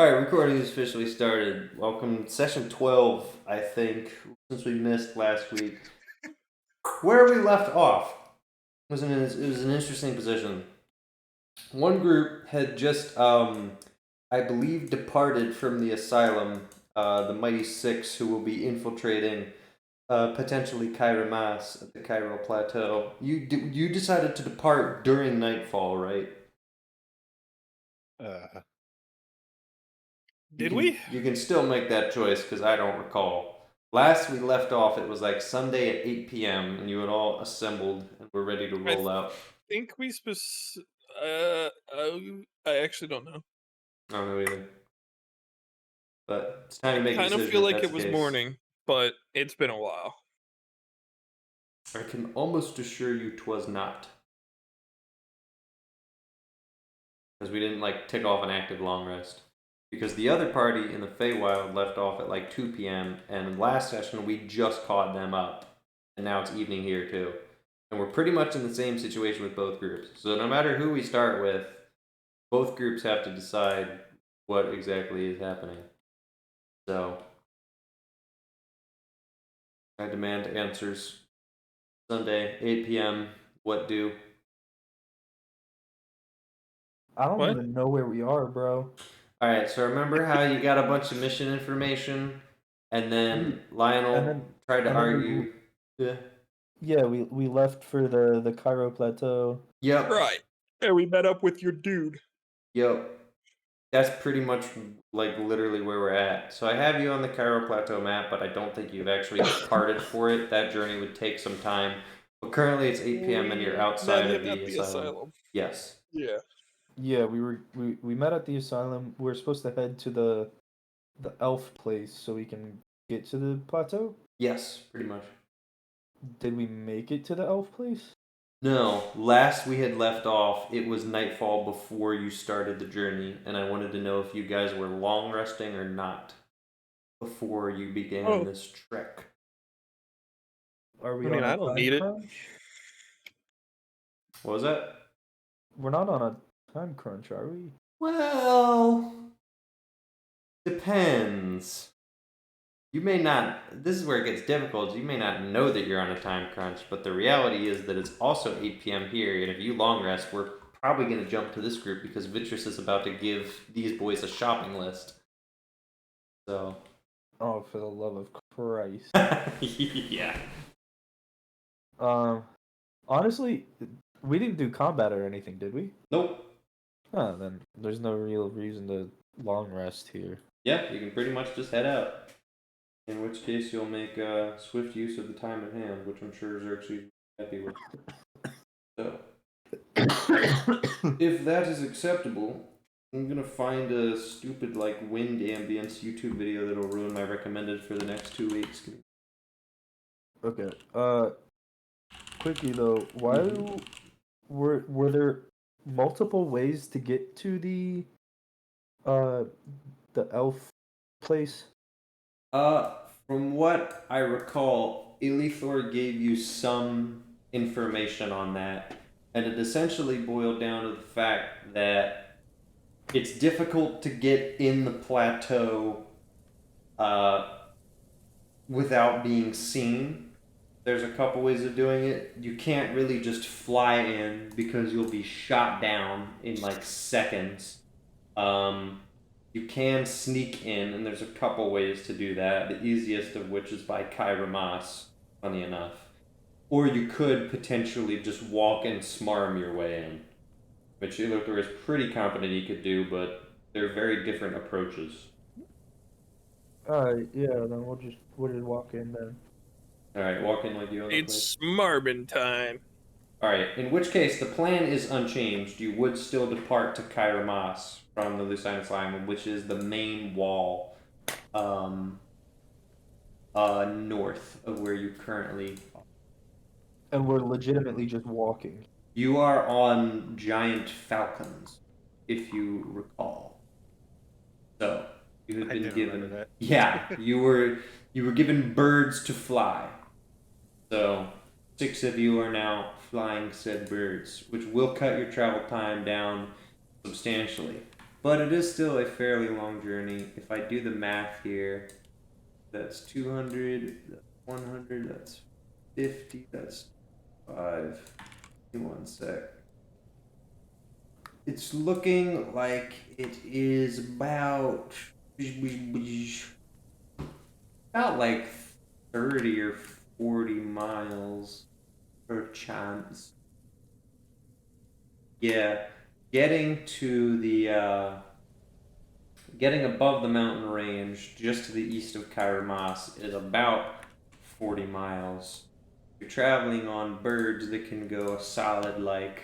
All right, recording is officially started. Welcome to session 12, I think, since we missed last week. Where we left off was it was an interesting position. One group had just, I believe, departed from the asylum, the Mighty Six, who will be infiltrating potentially Kairos at the Cairo Plateau. You decided to depart during nightfall, right? Did we? You can still make that choice because I don't recall. Last we left off, it was like Sunday at 8 p.m. and you had all assembled and were ready to roll out. I think we I actually don't know. I don't know either. But it's time to make a decision. I kind of feel like it was morning, but it's been a while. I can almost assure you 'twas not. Because we didn't tick off an active long rest. Because the other party in the Feywild left off at like 2 p.m. and last session we just caught them up. And now it's evening here too. And we're pretty much in the same situation with both groups. So no matter who we start with, both groups have to decide what exactly is happening. So I demand answers. Sunday, 8 p.m. What do? I don't even know where we are, bro. Alright, so remember how you got a bunch of mission information and then Lionel tried to argue? Yeah, we left for the Cairo Plateau. Yep. Right. And we met up with your dude. Yep. That's pretty much literally where we're at. So I have you on the Cairo Plateau map, but I don't think you've actually departed for it. That journey would take some time. But currently it's 8 p.m. and you're outside of the asylum. Yes. Yeah. Yeah, we met at the asylum. We were supposed to head to the elf place so we can get to the plateau. Yes, pretty much. Did we make it to the elf place? No, last we had left off, it was nightfall before you started the journey, and I wanted to know if you guys were long resting or not before you began this trek. Are we? I don't need it. What was that? We're not on a time crunch, are we? Well, depends. You may not, this is where it gets difficult, you may not know that you're on a time crunch, but the reality is that it's also 8 p.m. here, and if you long rest, we're probably going to jump to this group because Vitrus is about to give these boys a shopping list. So. Oh, for the love of Christ. Yeah. Honestly, we didn't do combat or anything, did we? Nope. Huh, then there's no real reason to long rest here. Yeah, you can pretty much just head out. In which case you'll make swift use of the time at hand, which I'm sure Xerxes is happy with. So, if that is acceptable, I'm gonna find a stupid wind ambience YouTube video that'll ruin my recommended for the next 2 weeks. Okay. Quickly though, why were there multiple ways to get to the elf place? From what I recall, Ilithor gave you some information on that, and it essentially boiled down to the fact that it's difficult to get in the plateau without being seen. There's a couple ways of doing it. You can't really just fly in because you'll be shot down in seconds. You can sneak in, and there's a couple ways to do that, the easiest of which is by Kairos, funny enough. Or you could potentially just walk and smarm your way in, which Ilithor is pretty confident he could do, but they're very different approaches. Alright, yeah, then we'll just walk in then. Alright, walk in like you on the It's smarming time. Alright, in which case the plan is unchanged. You would still depart to Kairos from the Lucine Asylum, which is the main wall north of where you currently are. And we're legitimately just walking. You are on giant falcons, if you recall. So you have been given that. Yeah, you were given birds to fly. So 6 of you are now flying said birds, which will cut your travel time down substantially. but it is still a fairly long journey. If I do the math here, that's 200, that's 100, that's 50, that's 5. Give me one sec. It's looking like it is about like 30 or 40 miles per chance. Yeah, getting to the getting above the mountain range just to the east of Karamas is about 40 miles. You're traveling on birds that can go a solid like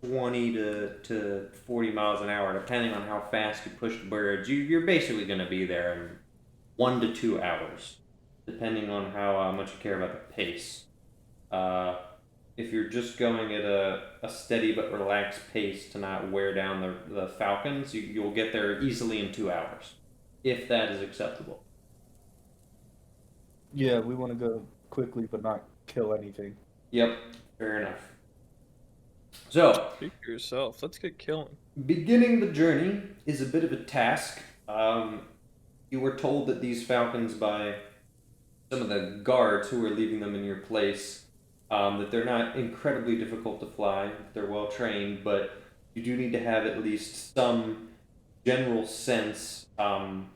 20 to 40 miles an hour, depending on how fast you push the birds. You're basically going to be there in 1 to 2 hours, depending on how much you care about the pace. If you're just going at a steady but relaxed pace to not wear down the falcons, you'll get there easily in 2 hours, if that is acceptable. Yeah, we want to go quickly but not kill anything. Yep, fair enough. So, Speak for yourself. Let's get killing. beginning the journey is a bit of a task. You were told that these falcons by some of the guards who were leaving them in your place, that they're not incredibly difficult to fly. They're well trained, but you do need to have at least some general sense and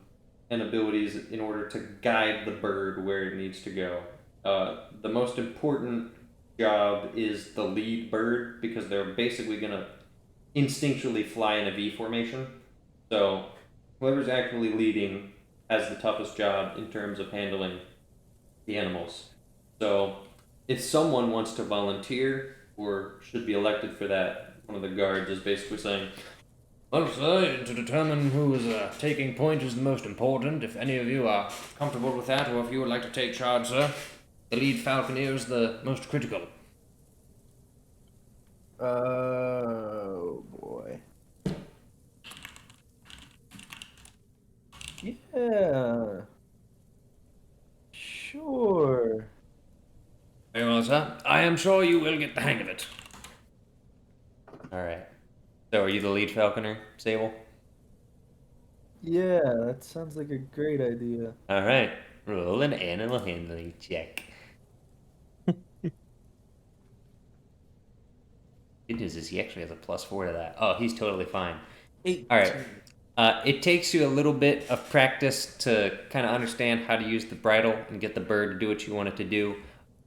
abilities in order to guide the bird where it needs to go. The most important job is the lead bird, because they're basically going to instinctually fly in a V formation. So whoever's actually leading has the toughest job in terms of handling the animals. So if someone wants to volunteer or should be elected for that, one of the guards is basically saying, "Well, sir, to determine who is taking point is the most important. If any of you are comfortable with that, or if you would like to take charge, sir, the lead falconer is the most critical." Oh boy. Yeah. Sure. Very well, sir. I am sure you will get the hang of it. Alright. So, are you the lead falconer, Sable? Yeah, that sounds like a great idea. Alright. Roll an animal handling check. Good news is he actually has a +4 to that. Oh, he's totally fine. 18. Alright. It takes you a little bit of practice to kind of understand how to use the bridle and get the bird to do what you want it to do,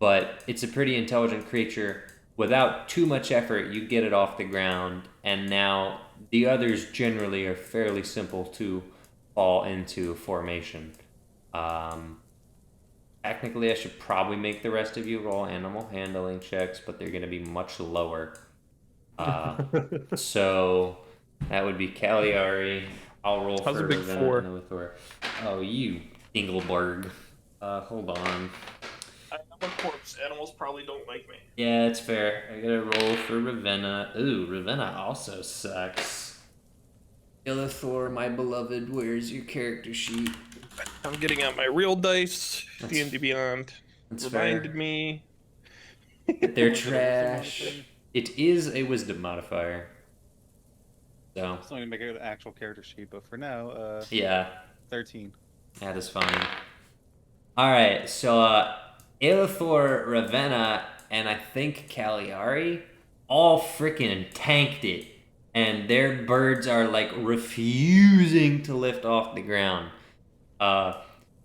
but it's a pretty intelligent creature. Without too much effort, you get it off the ground, and now the others generally are fairly simple to fall into formation. Technically, I should probably make the rest of you roll animal handling checks, but they're going to be much lower. So that would be Cagliari. I'll roll How's for a big Ravenna 4? and Ilithor. Oh, you Dingleberg. Hold on. I'm a corpse. Animals probably don't like me. Yeah, it's fair. I gotta roll for Ravenna. Ooh, Ravenna also sucks. Ilithor, my beloved, where's your character sheet? I'm getting out my real dice. That's- D&D Beyond That's reminded fair. me. They're trash. It is a wisdom modifier. So, Still need to make an actual character sheet, but for now, yeah, 13. that is fine. Alright, so, Ilithor, Ravenna, and I think Cagliari all freaking tanked it. And their birds are, like, refusing to lift off the ground.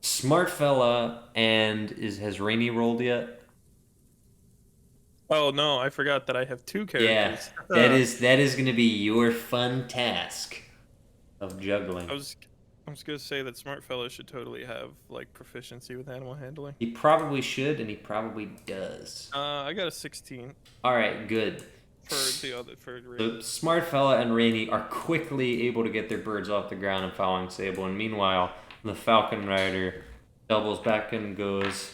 Smart fella, and has Rainey rolled yet? Oh no, I forgot that I have 2 Yeah, characters. that is gonna be your fun task of juggling. I was gonna say that smart fellow should totally have like proficiency with animal handling. He probably should, and he probably does. I got a 16 All right, good. for the other for The smart fella and Rainey are quickly able to get their birds off the ground and following Sable, and meanwhile, the Falcon Rider doubles back and goes,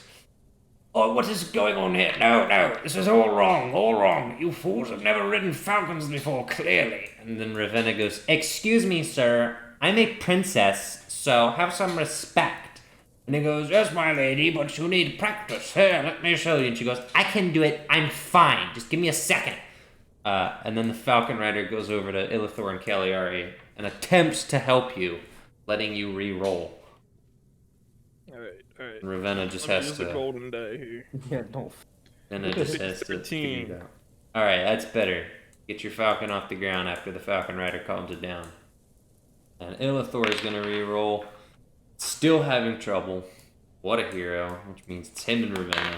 "Oh, what is going on here? No, this is all wrong. You fools have never ridden falcons before, clearly." And then Ravenna goes, "Excuse me, sir. I'm a princess, so have some respect." And he goes, "Yes, my lady, but you need practice. Here, let me show you." And she goes, "I can do it. I'm fine. Just give me a second." And then the Falcon Rider goes over to Illithor and Cagliari and attempts to help you, letting you re-roll. All right. Ravenna just I'm gonna has use the to. golden die here. Yeah, don't. Ravenna just has to figure 13. it out. All right, that's better. Get your Falcon off the ground after the Falcon Rider calms it down. And Illithor is gonna re-roll. Still having trouble. What a hero, which means it's him and Ravenna.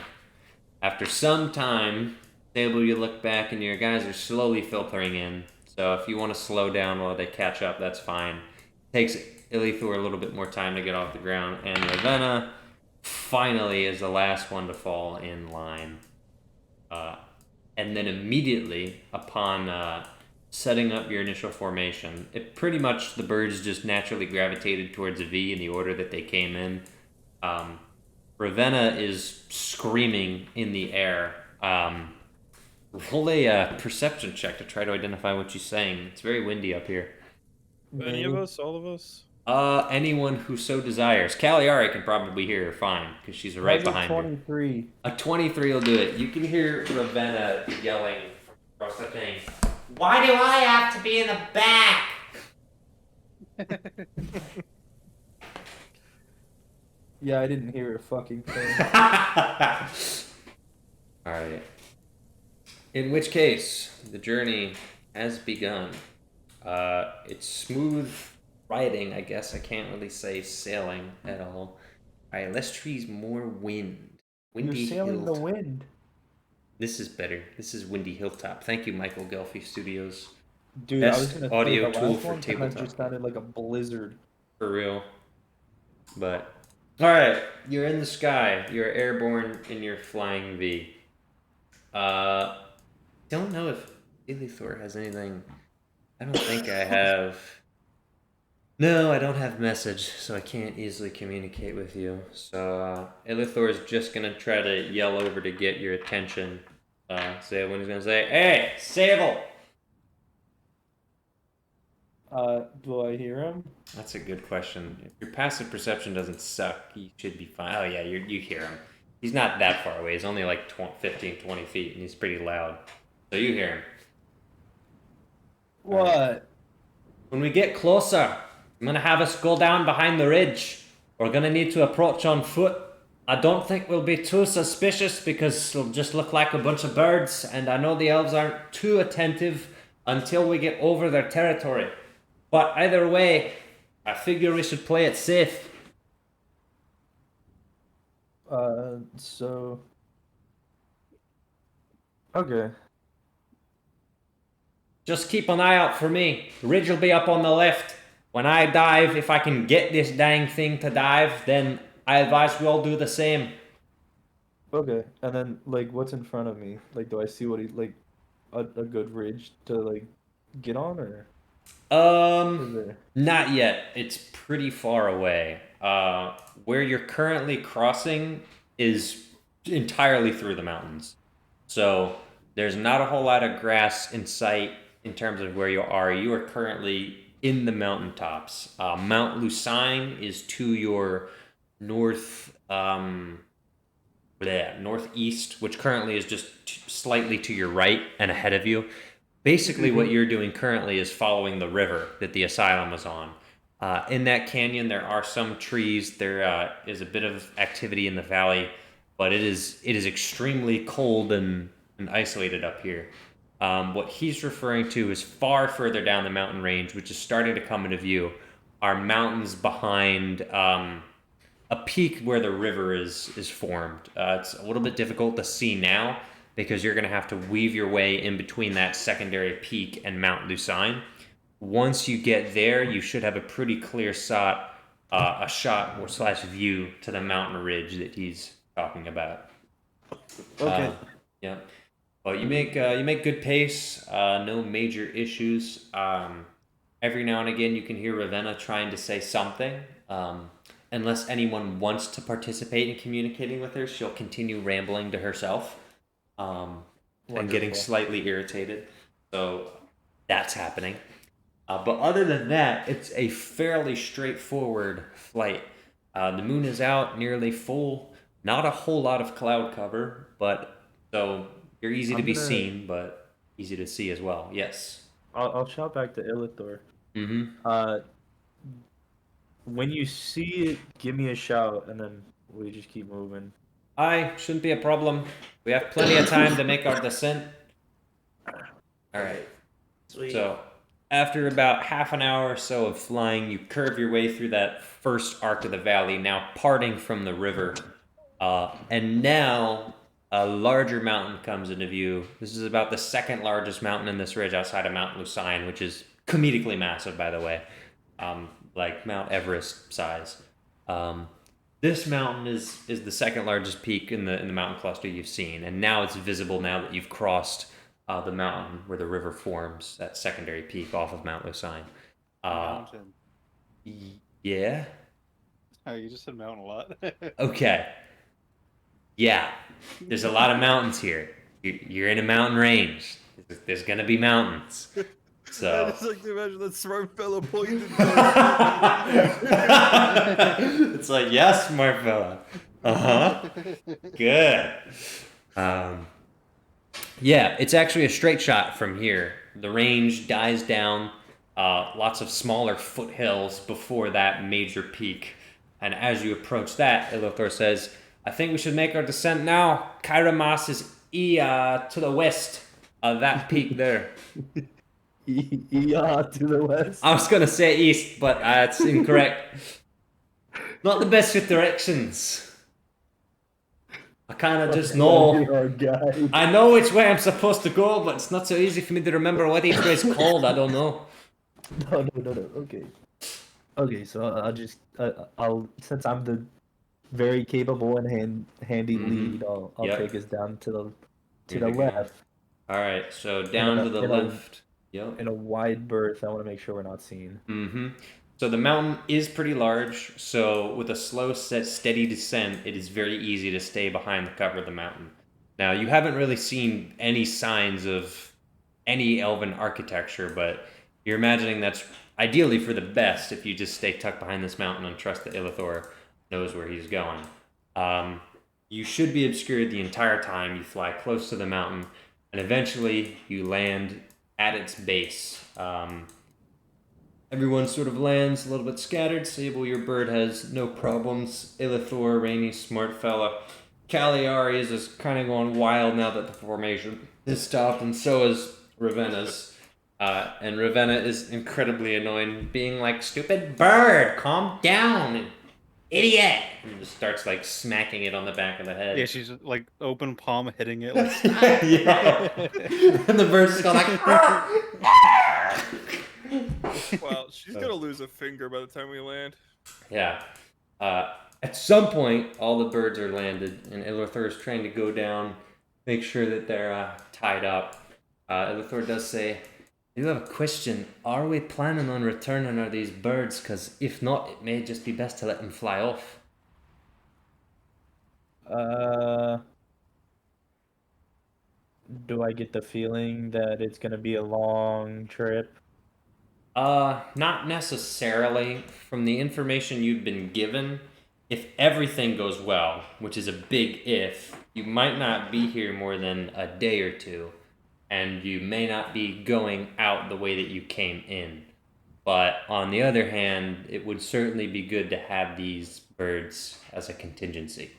After some time, Sable, you look back and your guys are slowly filtering in. So if you want to slow down while they catch up, that's fine. Takes Illithor a little bit more time to get off the ground, and Ravenna finally is the last one to fall in line. And then immediately upon setting up your initial formation, it pretty much the birds just naturally gravitated towards a V in the order that they came in. Ravenna is screaming in the air. Roll a perception check to try to identify what she's saying. It's very windy up here. Any of us? All of us? Anyone who so desires. Cagliari can probably hear her fine, because she's right behind her. 23. A 23 will do it. You can hear Ravenna yelling across the thing. Why do I have to be in the back? Yeah, I didn't hear a fucking thing. Alright. In which case, the journey has begun. It's smooth riding, I guess. I can't really say sailing at all. Alright, less trees, more wind. Windy You're sailing hilltop. the wind. This is better. This is Windy Hilltop. Thank you, Michael Gelfi Studios. Dude, Best I was gonna audio say the tool last for one tabletop. just sounded like a blizzard. For real. But alright, you're in the sky. You're airborne in your flying V. Don't know if Illithor has anything. I don't think I have. No, I don't have message, so I can't easily communicate with you. So Illithor is just gonna try to yell over to get your attention. Say when he's gonna say, "Hey, Sable!" Do I hear him? That's a good question. If your passive perception doesn't suck, you should be fine. Oh yeah, you hear him. He's not that far away. He's only like 15, 20 feet, and he's pretty loud. So you hear him. What? When we get closer, I'm gonna have us go down behind the ridge. We're gonna need to approach on foot. I don't think we'll be too suspicious because it'll just look like a bunch of birds, and I know the elves aren't too attentive until we get over their territory. But either way, I figure we should play it safe. So... Okay. Just keep an eye out for me. The ridge will be up on the left. When I dive, if I can get this dang thing to dive, then I advise we all do the same. Okay. And then, like, what's in front of me? Like, do I see what he, like, a good ridge to, like, get on, or? Is there? Not yet. It's pretty far away. Where you're currently crossing is entirely through the mountains. So there's not a whole lot of grass in sight in terms of where you are. You are currently in the mountaintops. Mount Lucine is to your northeast, which currently is just slightly to your right and ahead of you. Basically, what you're doing currently is following the river that the asylum was on. In that canyon, there are some trees. There is a bit of activity in the valley, but it is extremely cold and isolated up here. What he's referring to is far further down the mountain range, which is starting to come into view, are mountains behind a peak where the river is formed. It's a little bit difficult to see now because you're going to have to weave your way in between that secondary peak and Mount Lucine. Once you get there, you should have a pretty clear shot or view to the mountain ridge that he's talking about. Okay. Yeah. Well, you make good pace. No major issues. Every now and again, you can hear Ravenna trying to say something. Unless anyone wants to participate in communicating with her, she'll continue rambling to herself. And getting slightly irritated. So that's happening. But other than that, it's a fairly straightforward flight. The moon is out, nearly full. Not a whole lot of cloud cover, but so you're easy to be seen. But easy to see as well. Yes. I'll shout back to Illithor. Mm-hmm. When you see it, give me a shout, and then we just keep moving. Aye, shouldn't be a problem. We have plenty of time to make our descent. All right. Sweet. So, after about half an hour or so of flying, you curve your way through that first arc of the valley, now parting from the river. And now a larger mountain comes into view. This is about the second largest mountain in this ridge outside of Mount Lucine, which is comedically massive, by the way, like Mount Everest size. This mountain is the second largest peak in the mountain cluster you've seen, and now it's visible now that you've crossed the mountain where the river forms, that secondary peak off of Mount Lucine. Mountain. Yeah. Oh, you just said mountain a lot. Okay. Yeah. There's a lot of mountains here. You're in a mountain range. There's gonna be mountains. I So. just like to imagine that smart fellow pointed. It's like, yes, smart fella. Uh-huh. Good. Yeah, it's actually a straight shot from here. The range dies down, lots of smaller foothills before that major peak. And as you approach that, Ilithor says, I think we should make our descent now. Kairamas is to the west of that peak there. Yeah, to the west. I was going to say east, but it's incorrect. Not the best with directions. I kind of just know. I know which way I'm supposed to go, but it's not so easy for me to remember what each way's called. I don't know. No. Okay, so I'll since I'm the very capable and handy lead, I'll Yep. take us down to the Here we go. left All right, so down to the left. Yep. in a wide berth. I want to make sure we're not seen. Mm-hmm. So the mountain is pretty large, so with a slow, steady descent, it is very easy to stay behind the cover of the mountain. Now, you haven't really seen any signs of any elven architecture, but you're imagining that's ideally for the best if you just stay tucked behind this mountain and trust that Illithor knows where he's going. You should be obscured the entire time. You fly close to the mountain, and eventually you land at its base. Everyone sort of lands a little bit scattered. Sable, your bird has no problems. Illithor, Rainy, smart fella. Cagliari is just kind of going wild now that the formation is stopped, and so is Ravenna's. And Ravenna is incredibly annoying, being like, stupid bird, calm down, idiot! And just starts like smacking it on the back of the head. Yeah, she's like open palm hitting it. Like, Yeah. And the bird's just going like, Wow, she's gonna lose a finger by the time we land. yeah. At some point, all the birds are landed, and Illithor is trying to go down, make sure that they're tied up. Illithor does say, I do have a question. Are we planning on returning are these birds? Because if not, it may just be best to let them fly off. Do I get the feeling that it's gonna be a long trip? Not necessarily. From the information you've been given, if everything goes well, which is a big if, you might not be here more than a day or two, and you may not be going out the way that you came in. But on the other hand, it would certainly be good to have these birds as a contingency.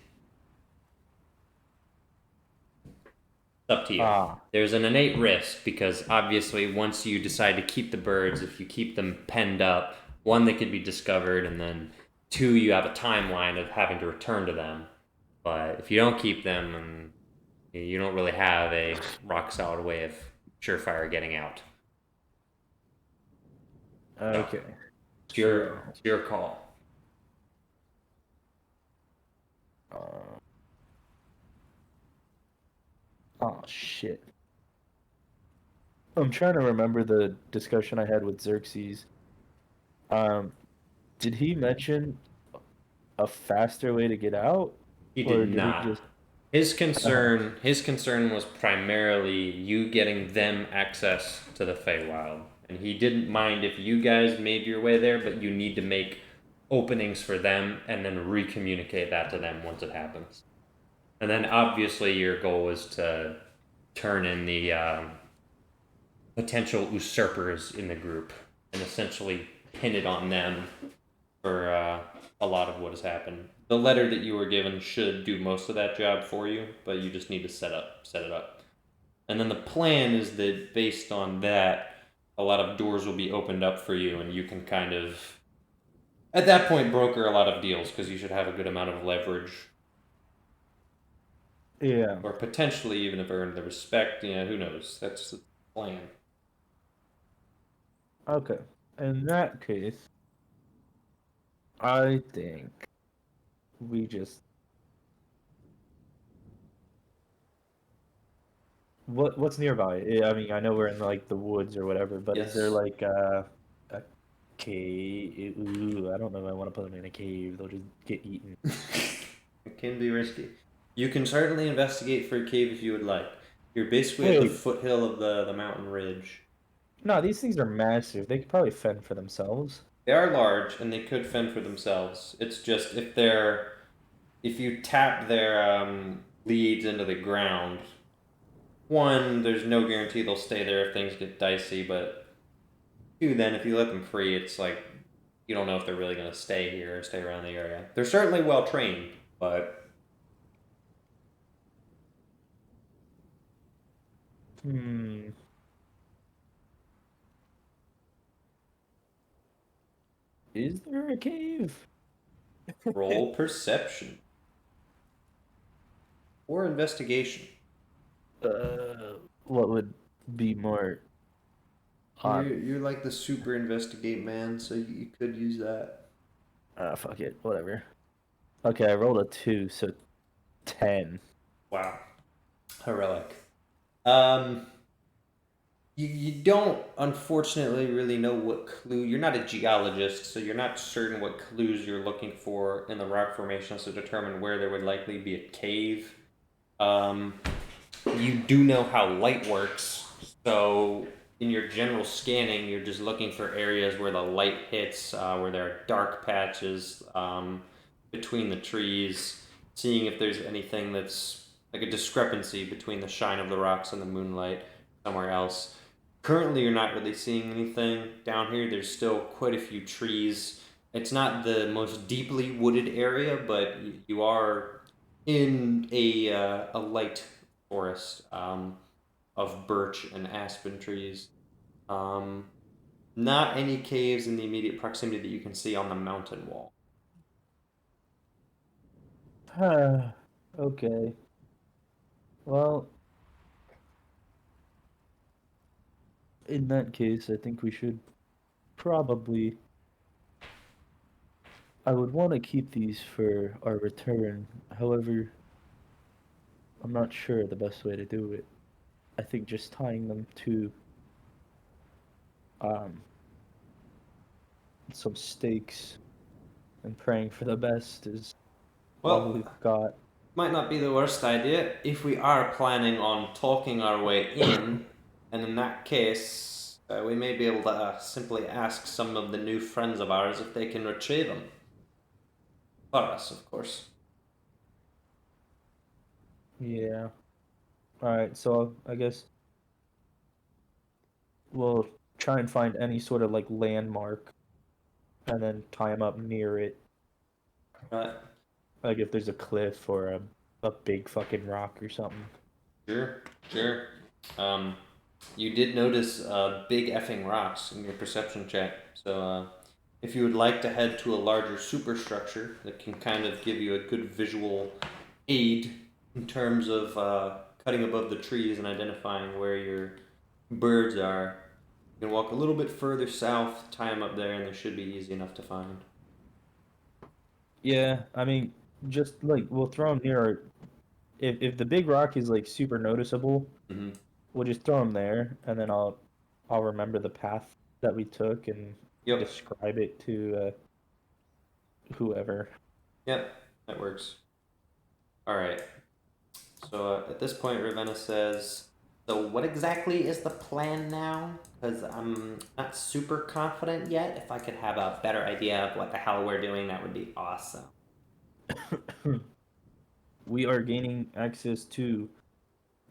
It's up to you. There's an innate risk because obviously once you decide to keep the birds, if you keep them penned up, one, they could be discovered, and then two, you have a timeline of having to return to them. But if you don't keep them, you don't really have a rock solid way of surefire getting out. Okay. It's your call. Oh shit. I'm trying to remember the discussion I had with Xerxes. Did he mention a faster way to get out? He Or did not. His concern was primarily you getting them access to the Feywild. And he didn't mind if you guys made your way there, but you need to make openings for them and then re-communicate that to them once it happens. And then obviously your goal was to turn in the potential usurpers in the group and essentially pin it on them for a lot of what has happened. The letter that you were given should do most of that job for you, but you just need to set it up. And then the plan is that based on that, a lot of doors will be opened up for you, and you can kind of, at that point, broker a lot of deals because you should have a good amount of leverage, Yeah. or potentially even have earned the respect. Who knows? That's the plan. Okay. In that case, I think we just what's nearby? I mean, I know we're in like the woods or whatever, but is there Yes. like a cave? Ooh, I don't know if I want to put them in a cave. They'll just get eaten. It can be risky. You can certainly investigate for a cave if you would like. You're basically at the Wait. foothill of the mountain ridge. No, these things are massive. They could probably fend for themselves. They are large and they could fend for themselves. It's just if you tap their leads into the ground, one, there's no guarantee they'll stay there if things get dicey, but two, then if you let them free, it's like you don't know if they're really going to stay here or stay around the area. They're certainly well trained, but Hmm. Is there a cave? roll perception or investigation. What would be more You're like the super investigate man, so you could use that. fuck it, whatever. Okay, I rolled a 2, so 10. Wow, heroic. Um, you don't unfortunately really know what clue. You're not a geologist, so you're not certain what clues you're looking for in the rock formations to determine where there would likely be a cave. Um, you do know how light works, so in your general scanning, you're just looking for areas where the light hits, where there are dark patches between the trees, seeing if there's anything that's like a discrepancy between the shine of the rocks and the moonlight somewhere else. Currently, you're not really seeing anything down here. There's still quite a few trees. It's not the most deeply wooded area, but you are in a light forest of birch and aspen trees. Um, Not any caves in the immediate proximity that you can see on the mountain wall. Okay. Well, in that case, I think we should probably. I would want to keep these for our return. However, I'm not sure the best way to do it. I think just tying them to um, some stakes and praying for the best is all Well, we've got. might not be the worst idea if we are planning on talking our way in, and in that case, we may be able to simply ask some of the new friends of ours if they can retrieve them. For us, of course. Yeah. All right. So I guess we'll try and find any sort of like landmark and then tie them up near it. Right. Like if there's a cliff or a big fucking rock or something. Sure, sure. Um, you did notice big effing rocks in your perception check, so if you would like to head to a larger superstructure that can kind of give you a good visual aid in terms of cutting above the trees and identifying where your birds are, you can walk a little bit further south, tie them up there, and they should be easy enough to find. Yeah, I mean, just like we'll throw them near our. If the big rock is like super noticeable, Mm-hmm. we'll just throw them there, and then I'll remember the path that we took and Yep, describe it to whoever. yep, that works. All right. So at this point, Ravenna says, "So what exactly is the plan now? Because I'm not super confident yet. If I could have a better idea of what the hell we're doing, that would be awesome." We are gaining access to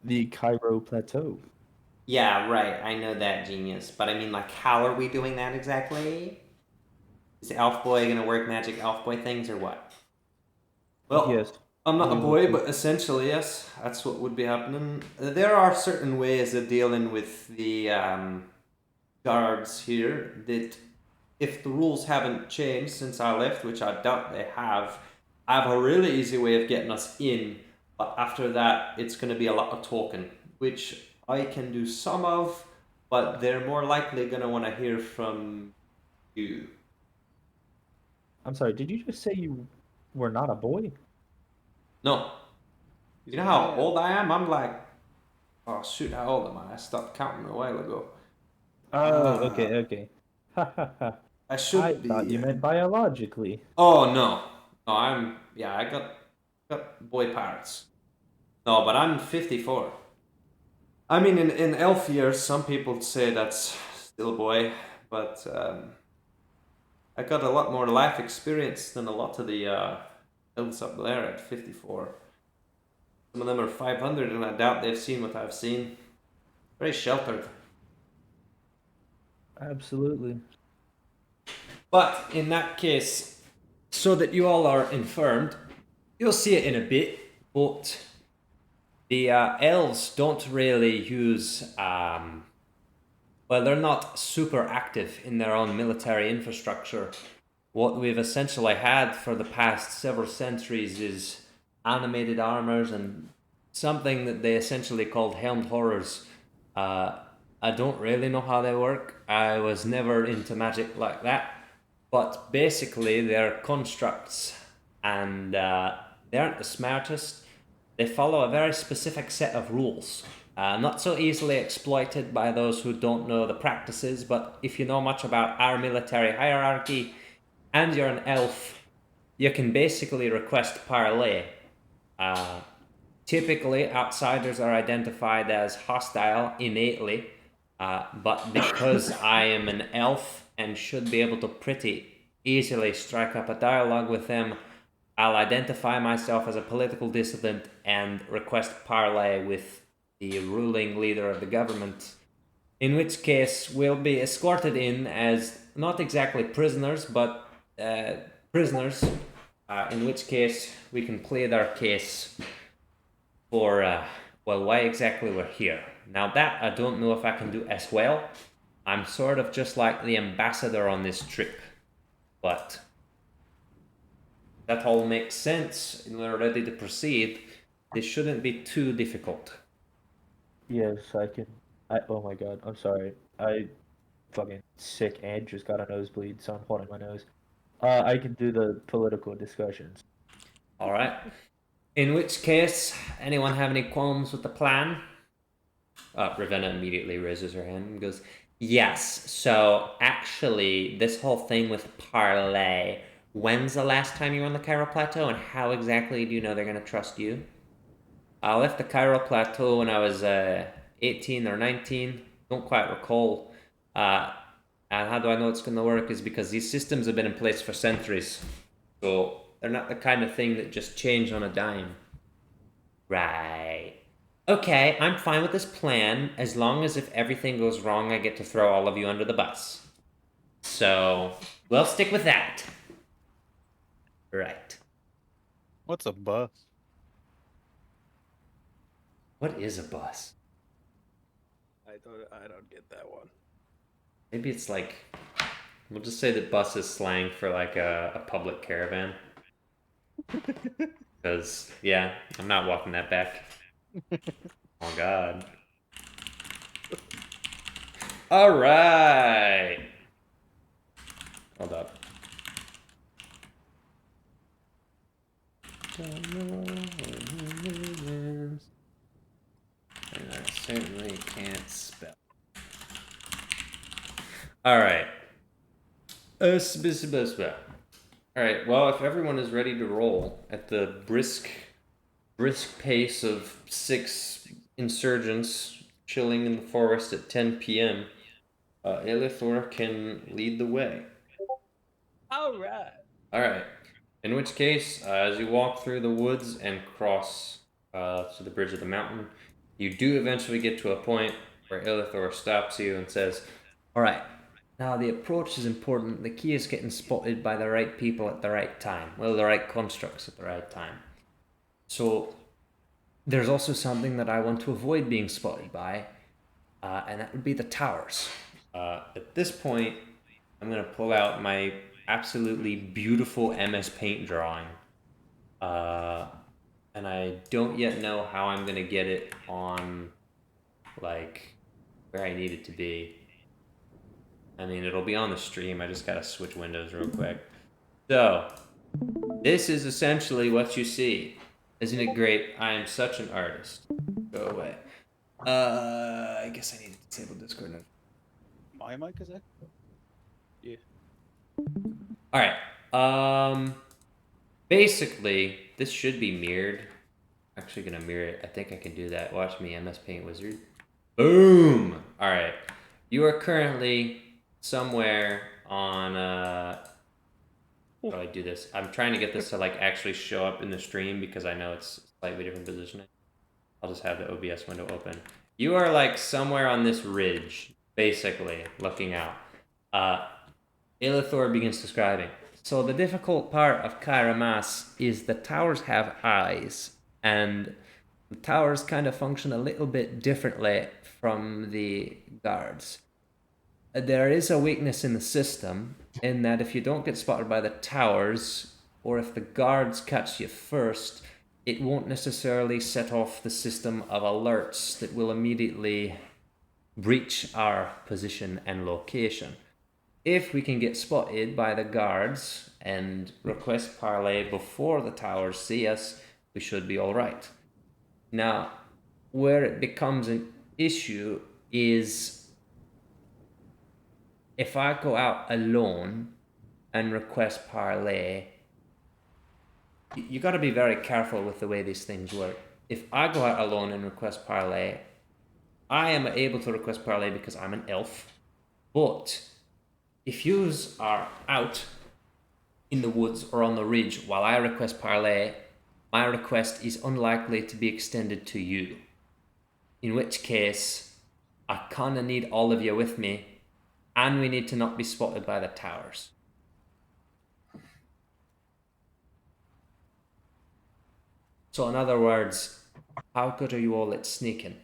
the Cairo Plateau. Yeah, right. I know that, genius. But I mean, like, how are we doing that exactly? Is Elf Boy gonna work magic Elf Boy things or what? Well, Yes, I'm not a we will boy, do. but essentially, yes, that's what would be happening. There are certain ways of dealing with the guards here that, if the rules haven't changed since I left, which I doubt they have, I have a really easy way of getting us in. But after that, it's going to be a lot of talking, which I can do some of, but they're more likely going to want to hear from you. I'm sorry, did you just say you were not a boy? No. He's You know a how man. old I am? I'm like, oh shoot, how old am I? I stopped counting a while ago. Oh, okay, okay. Ha ha ha. I I should thought be. you meant biologically. Oh no. No, yeah, I got boy parts. No, but I'm 54. I mean, in elf years, some people say that's still a boy, but I got a lot more life experience than a lot of the elves up there at 54. Some of them are 500, and I doubt they've seen what I've seen. Very sheltered. Absolutely. But in that case, so that you all are informed, you'll see it in a bit, but the elves don't really use well, they're not super active in their own military infrastructure. What we've essentially had for the past several centuries is animated armors and something that they essentially called helmed horrors. I don't really know how they work. I was never into magic like that. But basically, they're constructs and they aren't the smartest. They follow a very specific set of rules. Not so easily exploited by those who don't know the practices, but if you know much about our military hierarchy and you're an elf, you can basically request parley. Uh, Typically, outsiders are identified as hostile innately, but because I am an elf and should be able to pretty easily strike up a dialogue with them, I'll identify myself as a political dissident and request parley with the ruling leader of the government. In which case, we'll be escorted in as not exactly prisoners, but prisoners. In which case, we can plead our case for, well, why exactly we're here. Now, that I don't know if I can do as well. I'm sort of just like the ambassador on this trip, but that all makes sense and we're ready to proceed. This shouldn't be too difficult. Yes, I can. Oh my God, I'm sorry. I fucking sick and just got a nosebleed, so I'm holding my nose. I can do the political discussions. All right. In which case, anyone have any qualms with the plan? Ravenna immediately raises her hand and goes, yes, so actually, this whole thing with parlay, when's the last time you were on the Cairo Plateau, and how exactly do you know they're going to trust you? I left the Cairo Plateau when I was 18 or 19, don't quite recall. And how do I know it's going to work is because these systems have been in place for centuries. So they're not the kind of thing that just change on a dime. Right. Okay, I'm fine with this plan as long as if everything goes wrong, I get to throw all of you under the bus. So, we'll stick with that. Right. What's a bus? What is a bus? I don't get that one. Maybe it's like, we'll just say that bus is slang for like a public caravan. Because, yeah, I'm not walking that back. Oh, God. Alright. Hold up. Don't know what it is. And I certainly can't spell. Alright. Alright, well, if everyone is ready to roll at the brisk pace of 6 insurgents chilling in the forest at 10 p.m., Elithor can lead the way. All right. Alright. In which case, as you walk through the woods and cross to the bridge of the mountain, you do eventually get to a point where Illithor stops you and says, "All right, now the approach is important. The key is getting spotted by the right people at the right time. Well, the right constructs at the right time. So there's also something that I want to avoid being spotted by, and that would be the towers. At this point, I'm going to pull out my absolutely beautiful MS Paint drawing. And I don't yet know how I'm going to get it on, like, where I need it to be. I mean, it'll be on the stream. I just got to switch windows real quick. So, this is essentially what you see. Isn't it great? I am such an artist. Go away. I guess I need to disable Discord now. My mic is that? Yeah. All right. Basically, this should be mirrored. I'm actually gonna mirror it. I think I can do that. Watch me, MS Paint Wizard. Boom. All right. You are currently somewhere on. How do I do this? I'm trying to get this to like actually show up in the stream because I know it's slightly different positioning. I'll just have the OBS window open. You are like somewhere on this ridge, basically, looking out. Illithor begins describing. So the difficult part of Kyramas is the towers have eyes, and the towers kind of function a little bit differently from the guards. There is a weakness in the system in that if you don't get spotted by the towers, or if the guards catch you first, it won't necessarily set off the system of alerts that will immediately breach our position and location. If we can get spotted by the guards and request parley before the towers see us, we should be all right. Now, where it becomes an issue is if I go out alone and request parley, you got to be very careful with the way these things work. If I go out alone and request parley, I am able to request parley because I'm an elf, but if yous are out in the woods or on the ridge while I request parley, my request is unlikely to be extended to you. In which case, I kinda need all of you with me, and we need to not be spotted by the towers. So in other words, how good are you all at sneaking?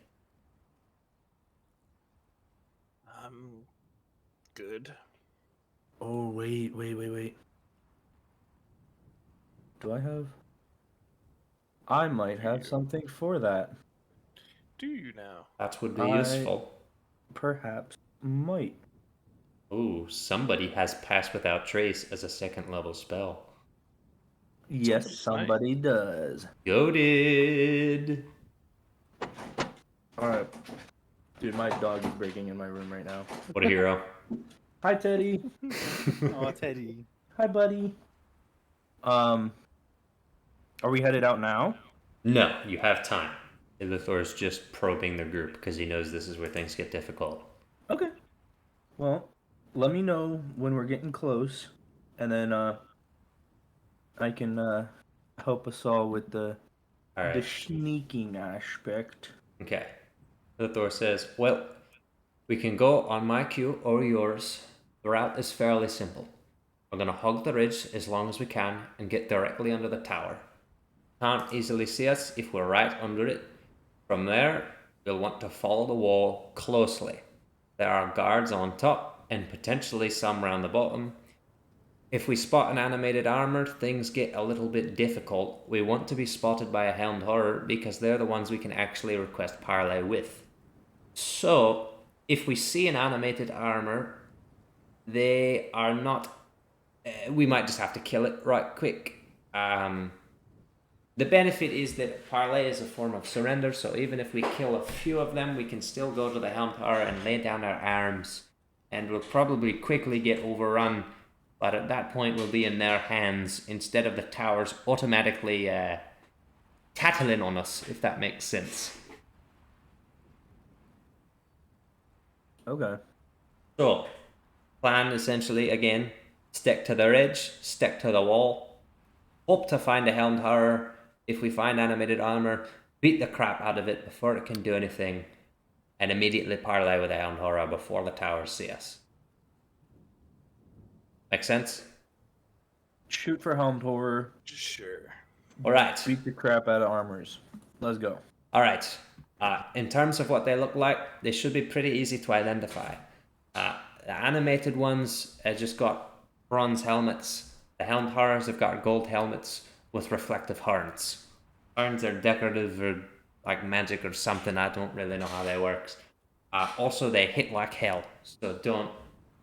I'm good. Oh, wait. Do I have? I might have something for that. Do you now? That would be I- useful. Perhaps might. Ooh, somebody has Pass Without Trace as a second level spell. Yes, somebody does. Goated! Alright. Dude, my dog is breaking in my room right now. What a hero. Hi, Teddy. Oh, Teddy. Hi, buddy. Are we headed out now? No, you have time. Illithor's just probing the group because he knows this is where things get difficult. Okay. Well, let me know when we're getting close, and then I can help us all with the Alright, sneaking aspect. okay. Illithor says, well, we can go on my cue or yours. The route is fairly simple. We're going to hug the ridge as long as we can and get directly under the tower. Can't easily see us if we're right under it. From there, we'll want to follow the wall closely. There are guards on top and potentially some around the bottom. If we spot an animated armor, things get a little bit difficult. We want to be spotted by a helmed horror because they're the ones we can actually request parley with. So, if we see an animated armor, they are not... we might just have to kill it right quick. The benefit is that parley is a form of surrender, so even if we kill a few of them, we can still go to the helm tower and lay down our arms, and we'll probably quickly get overrun, but at that point we'll be in their hands instead of the towers automatically tattling on us, if that makes sense. Okay. So, plan essentially, again, stick to the ridge, stick to the wall, hope to find a helmed horror. If we find animated armor, beat the crap out of it before it can do anything, and immediately parlay with the Helmed Horror before the towers see us. Make sense? Shoot for helmed horror. Sure. All right. Beat the crap out of armors. Let's go. All right. In terms of what they look like, they should be pretty easy to identify. The animated ones just got bronze helmets. The Helmed Horrors have got gold helmets with reflective horns. Horns are decorative or like magic or something. I don't really know how that works. Also, they hit like hell, so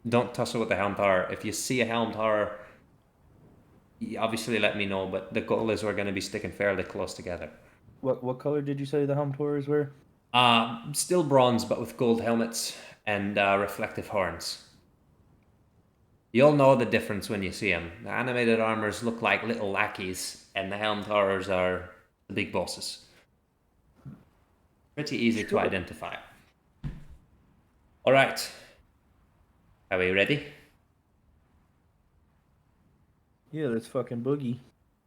don't tussle with the Helmed Horror. If you see a Helmed Horror, obviously let me know, but the goal is we're going to be sticking fairly close together. What color did you say the helmed horrors were? Still bronze, but with gold helmets and reflective horns. You'll know the difference when you see them. The animated armors look like little lackeys, and the Helmed Horrors are the big bosses. Pretty easy to identify. All right. Are we ready? Yeah, that's fucking boogie.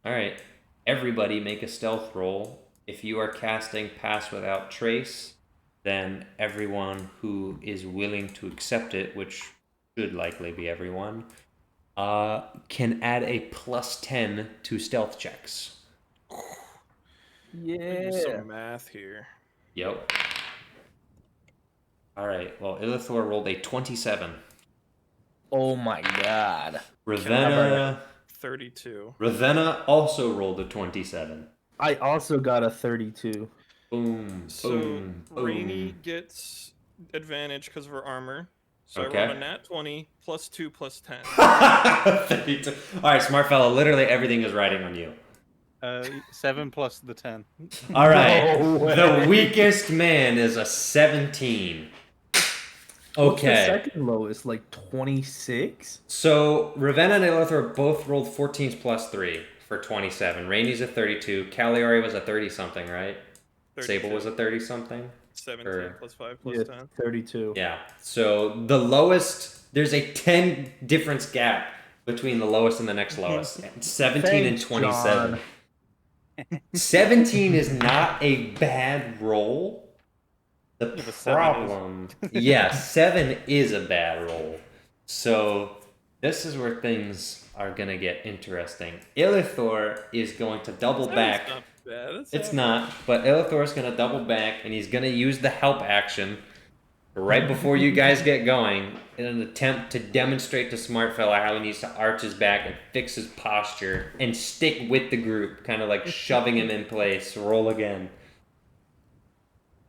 All right. Everybody make a stealth roll. If you are casting Pass Without Trace, then everyone who is willing to accept it, which should likely be everyone, can add a +10 to stealth checks. Do Yeah. some math here. Yep. All right. Well, Illithor rolled a 27. Oh my god. Ravenna 32. also rolled a 27. I also got a 32. Boom. So Boom. Rainy Boom. gets advantage because of her armor. So Okay. I rolled a nat 20 +2 +10. 32. All right, smart fella. Literally everything is riding on you. 7 plus the 10. All right. No way. The weakest man is a 17. What's the Okay. second lowest? Like 26? So Ravenna and Illithor both rolled 14s +3 for 27. Rainy's a 32. Cagliari was a 30-something, right? 32. Sable was a 30-something. 17 or- +5 Yeah, +10. 32. Yeah. So the lowest, there's a 10 difference gap between the lowest and the next lowest. 17 and Thanks, 27. John. 17 is not a bad roll. The Yeah, but 7 is. problem, yeah, 7 is a bad roll. So this is where things are gonna get interesting. Illithor is going to double back. That's not bad. That's It's not, but Illithor is gonna double back, and he's gonna use the help action right before you guys get going in an attempt to demonstrate to Smartfella how he needs to arch his back and fix his posture and stick with the group, kind of like shoving him in place. Roll again.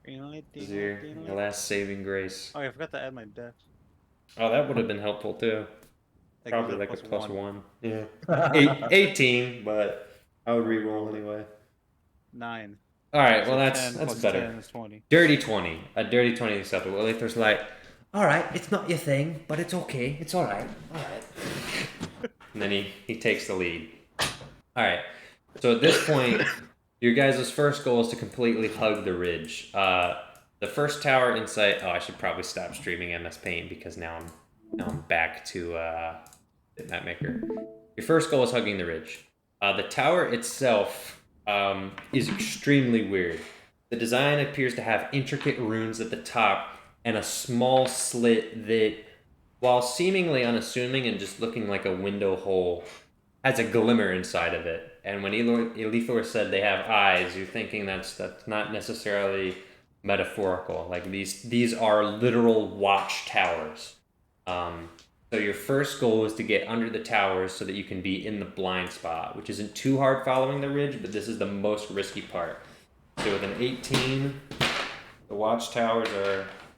This is your last saving grace. Oh, I forgot to add my dex. Oh, that would have been helpful too. That Probably gives like it a +1. Yeah. Yeah. 18, but I would re-roll anyway. 9. All right, well So that's 10 plus better. 10 is 20. Dirty 20. A dirty 20 is acceptable. Illithor's like, all right, it's not your thing, but it's okay. It's all right. All right. And then he takes the lead. All right. So at this point, your guys' first goal is to completely hug the ridge. The first tower in sight. Oh, I should probably stop streaming MS Paint because now I'm back to Mapmaker. Your first goal is hugging the ridge. The tower itself is extremely weird. The design appears to have intricate runes at the top and a small slit that, while seemingly unassuming and just looking like a window hole, has a glimmer inside of it. And when Illithor said they have eyes, you're thinking that's not necessarily metaphorical. Like these are literal watchtowers. So your first goal is to get under the towers so that you can be in the blind spot, which isn't too hard following the ridge, but this is the most risky part. So with an 18, the watchtowers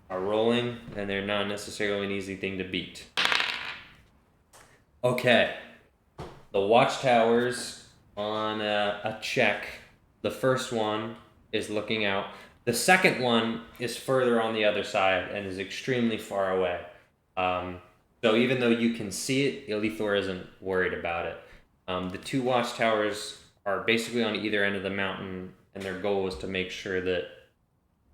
are rolling, and they're not necessarily an easy thing to beat. Okay. The watchtowers on a check. The first one is looking out. The second one is further on the other side and is extremely far away. So even though you can see it, Illithor isn't worried about it. The two watchtowers are basically on either end of the mountain, and their goal is to make sure that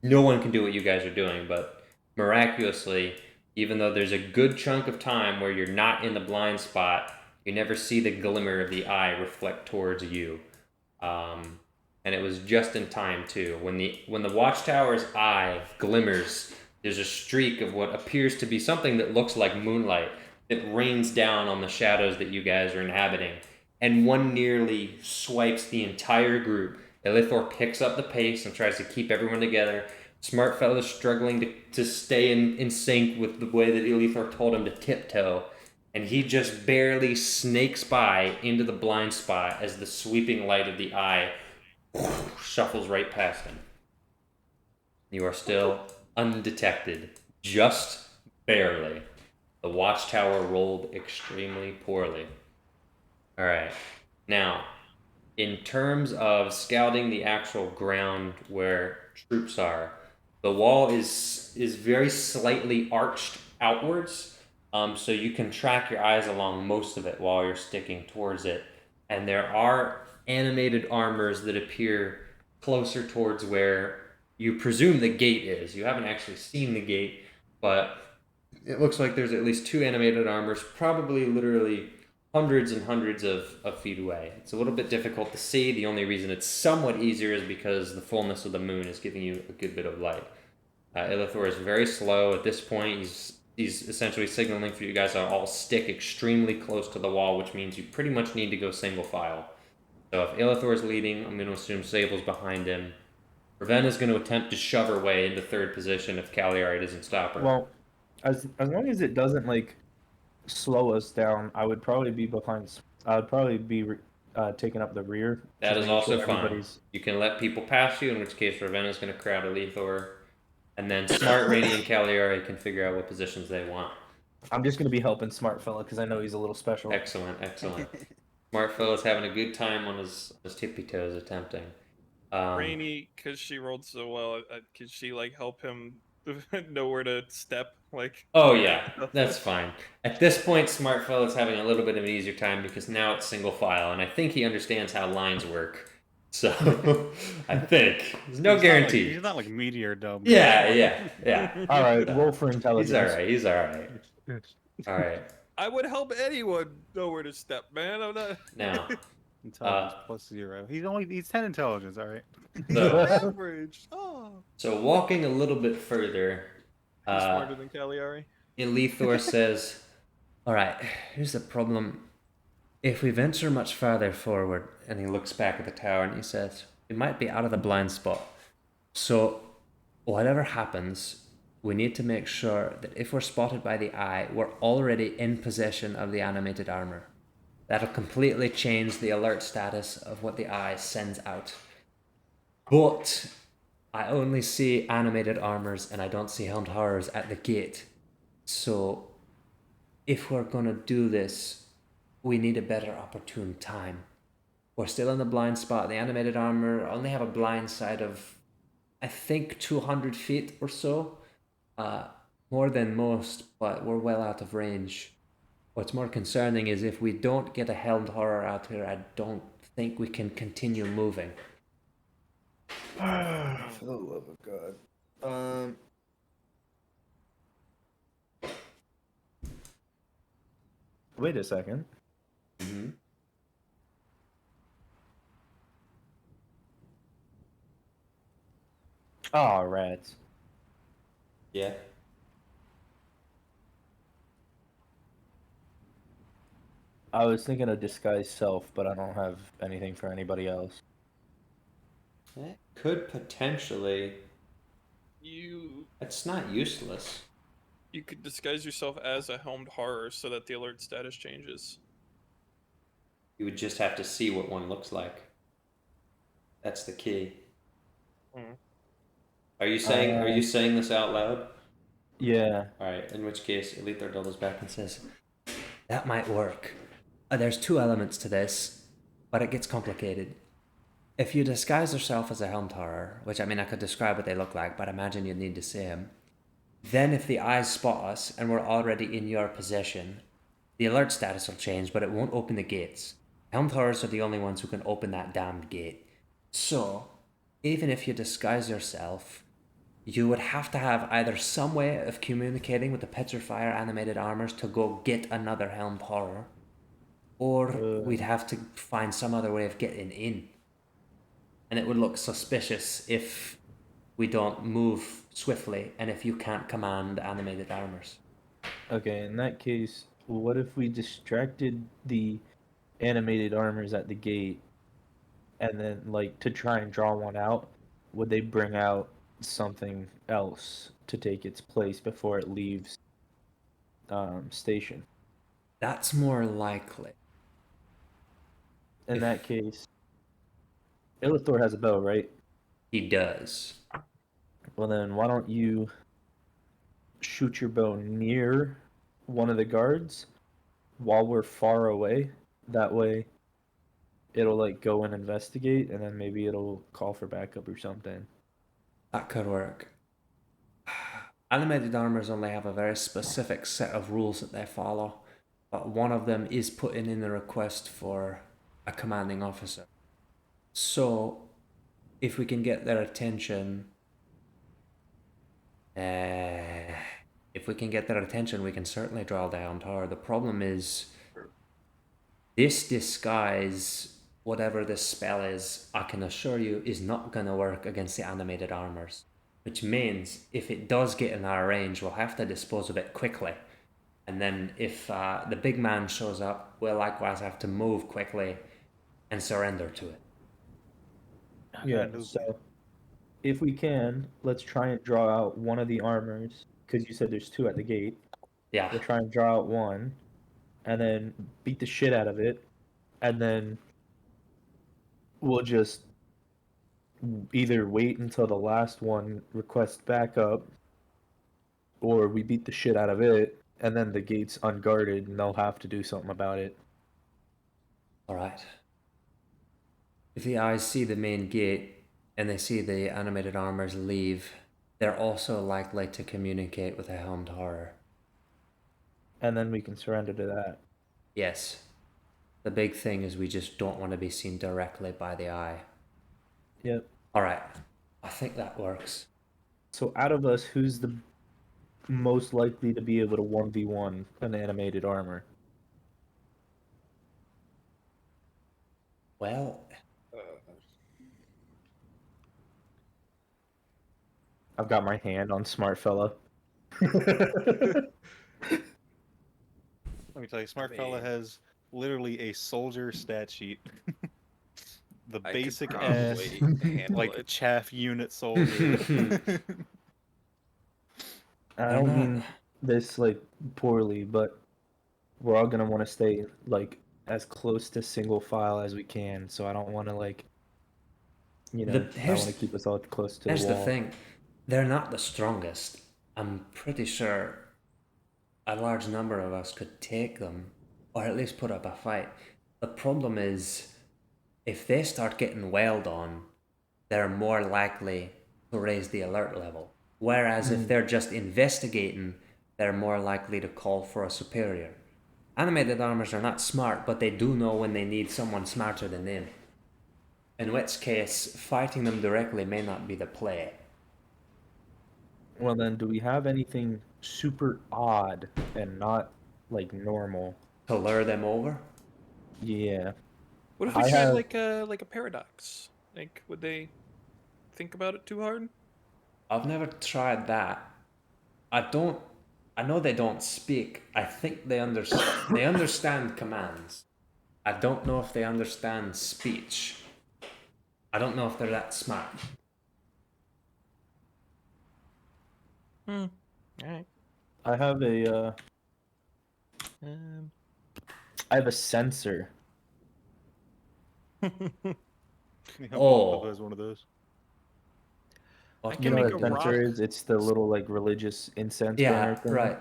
no one can do what you guys are doing. But miraculously, even though there's a good chunk of time where you're not in the blind spot, you never see the glimmer of the eye reflect towards you. And it was just in time too. When the watchtower's eye glimmers, there's a streak of what appears to be something that looks like moonlight that rains down on the shadows that you guys are inhabiting, and one nearly swipes the entire group. Elithor picks up the pace and tries to keep everyone together. Smart Fella's struggling to stay in sync with the way that Elithor told him to tiptoe, and he just barely snakes by into the blind spot as the sweeping light of the eye shuffles right past him. You are still undetected, just barely. The watchtower rolled extremely poorly. Alright, now, in terms of scouting the actual ground where troops are, the wall is very slightly arched outwards, so you can track your eyes along most of it while you're sticking towards it. And there are animated armors that appear closer towards where you presume the gate is. You haven't actually seen the gate, but it looks like there's at least 2 animated armors, probably literally hundreds and hundreds of feet away. It's a little bit difficult to see. The only reason it's somewhat easier is because the fullness of the moon is giving you a good bit of light. Elithor is very slow at this point. He's essentially signaling for you guys to all stick extremely close to the wall, which means you pretty much need to go single file. So if Elithor is leading, I'm going to assume Sable's behind him. Ravenna's going to attempt to shove her way into 3rd position if Cagliari doesn't stop her. Well, as long as it doesn't like slow us down, I would probably be behind. I would probably be taking up the rear. That is make also sure fine. everybody's- You can let people pass you, in which case Ravenna's going to crowd Elithor, and then Smart, Rady, and Cagliari can figure out what positions they want. I'm just gonna be helping Smart Fella because I know he's a little special. Excellent. Smart fella's having a good time on his tippy toes attempting. Rainy, because she rolled so well, could she like help him know where to step? Like, Oh yeah, that's fine. At this point, Smart fella's having a little bit of an easier time because now it's single file, and I think he understands how lines work. So I think there's no guarantee. He's not like Meteor Dome. Yeah. All right, roll for intelligence. He's all right. All right. I would help anyone know where to step, man. I'm not. Now, Intelligence plus 0. He's 10 intelligence. All right. so, Average. Oh. so walking a little bit further, He's smarter than Cagliari. Elithor says, "All right, here's the problem. If we venture much farther forward," and he looks back at the tower and he says, "we might be out of the blind spot. So, whatever happens, we need to make sure that if we're spotted by the eye, we're already in possession of the animated armor. That'll completely change the alert status of what the eye sends out. But I only see animated armors and I don't see helmed horrors at the gate. So, if we're gonna do this, we need a better opportune time. We're still in the blind spot. The animated armor only have a blind side of, I think, 200 feet or so. More than most, but we're well out of range. What's more concerning is if we don't get a helmed horror out here, I don't think we can continue moving." For the love of God. Wait a second. Mm-hmm. Oh, rats. Yeah. I was thinking of disguise self, but I don't have anything for anybody else. That could potentially. You It's not useless. could disguise yourself as a helmed horror so that the alert status changes. You would just have to see what one looks like. That's the key. Hmm. Are you saying this out loud? Yeah. Alright, in which case Elithor doubles back and says, "That might work. There's 2 elements to this, but it gets complicated. If you disguise yourself as a helmed horror, which I mean I could describe what they look like, but I imagine you'd need to see them, then if the eyes spot us and we're already in your possession, the alert status will change, but it won't open the gates. Helmed horrors are the only ones who can open that damned gate. So, even if you disguise yourself, you would have to have either some way of communicating with the Petrifier animated armors to go get another helmed horror, or we'd have to find some other way of getting in. And it would look suspicious if we don't move swiftly, and if you can't command animated armors. Okay, in that case, what if we distracted the animated armors at the gate, and then like to try and draw one out? Would they bring out something else to take its place before it leaves station? That's more likely. In If- that case, Illithor has a bow, right? He does. Well, then why don't you shoot your bow near one of the guards while we're far away? That way, it'll like go and investigate, and then maybe it'll call for backup or something. That could work. Animated armors only have a very specific set of rules that they follow, but one of them is putting in a request for a commanding officer. So, if we can get their attention, we can certainly draw down Tower. The problem is, this disguise, whatever this spell is, I can assure you, is not going to work against the animated armors. Which means, if it does get in our range, we'll have to dispose of it quickly. And then if the big man shows up, we'll likewise have to move quickly and surrender to it. Yeah, so if we can, let's try and draw out one of the armors, because you said there's two at the gate. Yeah. We'll try and draw out one, and then beat the shit out of it, and then we'll just either wait until the last one requests backup, or we beat the shit out of it, and then the gate's unguarded, and they'll have to do something about it. Alright. If the eyes see the main gate, and they see the animated armors leave, they're also likely to communicate with the Helmed Horror. And then we can surrender to that. Yes. The big thing is we just don't want to be seen directly by the eye. Yep. Alright. I think that works. So out of us, who's the most likely to be able to 1v1 an animated armor? Well, I've got my hand on Smart Fella. Let me tell you, Smart Fella has literally a soldier stat sheet. The I could basic probably ass, handle like it. chaff unit soldier. I don't mean this like poorly, but we're all gonna want to stay like as close to single file as we can. So I don't want to like, I want to keep us all close to the wall. Here's the thing. They're not the strongest. I'm pretty sure a large number of us could take them, or at least put up a fight. The problem is, if they start getting wailed on, they're more likely to raise the alert level. Whereas if they're just investigating, they're more likely to call for a superior. Animated armors are not smart, but they do know when they need someone smarter than them. In which case, fighting them directly may not be the play. Well then, do we have anything super odd and not like normal? To lure them over? Yeah. What if we I tried have- like a paradox? Like, would they think about it too hard? I've never tried that. I know they don't speak. I think they understand commands. I don't know if they understand speech. I don't know if they're that smart. Alright. I have a Um, I have a sensor. Yeah, Oh. Papa has one of those. I What can You know make what a a sensor rock. is? It's the little like religious incense Yeah, burner thing. right.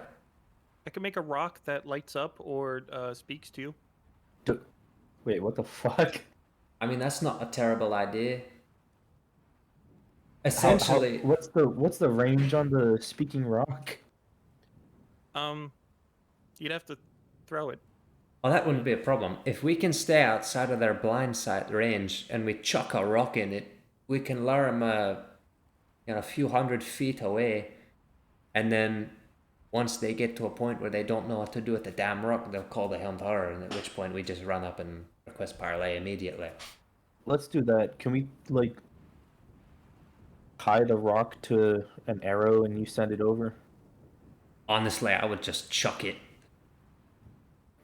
I can make a rock that lights up or speaks to you. Wait, what the fuck? I mean, that's not a terrible idea. How- Essentially, what's the range on the speaking rock? You'd have to throw it. well, that wouldn't be a problem. If we can stay outside of their blind sight range and we chuck a rock in it, we can lure them a few hundred feet away, and then once they get to a point where they don't know what to do with the damn rock, they'll call the Helmed Horror, and at which point we just run up and request parlay immediately. Let's do that. Can we like tie the rock to an arrow and you send it over? Honestly, I would just chuck it.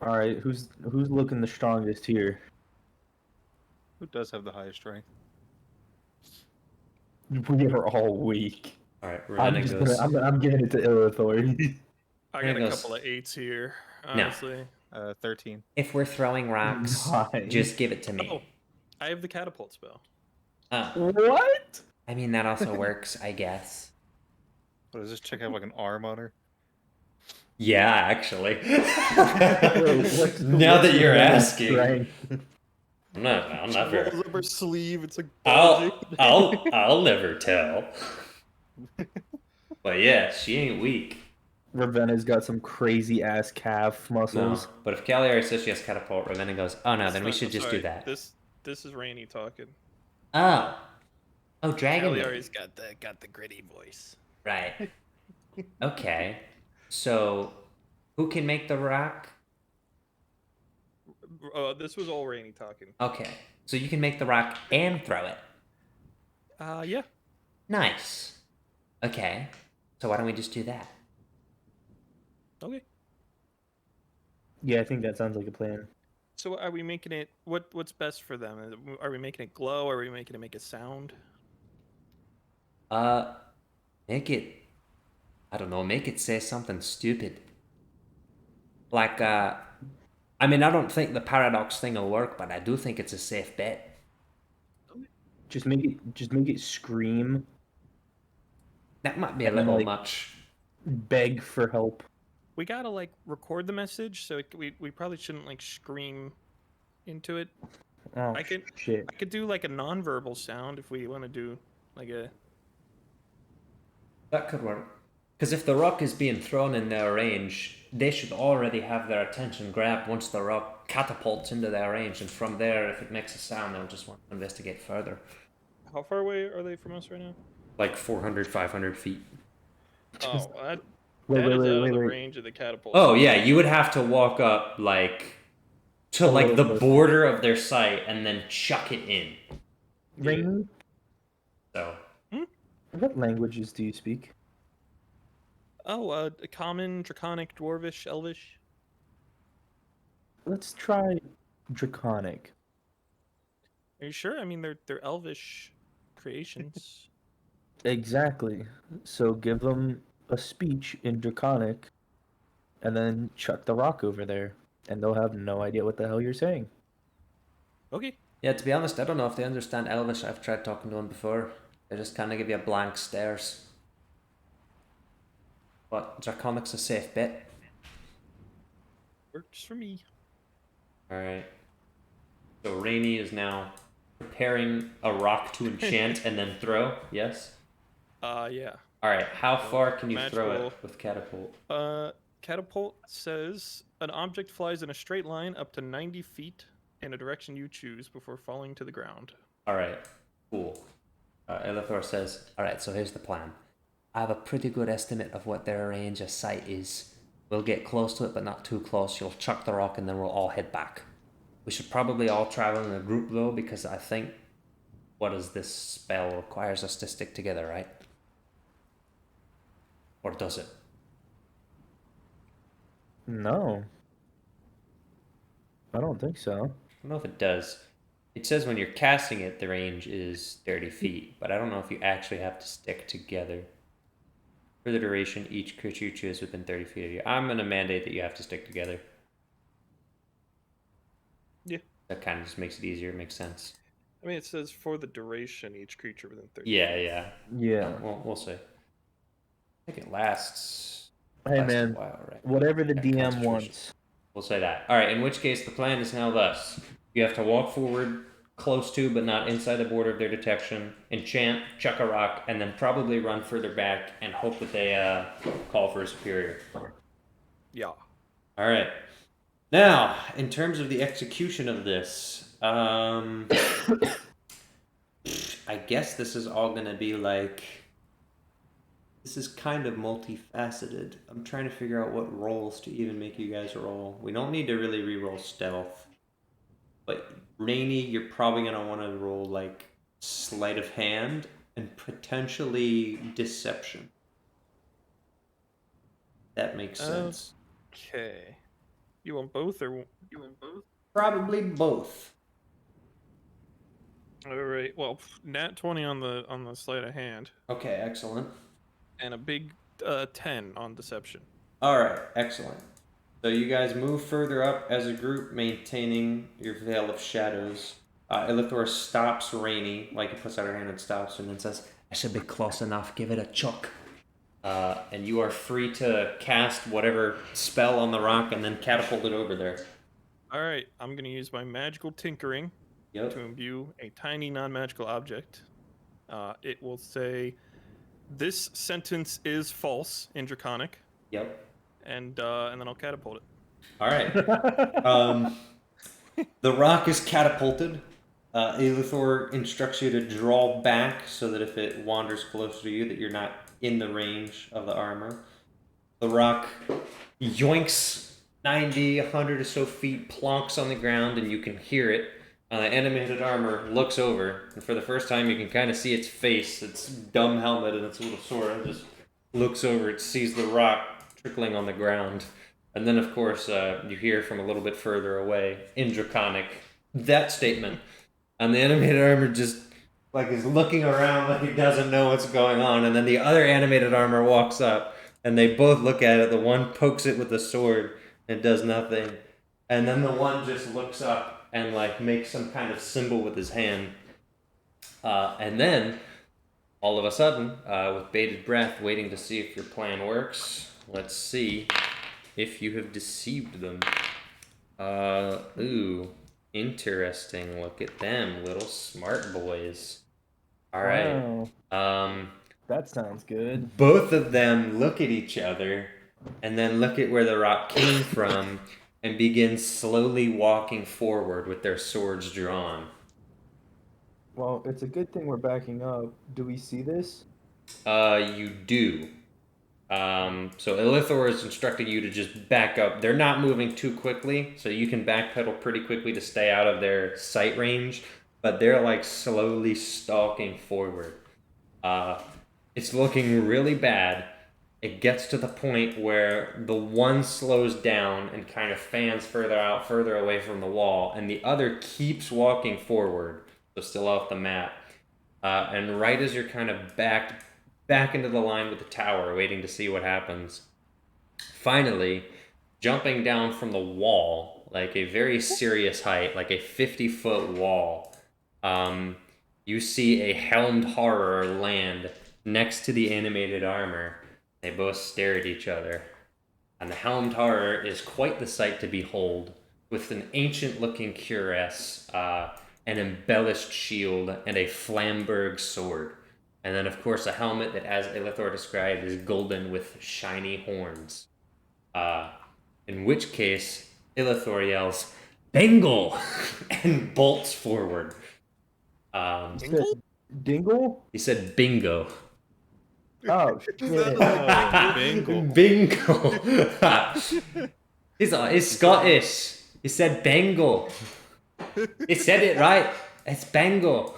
All right, who's looking the strongest here? Who does have the highest strength? We are all weak. All right, I'm Ravenna just goes. gonna I'm giving it to Illithor. I There got a goes. couple of 8s here, No. honestly. 13. If we're throwing rocks, Nice. just give it to me. Oh, I have the catapult spell. What? I mean, that also works, I guess. What, does this chick have like an arm on her? Yeah, actually. What's Now that you're Ravenna's asking, strength? I'll She never. rolls up her sleeve. It's like I'll never tell. But yeah, she ain't weak. Ravenna's got some crazy ass calf No, muscles. but if Cagliari says she has catapult, Ravenna goes, oh no, then we should just do Sorry, that. This is Rainy talking. Oh, dragon. Cagliari's got the gritty voice. Right. Okay. So, who can make the rock? This was all Rainy talking. Okay. So you can make the rock and throw it. Yeah. Nice. Okay. So why don't we just do that? Okay. Yeah, I think that sounds like a plan. So are we making it? What's best for them? Are we making it glow? Are we making it make a sound? Make it. I don't know. Make it say something stupid. Like, I mean, I don't think the paradox thing will work, but I do think it's a safe bet. Just make it scream, That might be a And then, little like- much. beg for help. We gotta like record the message, so we probably shouldn't like scream into it. Oh I could- shit. I could do like a non-verbal sound if we want to do like a. That could work. Because if the rock is being thrown in their range, they should already have their attention grabbed once the rock catapults into their range, and from there, if it makes a sound, they'll just want to investigate further. How far away are they from us right now? Like 400, 500 feet. Oh, that Wait, is out of the wait. range of the catapult. Oh, yeah, you would have to walk up, like, to, A like, the little bit. border of their sight and then chuck it in. Rain, So, what languages do you speak? Oh, a common, draconic, dwarvish, elvish. Let's try Draconic. Are you sure? I mean, they're elvish creations. Exactly. So give them a speech in Draconic, and then chuck the rock over there, and they'll have no idea what the hell you're saying. Okay. yeah, to be honest, I don't know if they understand Elvish. I've tried talking to them before. They just kind of give you blank stares. But Draconic's a safe bet. Works for me. Alright. So Rainy is now preparing a rock to enchant and then throw, yes? Yeah. Alright, how far can you throw Magical. it with catapult? Catapult says an object flies in a straight line up to 90 feet in a direction you choose before falling to the ground. Alright, cool. Elithor says, alright, so here's the plan. I have a pretty good estimate of what their range of sight is. We'll get close to it, but not too close. You'll chuck the rock and then we'll all head back. We should probably all travel in a group though, because I think what is this spell requires us to stick together, right? Or does it? No. I don't think so. I don't know if it does. It says when you're casting it, the range is 30 feet, but I don't know if you actually have to stick together. For the duration, each creature you choose within 30 feet of you. I'm going to mandate that you have to stick together. Yeah. That kind of just makes it easier. It makes sense. I mean, it says for the duration, each creature within 30. Yeah. Yeah. We'll see. I think it lasts. Hey lasts a man, while, right? whatever the Yeah, DM concentration. wants. We'll say that. All right. In which case, the plan is now thus: you have to walk forward, close to but not inside the border of their detection, enchant, chuck a rock, and then probably run further back and hope that they call for a superior. Yeah. All right. Now, in terms of the execution of this, I guess this is all gonna be like. This is kind of multifaceted. I'm trying to figure out what rolls to even make you guys roll. We don't need to really re-roll stealth. But Rainy, you're probably going to want to roll like sleight of hand and potentially deception. That makes sense. Okay. You want both or you want both? Probably both. All right. Well, nat 20 on the sleight of hand, Okay, excellent. and a big 10 on deception. All right, excellent. So you guys move further up as a group, maintaining your veil of shadows. Illithor stops Rainy, like he puts out her hand and stops, and then says, "I should be close enough. Give it a chuck." And you are free to cast whatever spell on the rock and then catapult it over there. All right. I'm gonna use my magical tinkering Yep. to imbue a tiny non-magical object. It will say, "This sentence is false" in Draconic, Yep. and then I'll catapult it. All right. The rock is catapulted. Illithor instructs you to draw back so that if it wanders closer to you, that you're not in the range of the armor. The rock yoinks 90, 100 or so feet, plonks on the ground, and you can hear it. The animated armor looks over, and for the first time you can kind of see its face, its dumb helmet and its little sword. It just looks over, it sees the rock trickling on the ground. And then, of course, you hear from a little bit further away, in Draconic, that statement. And the animated armor just, like, is looking around like he doesn't know what's going on. And then the other animated armor walks up, and they both look at it. The one pokes it with the sword, and does nothing. And then the one just looks up and, like, makes some kind of symbol with his hand. And then, all of a sudden, with bated breath, waiting to see if your plan works, let's see if you have deceived them. Ooh, interesting. Look at them, little smart boys. All right. Wow. That sounds good. Both of them look at each other and then look at where the rock came from and begin slowly walking forward with their swords drawn. Well, it's a good thing we're backing up. Do we see this? You do. So Illithor is instructing you to just back up. They're not moving too quickly, so you can backpedal pretty quickly to stay out of their sight range, but they're like slowly stalking forward. It's looking really bad. It gets to the point where the one slows down and kind of fans further out, further away from the wall, and the other keeps walking forward, so still off the map. And right as you're kind of back into the line with the tower, waiting to see what happens, finally, jumping down from the wall, like a very serious height, like a 50-foot wall, you see a helmed horror land next to the animated armor. They both stare at each other. And the helmed horror is quite the sight to behold, with an ancient-looking cuirass, an embellished shield, and a Flamberg sword. And then, of course, a helmet that, as Illithor described, is golden with shiny horns. In which case, Illithor yells, "Bengal!" and bolts forward. Dingle? He said bingo. Oh, shit. Bingo. Bingo! He's Scottish. He said Bengal. He said it right. It's Bengal.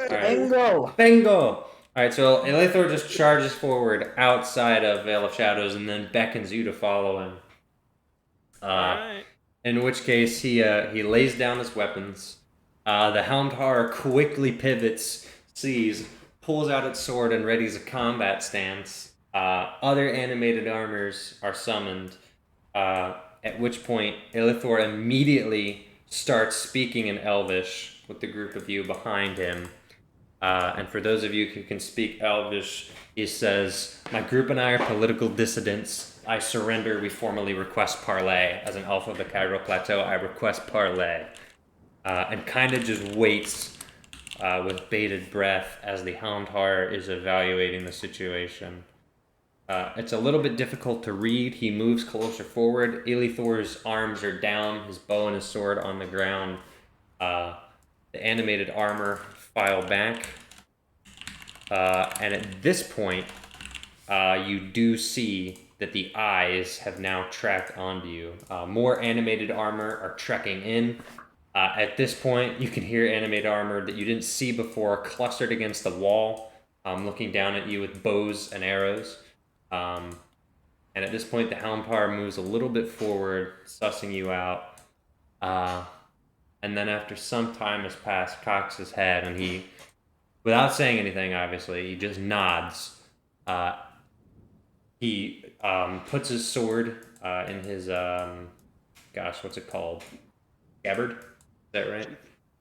Bingo! Bingo! Alright, so Illithor just charges forward outside of Veil of Shadows and then beckons you to follow him. Alright. In which case, he lays down his weapons. The Helmed Horror quickly pivots, sees, pulls out its sword, and readies a combat stance. Other animated armors are summoned, at which point Illithor immediately starts speaking in Elvish with the group of you behind him. And for those of you who can speak Elvish, he says, "My group and I are political dissidents. I surrender. We formally request parley. As an elf of the Cairo Plateau, I request parley." And kind of just waits with bated breath as the Helmed Horror is evaluating the situation. It's a little bit difficult to read. He moves closer forward. Illithor's arms are down, his bow and his sword on the ground. The animated armor file back. And at this point, you do see that the eyes have now tracked onto you. More animated armor are trekking in. At this point, you can hear animated armor that you didn't see before clustered against the wall. looking down at you with bows and arrows. And at this point, the Helmpar moves a little bit forward, sussing you out. And then after some time has passed, cocks his head, and he, without saying anything, obviously, he just nods. He puts his sword in his, gosh, what's it called? Scabbard? Is that right?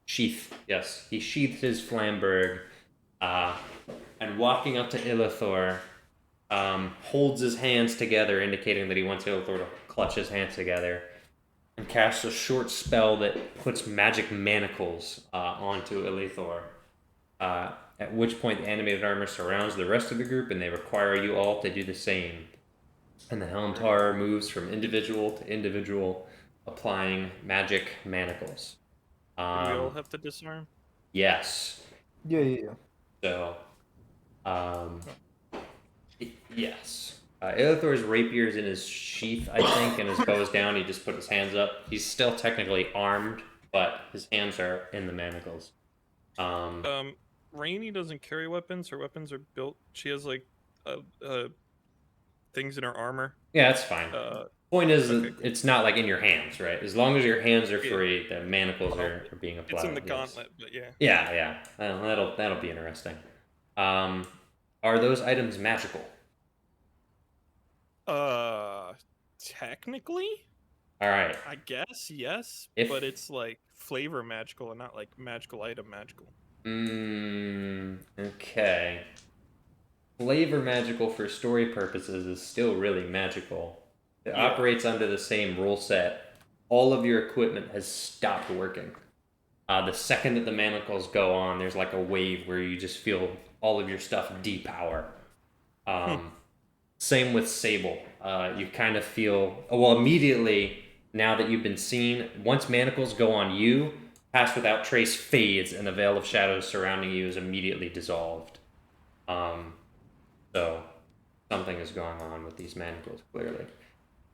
Sheath, yes. He sheathed his flamberg, and walking up to Illithor, holds his hands together, indicating that he wants Illithor to clutch his hands together, and casts a short spell that puts magic manacles onto Illithor. At which point, the animated armor surrounds the rest of the group, and they require you all to do the same. And the Helmtar moves from individual to individual, applying magic manacles. Do we all have to disarm? Yes. Yeah. So, yes. Illithor's rapier is in his sheath, I think, and his bow is down. He just put his hands up. He's still technically armed, but his hands are in the manacles. Rainy doesn't carry weapons. Her weapons are built. She has like things in her armor. Yeah, that's fine. Point is okay, that cool. it's not like in your hands, right? As long as your hands are free, the manacles are being applied. It's in the yes. gauntlet, but yeah. Yeah. That'll be interesting. Are those items magical? Technically, All right. I guess yes, If- but it's like flavor magical and not like magical item magical. Okay. Flavor magical for story purposes is still really magical. It operates under the same rule set. All of your equipment has stopped working. The second that the manacles go on, there's like a wave where you just feel all of your stuff depower. Same with Sable. You kind of feel, well, immediately, now that you've been seen, once manacles go on you, Pass Without Trace fades and the veil of shadows surrounding you is immediately dissolved. So something is going on with these manacles, clearly.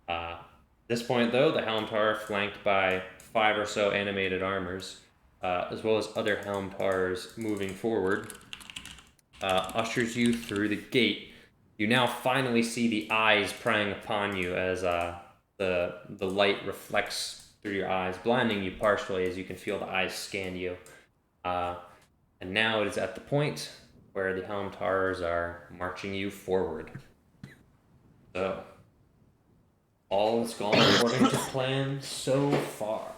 At this point, though, the Helmtar, flanked by 5 or so animated armors, as well as other Helmtars moving forward, ushers you through the gate. You now finally see the eyes prying upon you as the light reflects through your eyes, blinding you partially as you can feel the eyes scan you. And now it is at the point where the Helmtars are marching you forward. So, all has gone according to plan so far.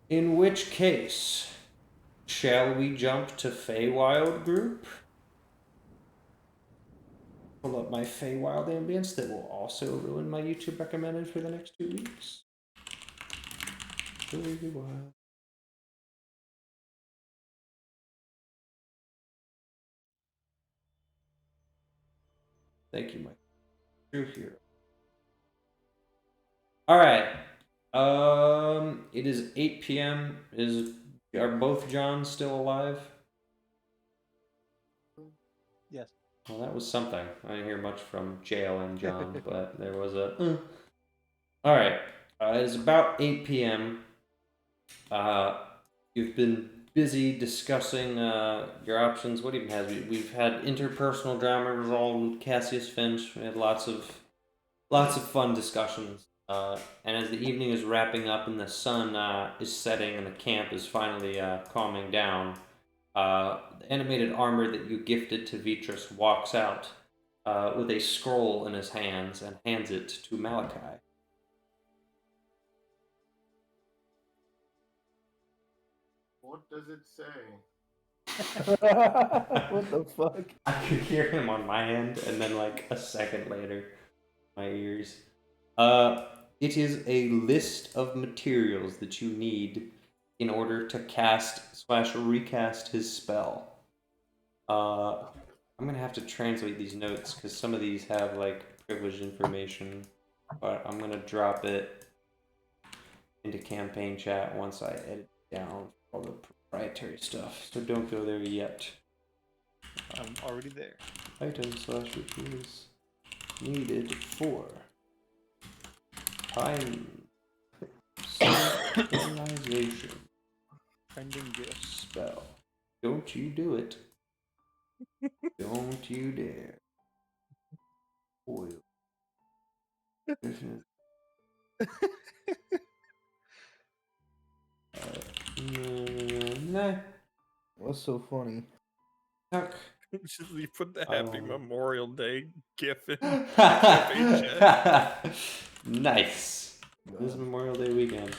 In which case, shall we jump to Feywild group? Pull up my Feywild ambience that will also ruin my YouTube recommended for the next 2 weeks. Feywild. Thank you, Mike. True hero. All right. It is 8 p.m. Are both Johns still alive? Yes. Well, that was something. I didn't hear much from Jail and John, but there was a. All right. It's about 8 p.m. You've been busy discussing your options. What even has we've had interpersonal drama resolved with Cassius Finch. We had lots of fun discussions. And as the evening is wrapping up and the sun is setting and the camp is finally calming down, the animated armor that you gifted to Vitras walks out with a scroll in his hands and hands it to Malachi. What does it say? What the fuck? I could hear him on my end, and then like a second later, my ears. It is a list of materials that you need in order to cast/recast his spell. I'm gonna have to translate these notes because some of these have like privileged information, but I'm gonna drop it into campaign chat once I edit down all the proprietary stuff. So don't go there yet. I'm already there. Item/rituals needed for time synchronization Trending gift. spell. Don't you do it. Don't you dare. Oil. Nah. What's so funny? Tuck. You put the I Happy don't- Memorial Day gif in cafe chat. Nice. This God. Memorial Day weekend.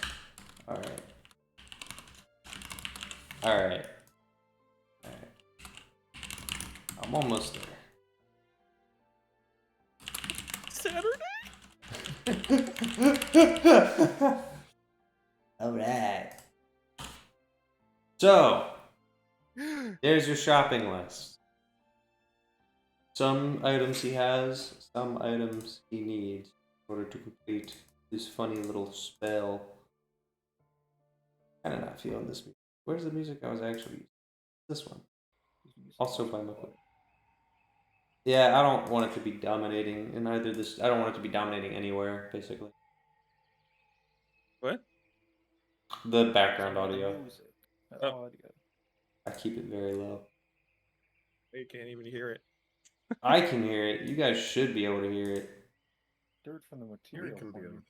Alright. Alright. Alright. I'm almost there. Saturday? Alright. So, there's your shopping list. Some items he has, some items he needs in order to complete this funny little spell. I don't not feeling this music. Where's the music I was actually using? This one. Also by McCoy. Yeah, I don't want it to be dominating in either this. I don't want it to be dominating anywhere, basically. What? The background audio. Music. Oh. Audio. I keep it very low. You can't even hear it. I can hear it. You guys should be able to hear it. Dirt from the material. can be plane.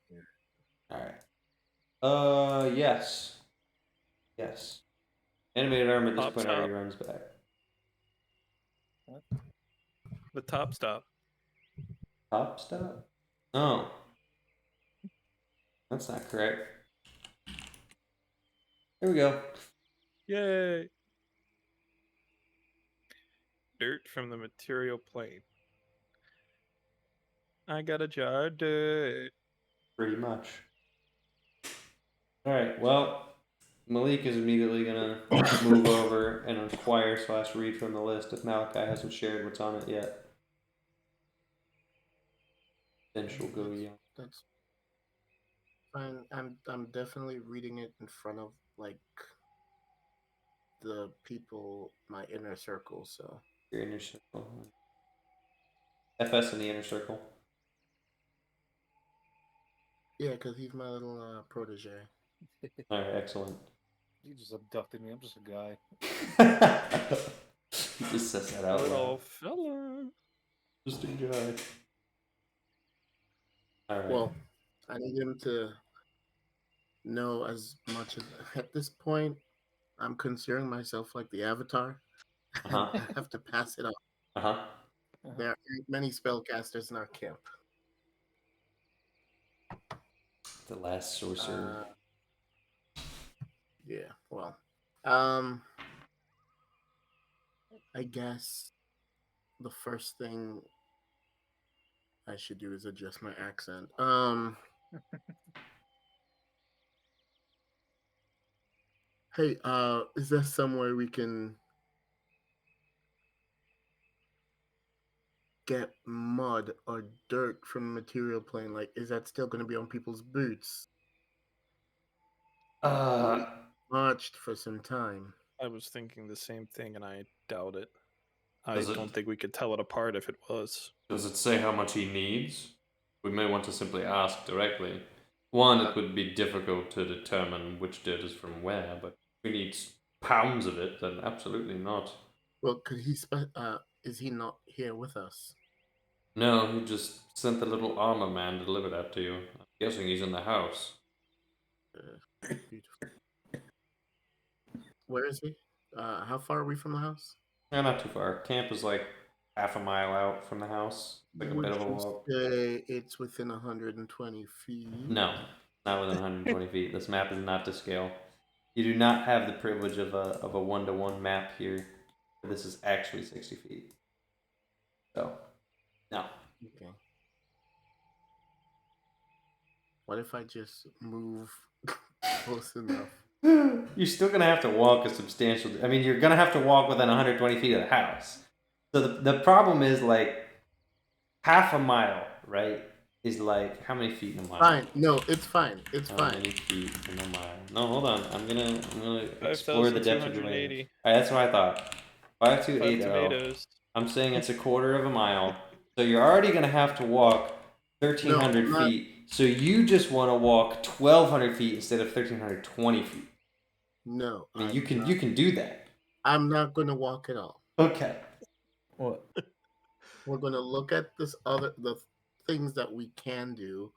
Alright. Yes. Yes. Animated arm at this Top point already stop. runs back. The top stop. Top stop? Oh. That's not correct. There we go. Yay! Dirt from the material plane. I got a jar of dirt. Pretty much. Alright, well, Malik is immediately gonna move over and inquire / read from the list if Malachi hasn't shared what's on it yet. Then she'll go young. That's fine. I'm definitely reading it in front of like the people, my inner circle. So Your inner circle. FS in the inner circle. yeah, because he's my little protege. Alright, excellent. You just abducted me. I'm just a guy. He just says that out Little loud. fella. Just a guy. Alright. Well, I need him to know as much as at this point. I'm considering myself like the Avatar. Uh-huh. I have to pass it on. Uh-huh. There aren't many spellcasters in our camp. The last sorcerer. Yeah, well, I guess the first thing I should do is adjust my accent. Hey, is there somewhere we can get mud or dirt from the material plane? Like, is that still going to be on people's boots? Marched for some time. I was thinking the same thing, and I doubt it. I Does it- don't think we could tell it apart if it was. Does it say how much he needs? We may want to simply ask directly. One, it would be difficult to determine which dirt is from where, but if we need pounds of it, then absolutely not. Well, could he? Is he not here with us? No, he just sent the little armor man to deliver that to you. I'm guessing he's in the house. Beautiful. Where is he? How far are we from the house? Yeah, not too far. Camp is like half a mile out from the house. Like a Would bit of a you walk. say it's within 120 feet? No, not within 120 feet. This map is not to scale. You do not have the privilege of a one-to-one map here. This is actually 60 feet. So, no. Okay. What if I just move close enough? You're still gonna have to walk a substantial. I mean, you're gonna have to walk within 120 feet of the house. So the problem is like half a mile, right? Is like how many feet in a mile? Fine. No, it's fine. It's How fine. many feet in a mile? No, hold on. I'm gonna explore the depth of your land. 5,280. Alright, that's what I thought. 5280. tomatoes. I'm saying it's a quarter of a mile. So you're already gonna have to walk 1,300 No, I'm not- feet. So you just want to walk 1,200 feet instead of 1,320 feet. No. I mean, I'm you can not- you can do that. I'm not going to walk at all. Okay. What? We're gonna look at the things that we can do.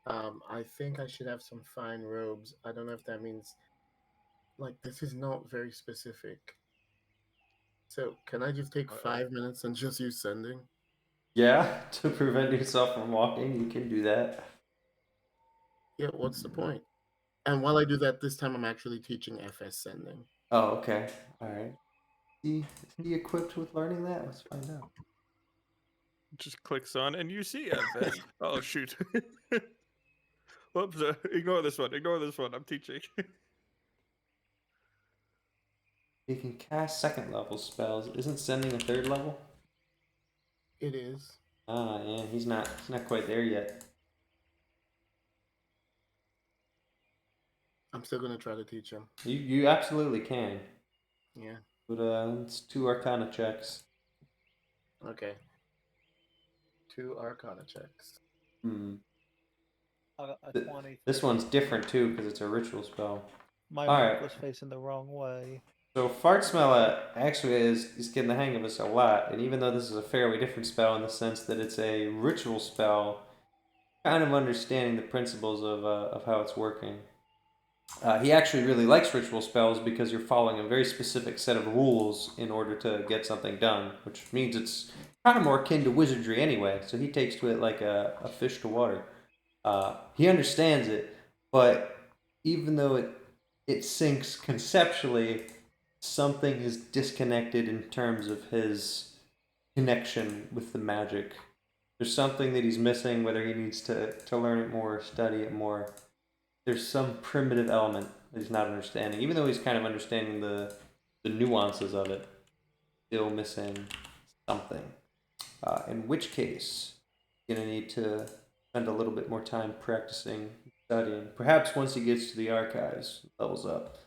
I think I should have some fine robes. I don't know if that means like this is not very specific. So can I just take 5 minutes and just use sending? Yeah, to prevent yourself from walking, you can do that. Yeah, what's the point? And while I do that, this time I'm actually teaching FS sending. Oh, okay. All right. Is he equipped with learning that? Let's find out. Just clicks on, and you see FS. Oh shoot! Whoops! Ignore this one. Ignore this one. I'm teaching. He can cast second level spells. Isn't sending a third level? It is. Ah, yeah, he's not quite there yet. I'm still gonna try to teach him. You absolutely can. Yeah. But it's 2 Arcana checks. Okay. 2 Arcana checks. Hmm. I got a Th- 23. This one's different too because it's a ritual spell. My Alright. mic was facing the wrong way. So Fart Smeller actually is getting the hang of this a lot, and even though this is a fairly different spell in the sense that it's a ritual spell, kind of understanding the principles of how it's working. He actually really likes ritual spells because you're following a very specific set of rules in order to get something done, which means it's kind of more akin to wizardry anyway. So he takes to it like a fish to water. He understands it, but even though it sinks conceptually, something is disconnected in terms of his connection with the magic. There's something that he's missing, whether he needs to learn it more, study it more. There's some primitive element that he's not understanding, even though he's kind of understanding the nuances of it. Still missing something. In which case, you're gonna need to spend a little bit more time practicing, studying. Perhaps once he gets to the archives, levels up,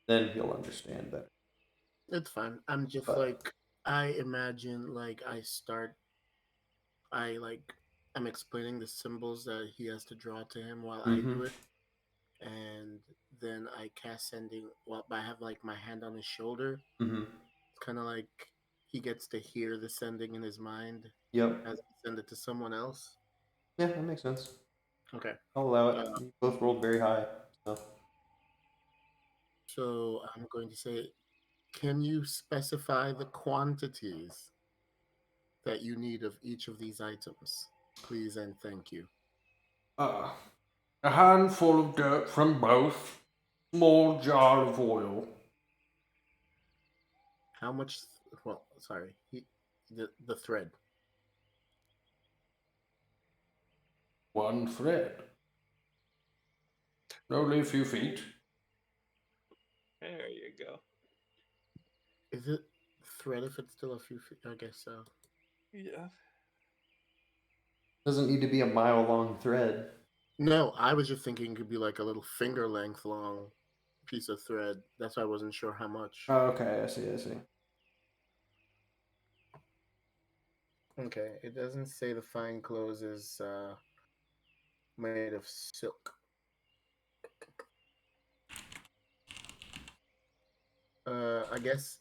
then he'll understand better. It's fine. I'm just But- like I imagine like I'm explaining the symbols that he has to draw to him while I do it. And then I cast sending while I have like my hand on his shoulder. Mm-hmm. It's kinda like he gets to hear the sending in his mind Yep. as I send it to someone else. Yeah, that makes sense. Okay. I'll allow it. You both rolled very high. So I'm going to say, can you specify the quantities that you need of each of these items? Please and thank you. A handful of dirt from both. Small jar of oil. How much? Well, sorry, the thread. 1 thread. Only a few feet. There you go. Is it thread if it's still a few feet? I guess so. Yeah. Doesn't need to be a mile long thread. No, I was just thinking it could be like a little finger length long piece of thread. That's why I wasn't sure how much. Oh, okay, I see. Okay, it doesn't say the fine clothes is made of silk. I guess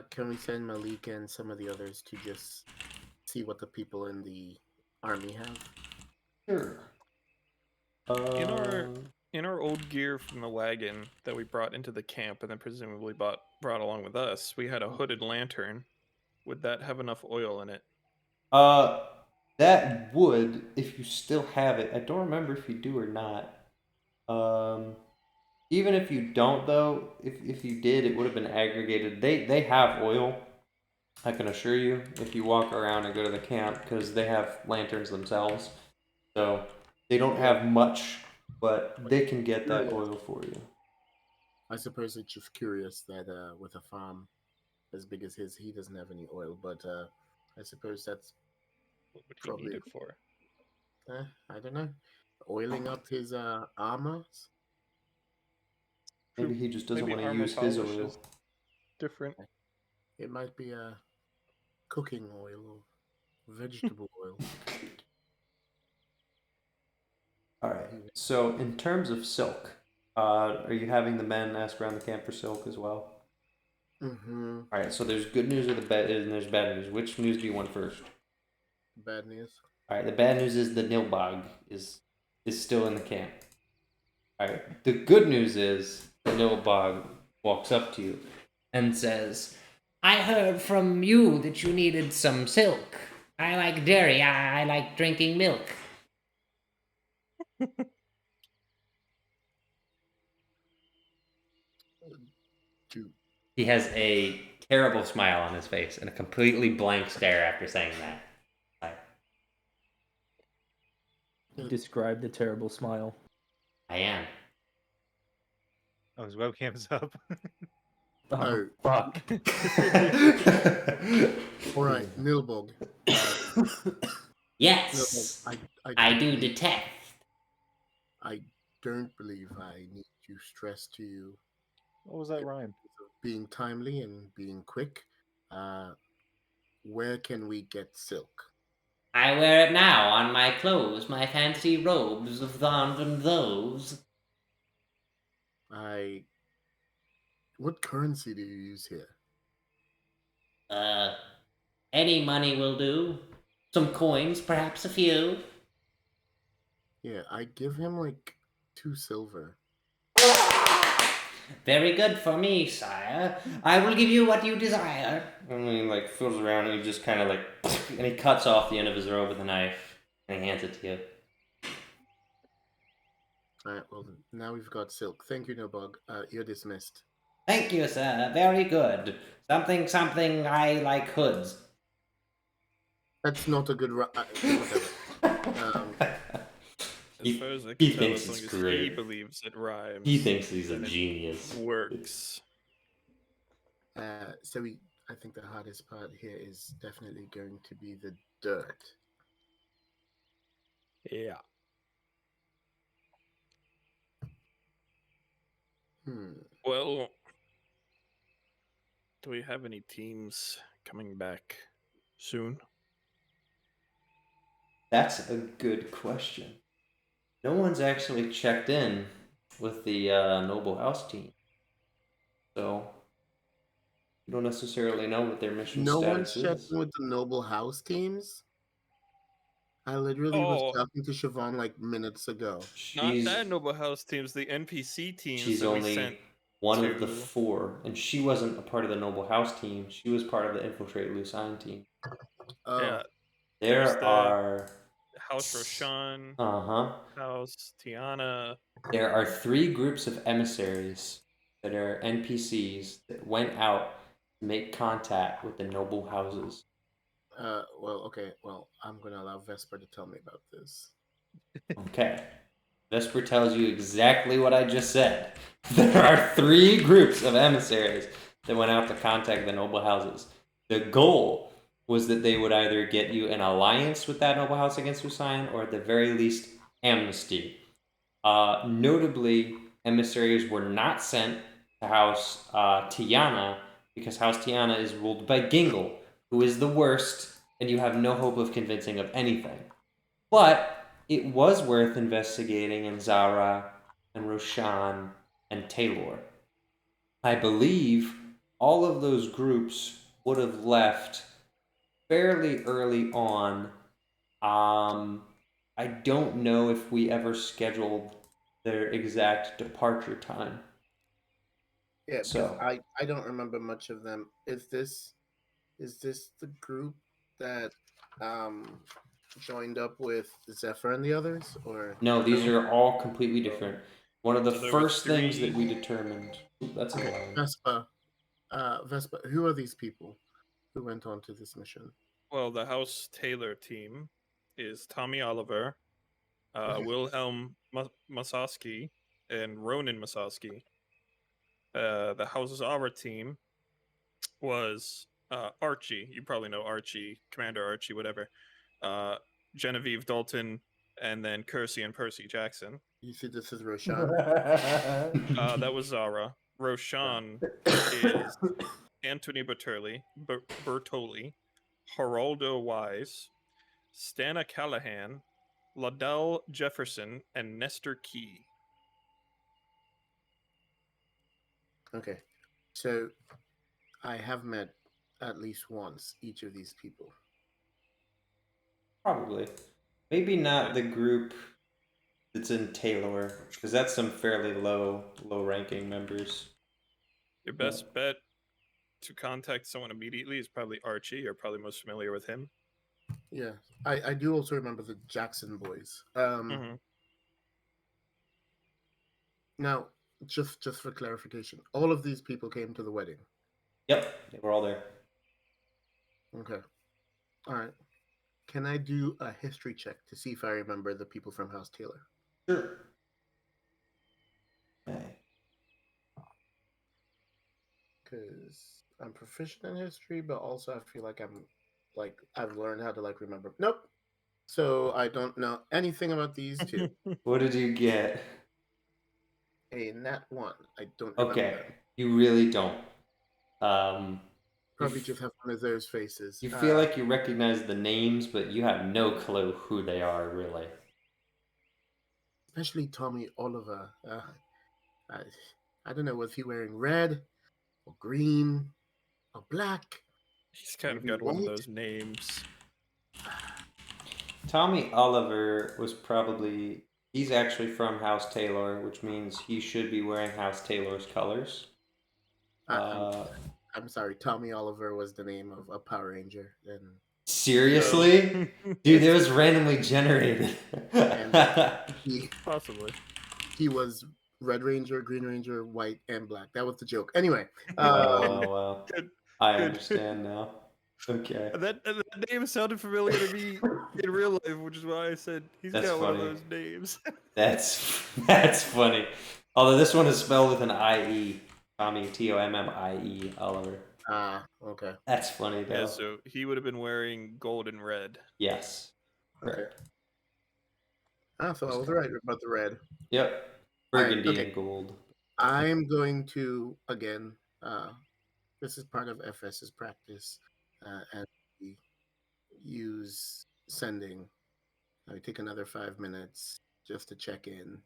can we send Malik and some of the others to just see what the people in the army have? Sure. In our old gear from the wagon that we brought into the camp and then presumably brought along with us, we had a hooded lantern. Would that have enough oil in it? That would, if you still have it. I don't remember if you do or not. Even if you don't, though, if you did, it would have been aggregated. They have oil, I can assure you, if you walk around and go to the camp, because they have lanterns themselves. So they don't have much, but they can get that oil for you. I suppose it's just curious that with a farm as big as his, he doesn't have any oil. But I suppose that's What would he probably need it for? I don't know, oiling up his armors. Maybe he just doesn't Maybe want to armor use his polish oil. is different. It might be a cooking oil or vegetable oil. All right. So in terms of silk, are you having the men ask around the camp for silk as well? Mm-hmm. All right, so there's good news and there's bad news. Which news do you want first? Bad news. All right, the bad news is the Nilbog is still in the camp. All right, the good news is the Nilbog walks up to you and says, "I heard from you that you needed some silk. I like dairy. I like drinking milk." Two. He has a terrible smile on his face and a completely blank stare after saying that. Describe the terrible smile. I am. Oh, his webcam's up. Oh, fuck. All right, Nilbog. Yes, I do detect. I don't believe I need to stress to you What was that rhyme? being timely and being quick. Where can we get silk? I wear it now on my clothes, my fancy robes of thond and those. What currency do you use here? Any money will do. Some coins, perhaps a few. Yeah, I give him like 2 silver. Very good for me, sire. I will give you what you desire. And he like feels around and he just kind of like, and he cuts off the end of his robe with a knife and he hands it to you. All right, well now we've got silk. Thank you, Nilbog. You're dismissed. Thank you, sir. Very good. Something, something. I like hoods. That's not a good. Whatever. As far as I he can tell, thinks as long it's as he great. believes it rhymes. He thinks he's a then it genius. Works. I think the hardest part here is definitely going to be the dirt. Yeah. Well, do we have any teams coming back soon? That's a good question. No one's actually checked in with the Noble House team. So, you don't necessarily know what their mission No one's status is. checking with the Noble House teams. I literally was talking to Siobhan like minutes ago. Not that Noble House teams, the NPC teams She's that we only sent one of the 4, and she wasn't a part of the Noble House team. She was part of the Infiltrate Lucine team. Oh. Yeah. There are House Roshan. House Tiana. There are 3 groups of emissaries that are NPCs that went out to make contact with the noble houses. Well, I'm gonna allow Vesper to tell me about this. Okay. Vesper tells you exactly what I just said. There are 3 groups of emissaries that went out to contact the noble houses. The goal was that they would either get you an alliance with that noble house against Lucine, or at the very least, amnesty. Notably, emissaries were not sent to House Tiana, because House Tiana is ruled by Gingle, who is the worst, and you have no hope of convincing of anything. But it was worth investigating in Zara and Roshan and Taylor. I believe all of those groups would have left fairly early on. I don't know if we ever scheduled their exact departure time. Yeah, so I don't remember much of them. Is this the group that joined up with Zephyr and the others, or no? These are all completely different. One of the So first things that we determined. That's okay. Vespa, who are these people who went on to this mission? Well, the House Taylor team is Tommy Oliver, Wilhelm Masowski, and Ronan Masowski. The House Zara team was Archie. You probably know Archie, Commander Archie, whatever. Genevieve Dalton, and then Kersey and Percy Jackson. You see, this is Roshan. That was Zara. Roshan is Anthony Bertoli, Geraldo Wise, Stana Callahan, Ladell Jefferson, and Nestor Key. Okay, so I have met at least once each of these people. Probably. Maybe not the group that's in Taylor, because that's some fairly low ranking members. Your best bet to contact someone immediately is probably Archie. You're probably most familiar with him. Yeah, I do also remember the Jackson boys. Mhm. Now, just for clarification, all of these people came to the wedding. Yep, they were all there. Okay. All right. Can I do a history check to see if I remember the people from House Taylor? Sure. Okay. Because I'm proficient in history, but also I feel like I've learned how to remember. Nope. So I don't know anything about these two. What did you get? A nat 1. I don't remember Okay, them. you really don't. Probably just have one of those faces. You feel like you recognize the names, but you have no clue who they are, really. Especially Tommy Oliver. I don't know, was he wearing red or green or black? He's kind of Maybe got one of white? those names. Tommy Oliver was probably... He's actually from House Taylor, which means he should be wearing House Taylor's colors. I'm sorry, Tommy Oliver was the name of a Power Ranger. And Seriously? Dude, it was randomly generated. Possibly. He was Red Ranger, Green Ranger, White, and Black. That was the joke. Anyway. Wow. I understand now. Okay. That name sounded familiar to me in real life, which is why I said he's That's got one of funny. those names. That's funny. Although this one is spelled with an I-E. Tommy, Tommie, Oliver. Okay. That's funny, though. Yeah, so he would have been wearing gold and red. Yes. Okay. Correct. So I was right about the red. Yep. Burgundy and gold. I'm going to, again, this is part of FS's practice, and we use sending. I take another 5 minutes just to check in.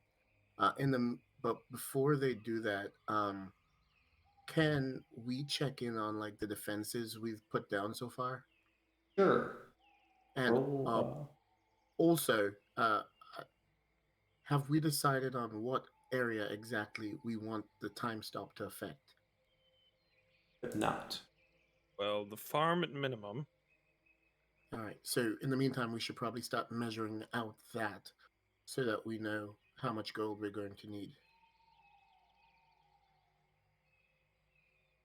But before they do that, can we check in on the defenses we've put down so far? Sure. And also, have we decided on what area exactly we want the time stop to affect? Not. Well, the farm at minimum. All right. So in the meantime, we should probably start measuring out that so that we know how much gold we're going to need.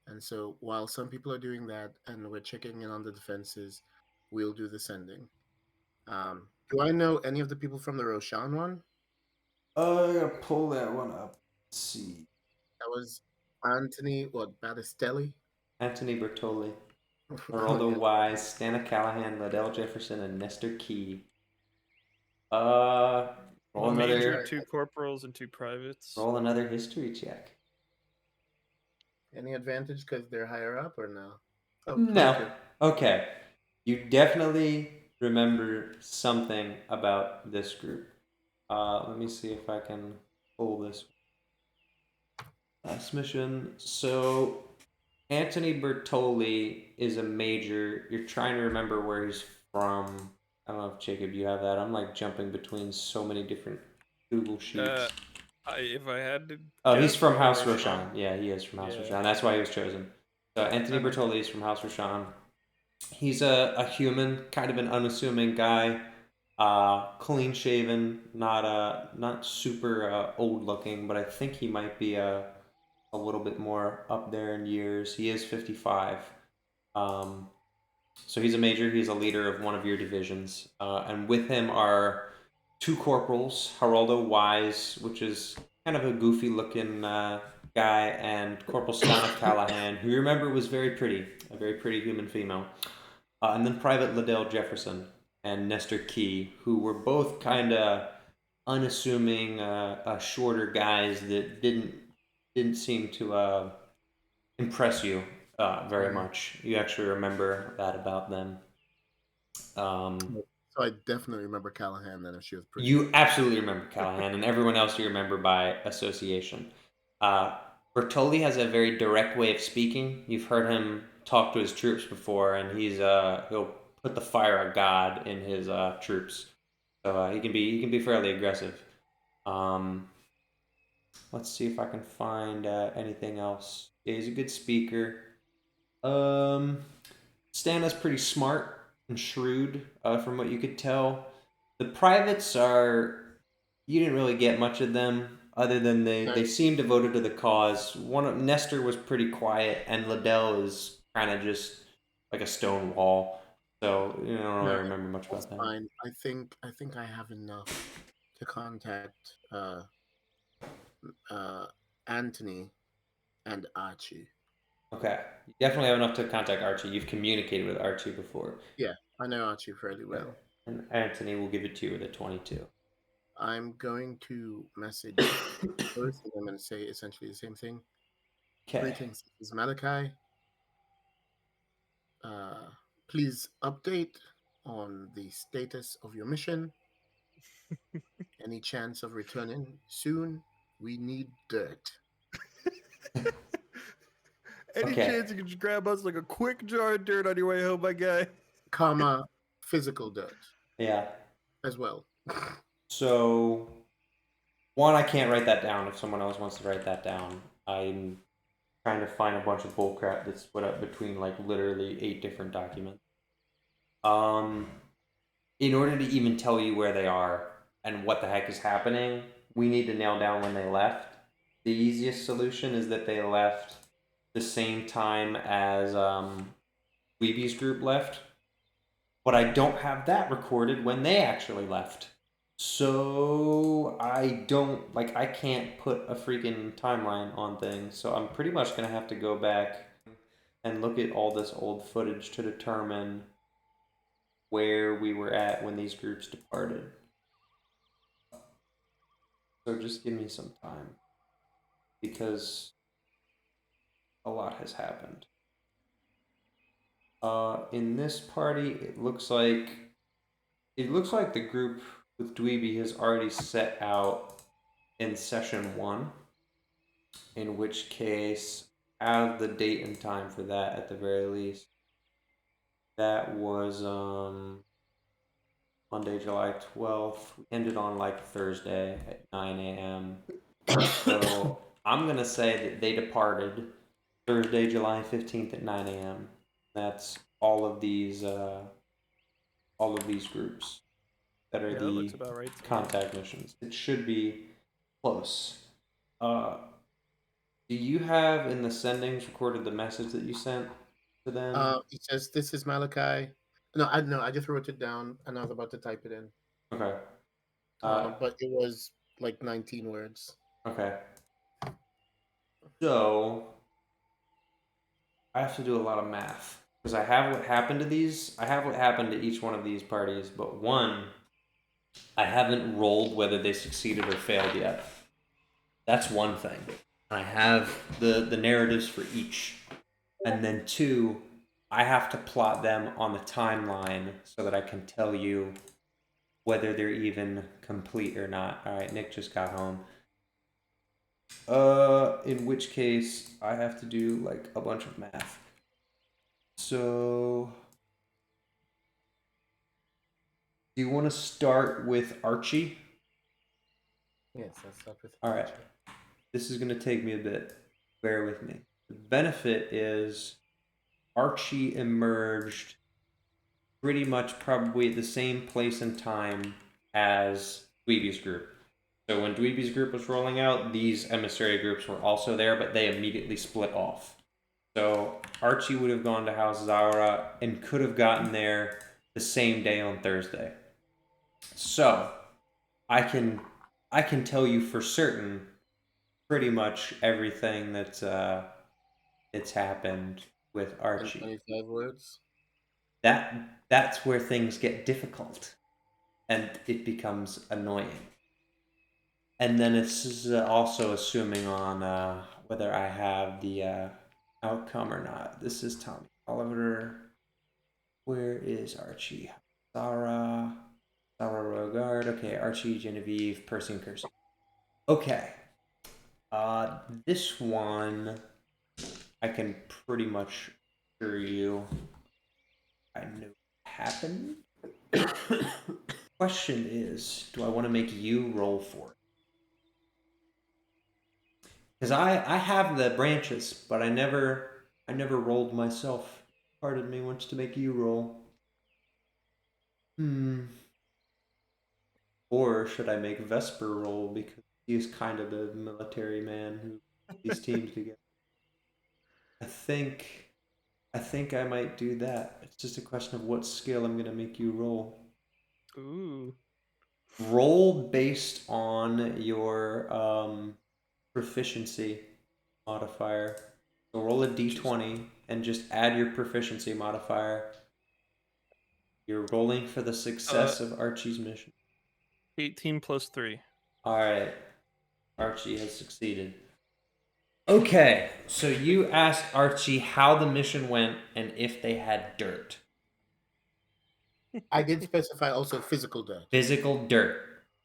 And so while some people are doing that and we're checking in on the defenses, we'll do the sending. Do I know any of the people from the Roshan one? I gotta pull that one up. Let's see. That was Anthony, Battistelli? Anthony Bertoli. Geraldo Wise, Stana Callahan, Liddell Jefferson, and Nestor Key. Roll Major, 2 corporals, and 2 privates. Roll another history check. Any advantage because they're higher up or no? Oh, no. Okay. You definitely remember something about this group. Let me see if I can pull this. Last mission. So, Anthony Bertoli is a major. You're trying to remember where he's from. I don't know if Jacob, you have that. I'm jumping between so many different Google sheets. If I had to. Oh, he's from House Roshan. Yeah, he is from House Roshan. That's why he was chosen. So Anthony Bertoli is from House Roshan. He's a human, kind of an unassuming guy. Clean shaven, not super old looking, but I think he might be a little bit more up there in years. He is 55. So he's a major. He's a leader of one of your divisions. And with him are 2 corporals, Geraldo Wise, which is kind of a goofy looking guy, and Corporal Stana Callahan, who you remember was very pretty, a very pretty human female. And then Private Liddell Jefferson and Nestor Key, who were both kind of unassuming, shorter guys that didn't seem to impress you very much. You actually remember that about them. So I definitely remember Callahan then if she was pretty. You absolutely remember Callahan, and everyone else you remember by association. Bertoli has a very direct way of speaking. You've heard him talk to his troops before, and he'll put the fire of God in his troops. So he can be fairly aggressive. Let's see if I can find anything else. Yeah, he's a good speaker. Stana's pretty smart and shrewd, from what you could tell. The privates you didn't really get much of them, other than they seem devoted to the cause. Nestor was pretty quiet, and Liddell is kind of just like a stone wall. So I don't really remember much about them. Fine. I think I have enough to contact Anthony and Archie. Okay, you definitely have enough to contact Archie. You've communicated with Archie before. Yeah, I know Archie fairly well. And Anthony will give it to you with a 22. I'm going to message both of them and say essentially the same thing. Okay. Greetings, this is Malachi. Please update on the status of your mission. Any chance of returning soon? We need dirt. Any Okay. chance you can just grab us like a quick jar of dirt on your way home, my guy? Comma, physical dirt Yeah. as well. So, one, I can't write that down. If someone else wants to write that down, I'm trying to find a bunch of bullcrap that's split up between like literally 8 different documents. In order to even tell you where they are and what the heck is happening, we need to nail down when they left. The easiest solution is that they left the same time as Weeby's group left, but I don't have that recorded when they actually left. So I can't put a freaking timeline on things. So I'm pretty much gonna have to go back and look at all this old footage to determine where we were at when these groups departed. So just give me some time, because a lot has happened. In this party, it looks like the group with Dweeby has already set out in session 1, in which case have the date and time for that at the very least. That was Monday, July 12th. We ended on like Thursday at 9 a.m. So I'm gonna say that they departed Thursday, July 15th at 9 a.m. That's all of these groups that are Yeah, that looks about right to me. contact missions. It should be close. Do you have in the sendings recorded the message that you sent to them? It says, "This is Malachi." No, I just wrote it down and I was about to type it in. Okay. But it was like 19 words. Okay. So I have to do a lot of math, because I have what happened to these. I have what happened to each one of these parties, but one, I haven't rolled whether they succeeded or failed yet. That's one thing. I have the narratives for each. And then 2, I have to plot them on the timeline so that I can tell you whether they're even complete or not. Alright, Nick just got home. In which case, I have to do like a bunch of math. So, do you want to start with Archie? Yes, let's start with. Alright. This is going to take me a bit. Bear with me. The benefit is Archie emerged pretty much probably at the same place and time as Dweeby's group. So when Dweeby's group was rolling out, these emissary groups were also there, but they immediately split off. So Archie would have gone to House Zara and could have gotten there the same day on Thursday. So I can tell you for certain pretty much everything that's happened with Archie. 25 words. That's where things get difficult and it becomes annoying. And then it's also assuming on whether I have the outcome or not. This is Tommy Oliver. Where is Archie? Sarah Rogard. Okay, Archie, Genevieve, Percy, and Kirsty. Okay. This one, I can pretty much assure you, I know what happened. Question is, do I want to make you roll for it? Because I have the branches, but I never rolled myself. Part of me wants to make you roll. Or should I make Vesper roll because he's kind of the military man who puts these teams together? I think I might do that. It's just a question of what skill I'm gonna make you roll. Ooh. Roll based on your proficiency modifier. So roll a d20 and just add your proficiency modifier. You're rolling for the success of Archie's mission. 18 plus 3. Alright. Archie has succeeded. Okay, so you asked Archie how the mission went and if they had dirt. I did specify also physical dirt. Physical dirt.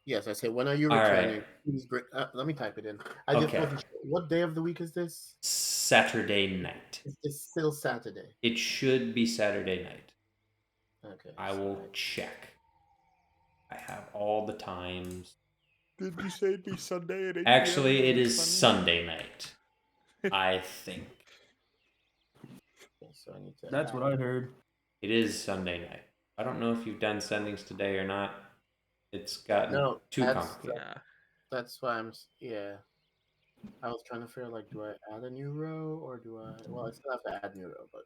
Yes, I said, when are you All returning? right. Please bring, let me type it in. Okay. What day of the week is this? Saturday night. It's still Saturday. It should be Saturday night. Okay. I will check. I have all the times. Did you say it'd be Sunday at 8 Actually, it is Sunday night. I think. Okay, so I need to That's what I heard. It is Sunday night. I don't know if you've done sendings today or not. It's gotten too complicated. Yeah. That's why I was trying to figure like, do I add a new row or do I? Well, I still have to add a new row, but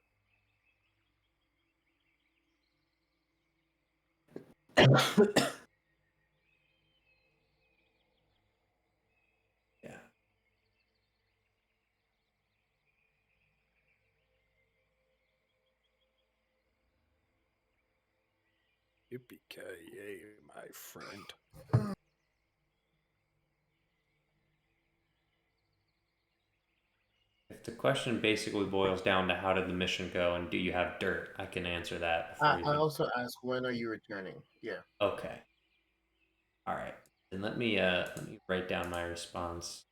Yeah. Yippee-ki-yay, my friend. If the question basically boils down to how did the mission go and do you have dirt, I can answer that. I also asked when are you returning? Yeah. Okay. All right. Then let me write down my response.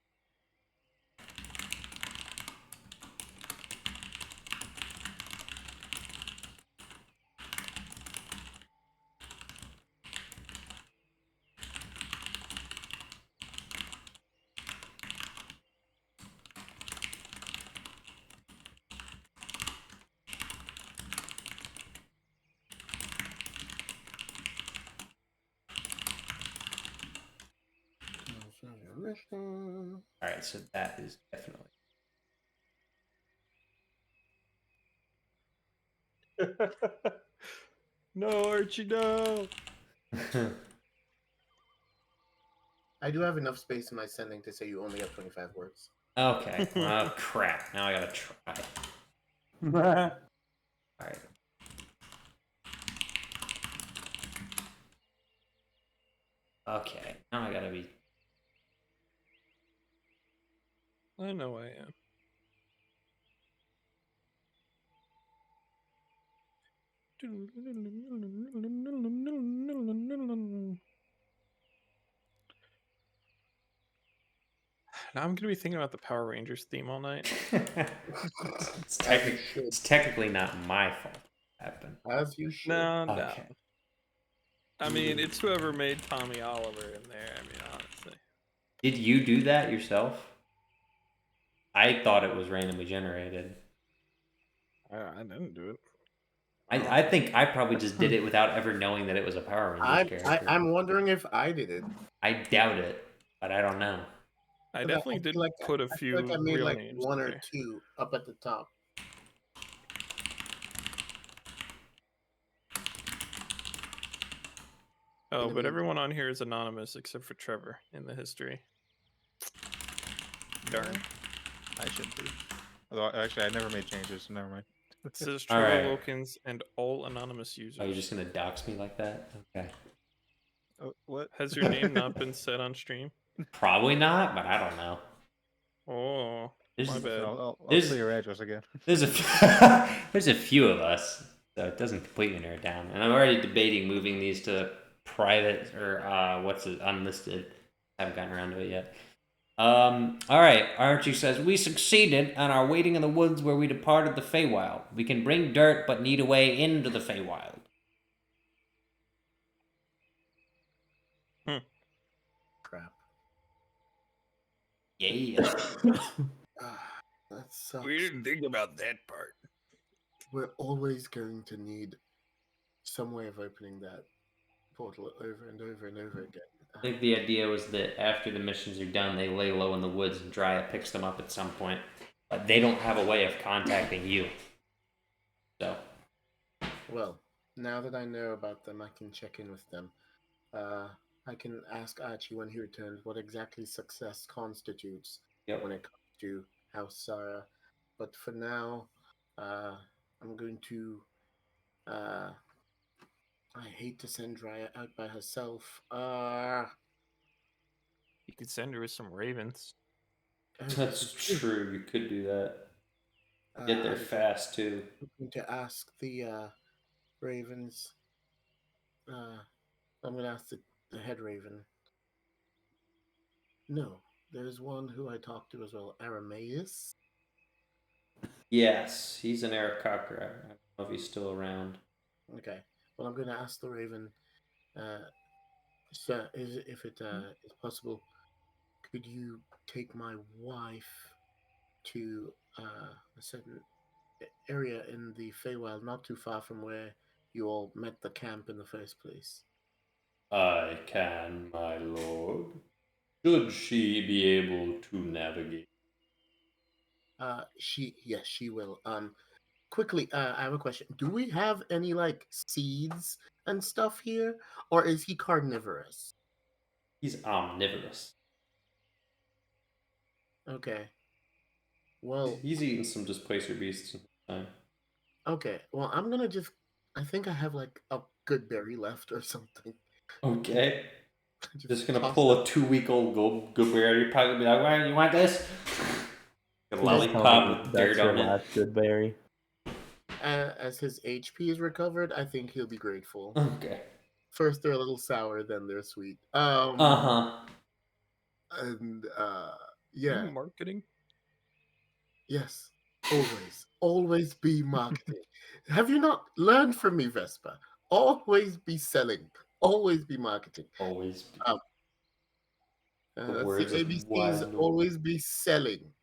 All right, so that is definitely. No, Archie, no. I do have enough space in my sending to say you only have 25 words. Okay. Oh crap! Now I gotta try. All right. Okay. Now I gotta be. I know I am. Now I'm gonna be thinking about the Power Rangers theme all night. It's technically not my fault. Happened. As you should. No. Okay. I mean, it's whoever made Tommy Oliver in there. I mean, honestly. Did you do that yourself? I thought it was randomly generated. I didn't do it. I think I probably just did it without ever knowing that it was a Power Rangers character. I'm wondering if I did it. I doubt it, but I don't know. I definitely did put a few. I feel like I made real like names one or there. two up at the top. Oh, but everyone on here is anonymous except for Trevor in the history. Darn. I should be. Although, actually, I never made changes, so never mind. It says All Trevor right. Wilkins and all anonymous users. Oh, you're just gonna dox me like that? Okay. Oh, what? Has your name not been said on stream? Probably not, but I don't know. Oh, There's, my bad. I'll There's- say your address again. there's a few of us, so it doesn't completely narrow it down. And I'm already debating moving these to private or what's it, unlisted. I haven't gotten around to it yet. Alright, Archie says, we succeeded and are waiting in the woods where we departed the Feywild. We can bring dirt, but need a way into the Feywild. Crap. Yeah. That sucks. We didn't think about that part. We're always going to need some way of opening that portal over and over and over again. I think the idea was that after the missions are done, they lay low in the woods and Dryad picks them up at some point. But they don't have a way of contacting you. So. Well, now that I know about them, I can check in with them. I can ask Archie when he returns what exactly success constitutes when it comes to House Sarah. But for now, I'm going to. I hate to send Dryad out by herself. You could send her with some ravens. That's true. You could do that. Get there fast, too. I'm going to ask the ravens. I'm going to ask the head raven. No, there's one who I talked to as well, Aramaeus. Yes, he's an Aarakocra. I don't know if he's still around. Okay. Well, I'm going to ask the raven. Sir, if it is possible, could you take my wife to a certain area in the Feywild, not too far from where you all met the camp in the first place? I can, my lord. Should she be able to navigate? Yes, she will. Quickly, I have a question. Do we have any like seeds and stuff here, or is he carnivorous? He's omnivorous. Okay. Well, he's eaten some displacer beasts in his time. Okay. Well, I'm gonna just. I think I have like a good berry left or something. Okay. Just gonna pull a 2-week-old good berry out of your pocket and be like, "Well, you want this?" A lollipop with dirt on it. Last good berry. As his HP is recovered, I think he'll be grateful. Okay. First they're a little sour, then they're sweet. And yeah. Marketing? Yes. Always be marketing. Have you not learned from me, Vespa? Always be selling. Always be marketing. Always be. That's the ABCs. Always be selling.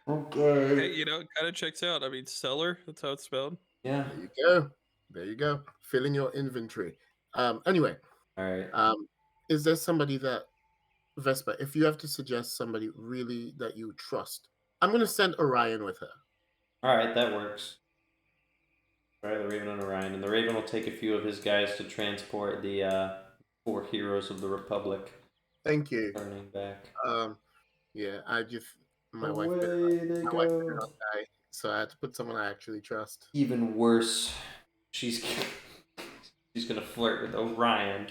Okay. Hey, you know, it kind of checks out. I mean, seller, that's how it's spelled. Yeah. There you go. Filling your inventory. Anyway. All right. Is there somebody that, Vespa, if you have to suggest somebody really that you trust, I'm going to send Orion with her. All right, that works. All right, the Raven and Orion. And the Raven will take a few of his guys to transport the 4 heroes of the Republic. Thank you. Turning back. Yeah, my wife better not die, so I had to put someone I actually trust. Even worse, she's gonna flirt with Orion.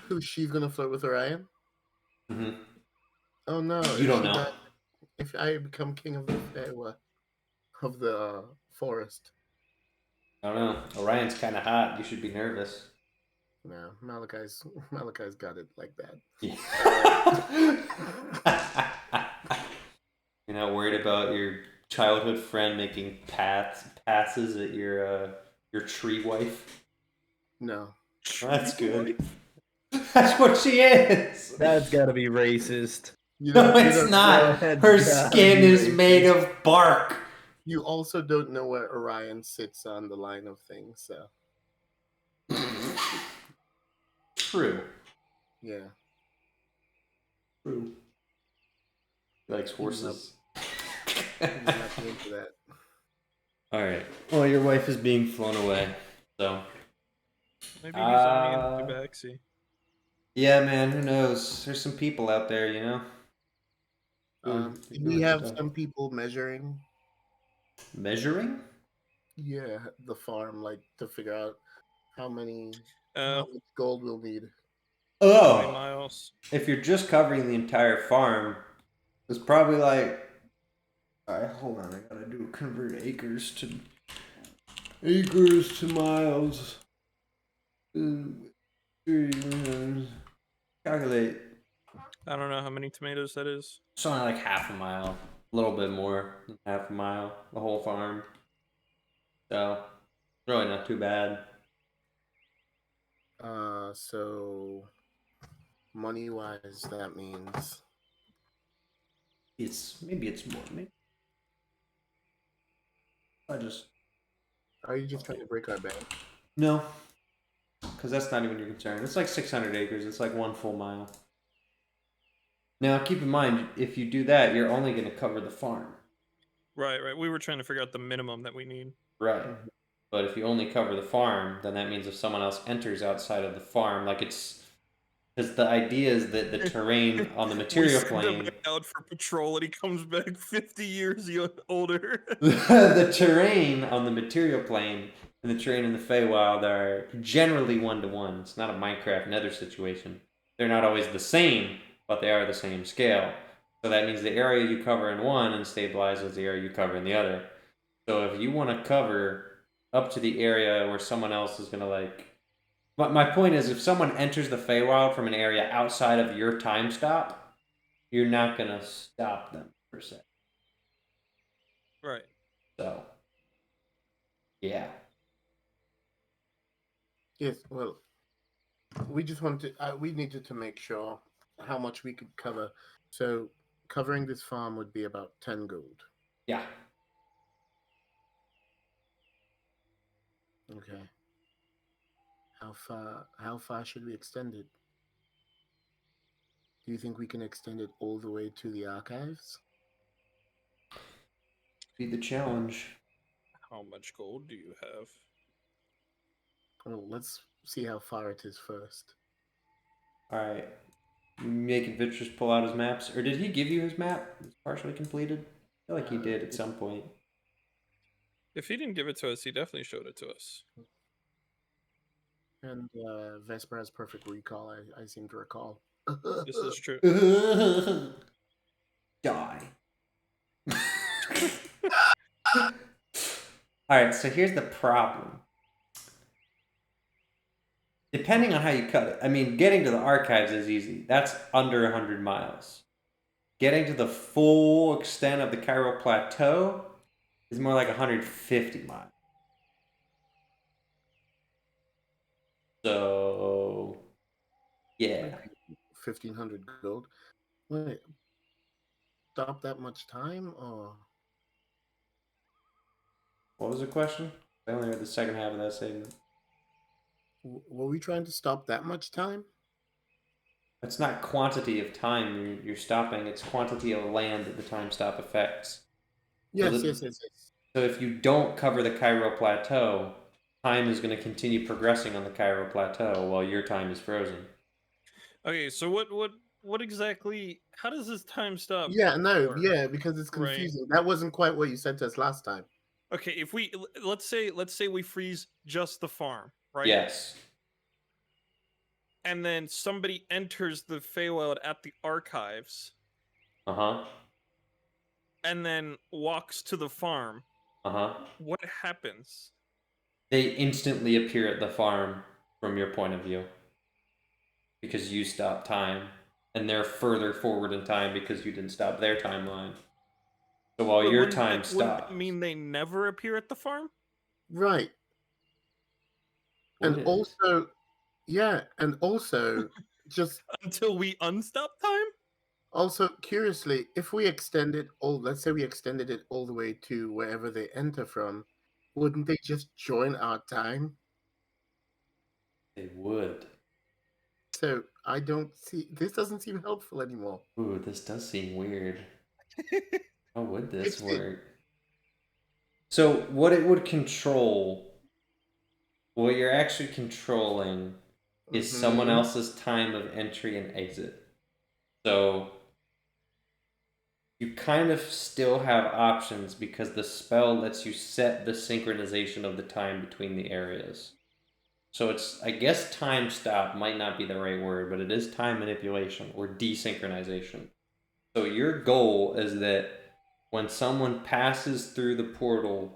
Who's she's gonna flirt with Orion? Mm-hmm. Oh no! You don't know. If I become king of the forest. I don't know. Orion's kind of hot. You should be nervous. No, Malachi's got it like that. Yeah. You're not worried about your childhood friend making passes at your tree wife? No. That's good. That's what she is. That's gotta be racist. No, it's not. Her skin is made of bark. You also don't know where Orion sits on the line of things, so. True. Yeah. True. He likes horses. I'm not into that. Alright. Well, your wife is being flown away, so. Maybe he's only in the backseat. Yeah, man, who knows? There's some people out there, you know? We have some people measuring. Measuring? Yeah, the farm, like, to figure out how much gold we'll need. Oh! 20 miles. If you're just covering the entire farm, it's probably like... Alright, hold on, I gotta convert acres to miles. Calculate. I don't know how many tomatoes that is. It's only like half a mile. A little bit more than half a mile. The whole farm. So, really not too bad. So money wise, that means Maybe it's more. Maybe I just are you just trying to break our bank? no, because that's not even your concern. It's like 600 acres. It's like 1 full mile. Now, keep in mind, if you do that, you're only going to cover the farm. Right. We were trying to figure out the minimum that we need. Right. But if you only cover the farm, then that means if someone else enters outside of the farm, like it's because the idea is that the terrain on the material we send him plane, out for patrol, and he comes back 50 years older. the terrain on the material plane and the terrain in the Feywild are generally 1-to-1. It's not a Minecraft Nether situation. They're not always the same, but they are the same scale. So that means the area you cover in one unstabilizes the area you cover in the other. So if you want to cover up to the area where someone else is going to like... My point is, if someone enters the Feywild from an area outside of your time stop, you're not going to stop them, per se. Right. So, yeah. Yes. Well, we just wanted we needed to make sure how much we could cover. So covering this farm would be about 10 gold. Yeah. Okay. How far should we extend it? Do you think we can extend it all the way to the archives? Be the challenge. How much gold do you have? Well, let's see how far it is first. Alright. Making Vitrus pull out his maps. Or did he give you his map? It's partially completed? I feel like he did at some point. If he didn't give it to us, he definitely showed it to us. And Vesper has perfect recall, I seem to recall. This is true. Die. Alright, so here's the problem. Depending on how you cut it. I mean, getting to the archives is easy. That's under 100 miles. Getting to the full extent of the Cairo Plateau is more like 150 miles. So, yeah. 1,500 gold. Wait, stop that much time, or What was the question? I only heard the second half of that statement. were we trying to stop that much time? It's not quantity of time you're stopping, it's quantity of land that the time stop affects. Yes, the- yes. So if you don't cover the Cairo Plateau, time is going to continue progressing on the Cairo Plateau while your time is frozen. Okay, so what exactly? How does this time stop? Yeah, no, work? yeah, because it's Right. confusing. That wasn't quite what you said to us last time. Okay, if we let's say we freeze just the farm, right? Yes. And then somebody enters the Feywild at the archives Uh-huh. and then walks to the farm. Uh-huh. What happens? They instantly appear at the farm from your point of view. Because you stopped time. And they're further forward in time because you didn't stop their timeline. So while But your wouldn't time that- wouldn't stops. that mean they never appear at the farm? Right. And Would it? also, yeah, and also, just Until we unstop time? also curiously, if we extend it let's say we extended it all the way to wherever they enter from, wouldn't they just join our time? They would. So I don't see, this doesn't seem helpful anymore. Ooh, this does seem weird. How would this Fix it. work? So what it would control, what you're actually controlling is someone Mhm. else's time of entry and exit. So you kind of still have options because the spell lets you set the synchronization of the time between the areas. So it's, I guess time stop might not be the right word, but it is time manipulation or desynchronization. So your goal is that when someone passes through the portal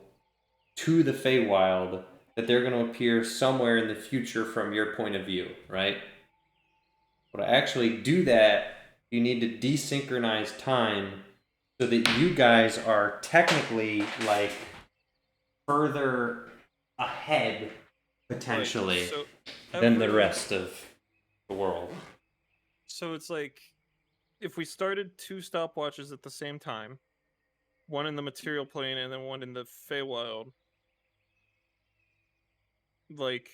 to the Feywild, that they're going to appear somewhere in the future from your point of view, right? Well, to actually do that, you need to desynchronize time so that you guys are technically like further ahead potentially So than the every- rest of the world. So it's like if we started 2 stopwatches at the same time, one in the material plane and then one in the Feywild, like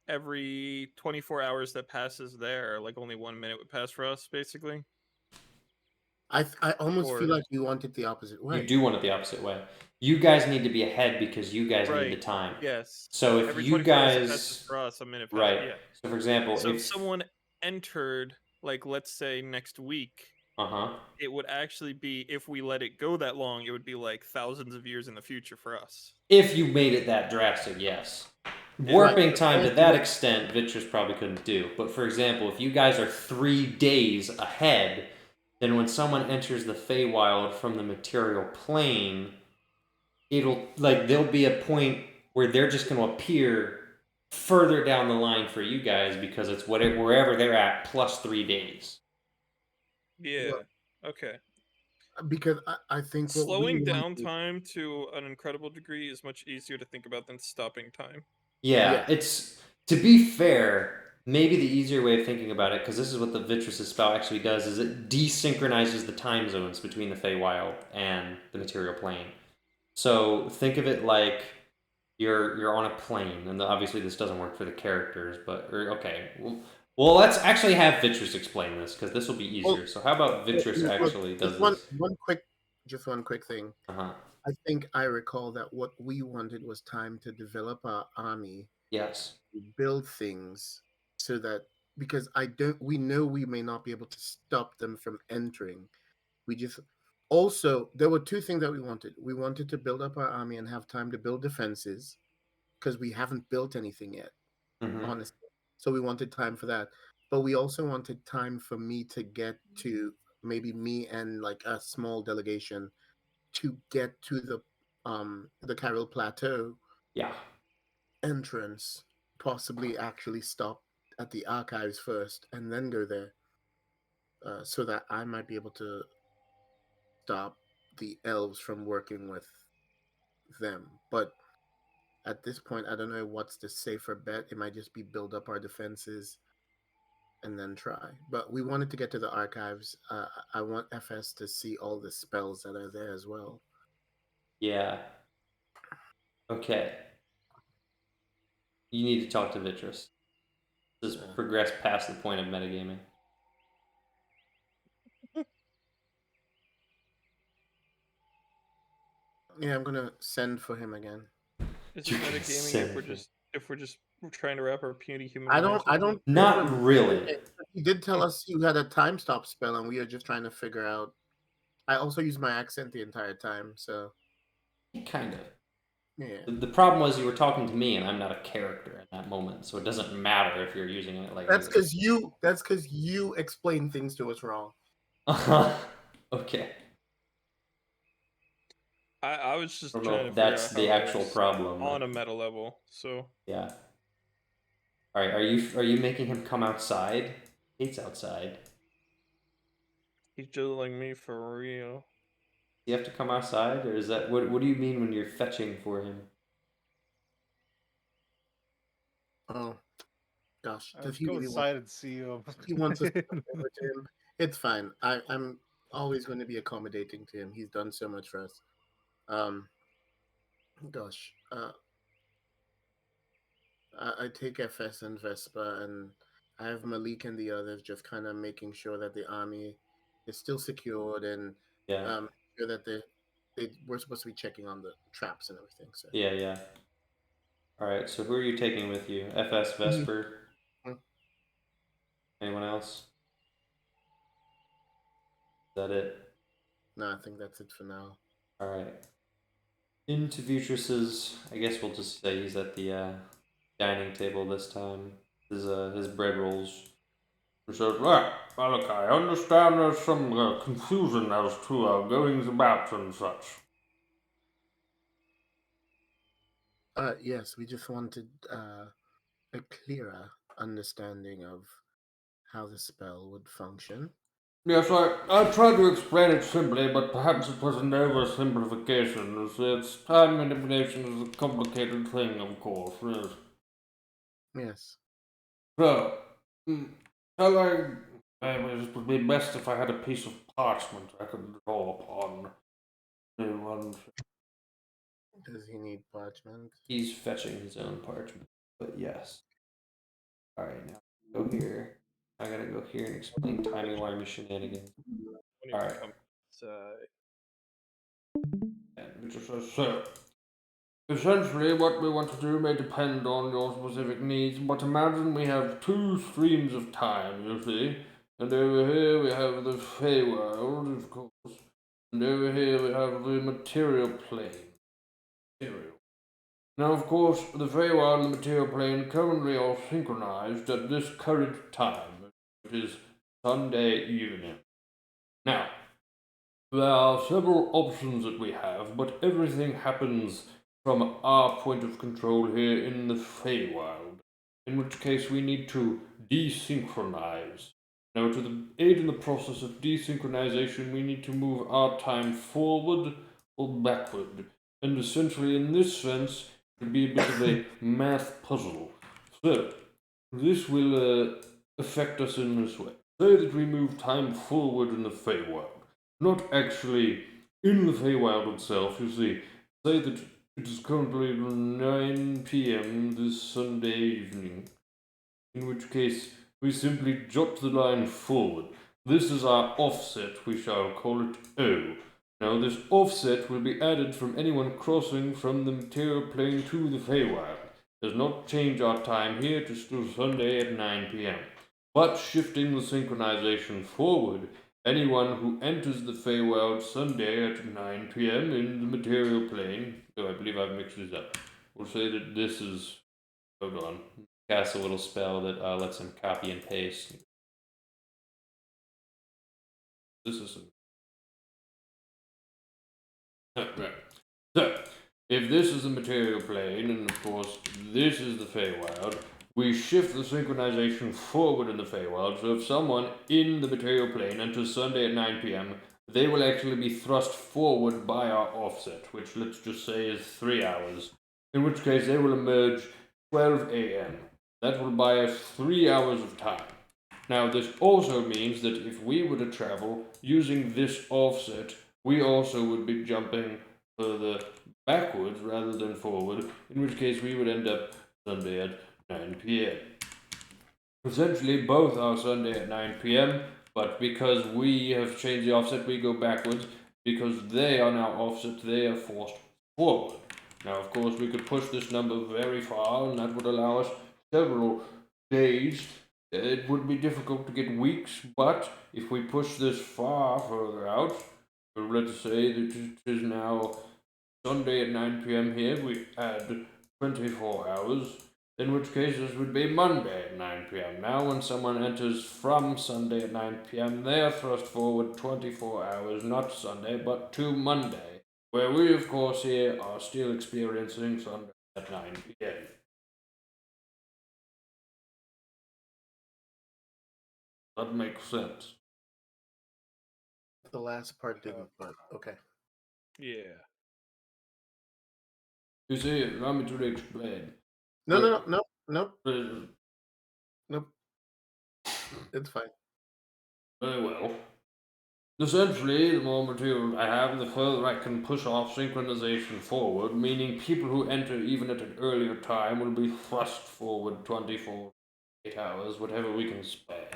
every 24 hours that passes there, like only 1 minute would pass for us, basically. I almost Or- feel like you want it the opposite way. You do want it the opposite way. You guys need to be ahead because you guys need the Right. time. Yes. So if Every you 24 hours that passes guys, for us, a minute passes. right? Yeah. So for example, So if if someone entered, like let's say next week, uh-huh. it would actually be, if we let it go that long, it would be like thousands of years in the future for us. If you made it that drastic, yes. Yeah. Warping Right. time to that extent, Vitrus probably couldn't do. But for example, if you guys are 3 days ahead, then when someone enters the Feywild from the material plane, it'll like there'll be a point where they're just going to appear further down the line for you guys because it's wherever they're at plus 3 days. Yeah. Okay. Because I think what Slowing we down want to- time to an incredible degree is much easier to think about than stopping time. Yeah, it's to be fair. Maybe the easier way of thinking about it, because this is what the Vitrus' spell actually does, is it desynchronizes the time zones between the Feywild and the material plane. So think of it like you're on a plane, and obviously this doesn't work for the characters, but okay. Well, let's actually have Vitrus explain this because this will be easier. Well, So how about Vitrus look, actually does just this? one quick thing. Uh-huh. I think I recall that what we wanted was time to develop our army, Yes. build things, so that because we know we may not be able to stop them from entering. We just also there were 2 things that we wanted. We wanted to build up our army and have time to build defenses because we haven't built anything yet, Mm-hmm. honestly. So we wanted time for that. But we also wanted time for me to get to maybe me and like a small delegation to get to the Carol Plateau Yeah. entrance, possibly actually stop at the archives first and then go there, so that I might be able to stop the elves from working with them. But at this point, I don't know what's the safer bet. It might just be build up our defenses and then try. But we wanted to get to the archives. I want FS to see all the spells that are there as well. Yeah. Okay. You need to talk to Vitrus. This has progressed past the point of metagaming. Yeah, I'm gonna send for him again. Is You it can metagaming send if we're just trying to wrap our puny human I minds don't. around it? Not really. He did tell us you had a time stop spell, and we are just trying to figure out. I also used my accent the entire time, so Kind of. yeah. The problem was you were talking to me, and I'm not a character in that moment, so it doesn't matter if you're using it like. That's because you. That's because you explain things to us wrong. Okay. I was just I don't know trying to if figure that's out the how it actual works problem. on a meta level. So Yeah. All right. Are you making him come outside? Hates outside. he's just like me for real. Do you have to come outside, or is that what do you mean when you're fetching for him? Oh, gosh. Does Let's he go really want? inside and see him. He wants us to come over to him. It's fine. I'm always going to be accommodating to him. He's done so much for us. Gosh. I take FS and Vespa, and I have Malik and the others just kind of making sure that the army is still secured and Yeah. sure that we're supposed to be checking on the traps and everything. So Yeah. All right. So who are you taking with you? FS Vesper. Mhm. Anyone else? Is that it? no, I think that's it for now. All right. Into Vitrus's. I guess we'll just say he's at the dining table this time. His bread rolls. He says, well, look, I understand there's some confusion as to goings about and such. Yes, we just wanted a clearer understanding of how the spell would function. Yes, I tried to explain it simply, but perhaps it was an oversimplification. It's time manipulation is a complicated thing, of course. Yes. Yes. So, shall it would be best if I had a piece of parchment I could draw upon. Does he need parchment? He's fetching his own parchment, but yes. Alright, now go here. I gotta go here and explain timey-wimey shenanigans. When Alright. come inside. So, essentially, what we want to do may depend on your specific needs, but imagine we have two streams of time, you see. And over here we have the Feywild, of course. And over here we have the material plane. Now, of course, the Feywild and the material plane currently are synchronized at this current time, which is Sunday evening. Now, there are several options that we have, but everything happens from our point of control here in the Feywild, in which case we need to desynchronize. Now, to aid in the process of desynchronization, we need to move our time forward or backward, and essentially, in this sense, it would be a bit of a math puzzle. So, this will affect us in this way. Say that we move time forward in the Feywild. Not actually in the Feywild itself, you see. Say that it is currently 9 p.m. this Sunday evening, in which case we simply jot the line forward. This is our offset, we shall call it O. Now this offset will be added from anyone crossing from the material plane to the Feywild. Does not change our time here to still Sunday at 9 p.m. But shifting the synchronization forward, anyone who enters the Feywild Sunday at 9 p.m. in the material plane, oh, I believe I've mixed this up, will say that this is, hold on, Cast a little spell that lets him copy and paste. this is right. So, if this is the material plane, and of course this is the Feywild, we shift the synchronization forward in the Feywild, so if someone in the material plane enters Sunday at 9 p.m., they will actually be thrust forward by our offset, which let's just say is 3 hours, in which case they will emerge 12 a.m. That will buy us 3 hours of time. Now, this also means that if we were to travel using this offset, we also would be jumping further backwards rather than forward, in which case we would end up Sunday at 9 p.m. Essentially, both are Sunday at 9 p.m., but because we have changed the offset, we go backwards. Because they are now offset, they are forced forward. Now, of course, we could push this number very far, and that would allow us several days. It would be difficult to get weeks, but if we push this far further out, let's say that it is now Sunday at 9 p.m. here, we add 24 hours, in which case this would be Monday at 9 p.m. Now, when someone enters from Sunday at 9 p.m., they are thrust forward 24 hours, not Sunday, but to Monday, where we, of course, here are still experiencing Sunday at 9 p.m. That makes sense. The last part didn't, but okay. Yeah. You see, allow me to explain. No. Uh, Nope. It's fine. Very well. Essentially, the more material I have, the further I can push off synchronization forward, meaning people who enter even at an earlier time will be thrust forward 24, 8 hours, whatever we can spare.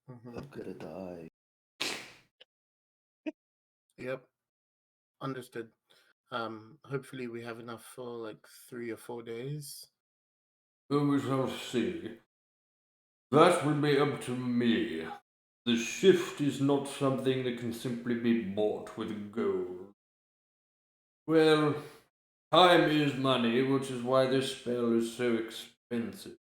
I'm gonna die. Yep. Understood. Hopefully we have enough for like 3 or 4 days. Well, we shall see. That will be up to me. The shift is not something that can simply be bought with gold. Well, time is money, which is why this spell is so expensive.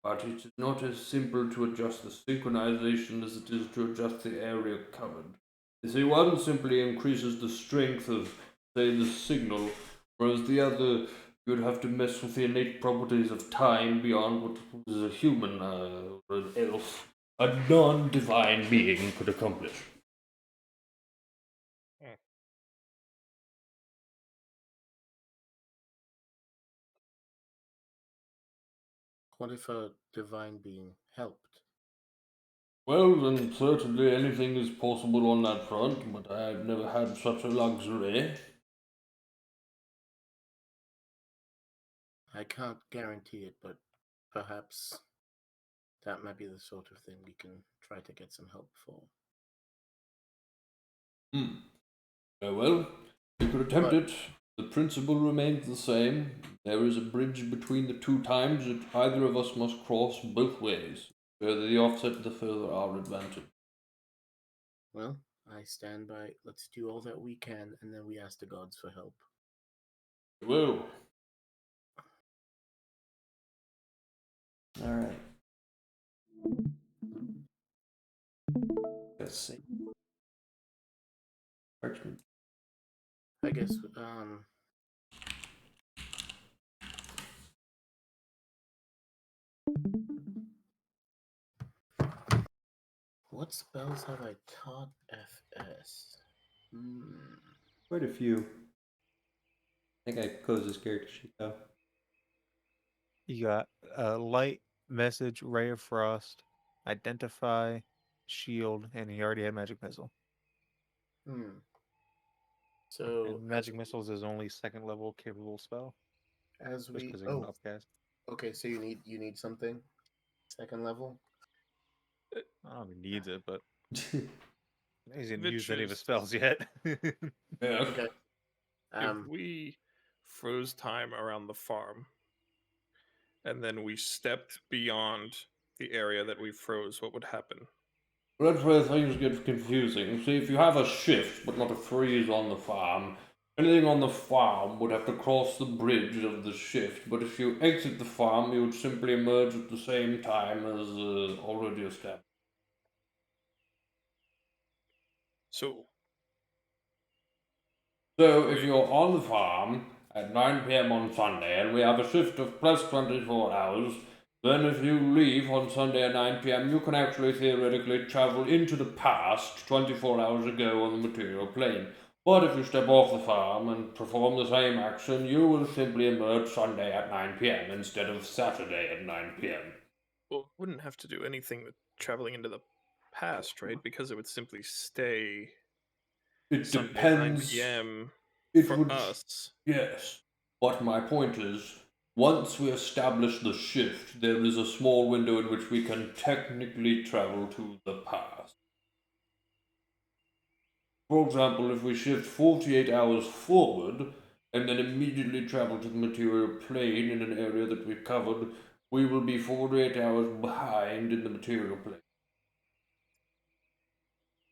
But it is not as simple to adjust the synchronization as it is to adjust the area covered. You see, one simply increases the strength of, say, the signal, whereas the other you'd have to mess with the innate properties of time beyond what a human or an elf, a non-divine being could accomplish. What if a divine being helped? Well, then certainly anything is possible on that front, but I've never had such a luxury. I can't guarantee it, but perhaps that might be the sort of thing we can try to get some help for. Very well, you could attempt But- it. The principle remains the same. There is a bridge between the two times that either of us must cross both ways. The further the offset, the further our advantage. Well, I stand by. Let's do all that we can, and then we ask the gods for help. Well, All right. Let's see. Parchment. I guess. What spells have I taught FS? Quite a few. I think I closed this character sheet though. You got light, message, ray of frost, identify, shield, and he already had magic missile. So And magic missiles is only second level capable spell. as Just we because it can upcast. okay, so you need something second level. I don't know if he needs it, but he hasn't Which used any of his is- spells yet. yeah. Okay. If we froze time around the farm, and then we stepped beyond the area that we froze, what would happen? That's where things get confusing. See, if you have a shift but not a freeze on the farm, anything on the farm would have to cross the bridge of the shift, but if you exit the farm, you would simply emerge at the same time as already established. So, So, if you're on the farm at 9 p.m. on Sunday and we have a shift of plus 24 hours, then if you leave on Sunday at 9 p.m., you can actually theoretically travel into the past 24 hours ago on the material plane. But if you step off the farm and perform the same action, you will simply emerge Sunday at 9 p.m. instead of Saturday at 9 p.m. well, it wouldn't have to do anything with traveling into the past, right? Because it would simply stay It Sunday depends. 9 p.m. It for would. us. Yes. But my point is, once we establish the shift, there is a small window in which we can technically travel to the past. For example, if we shift 48 hours forward and then immediately travel to the material plane in an area that we've covered, we will be 48 hours behind in the material plane.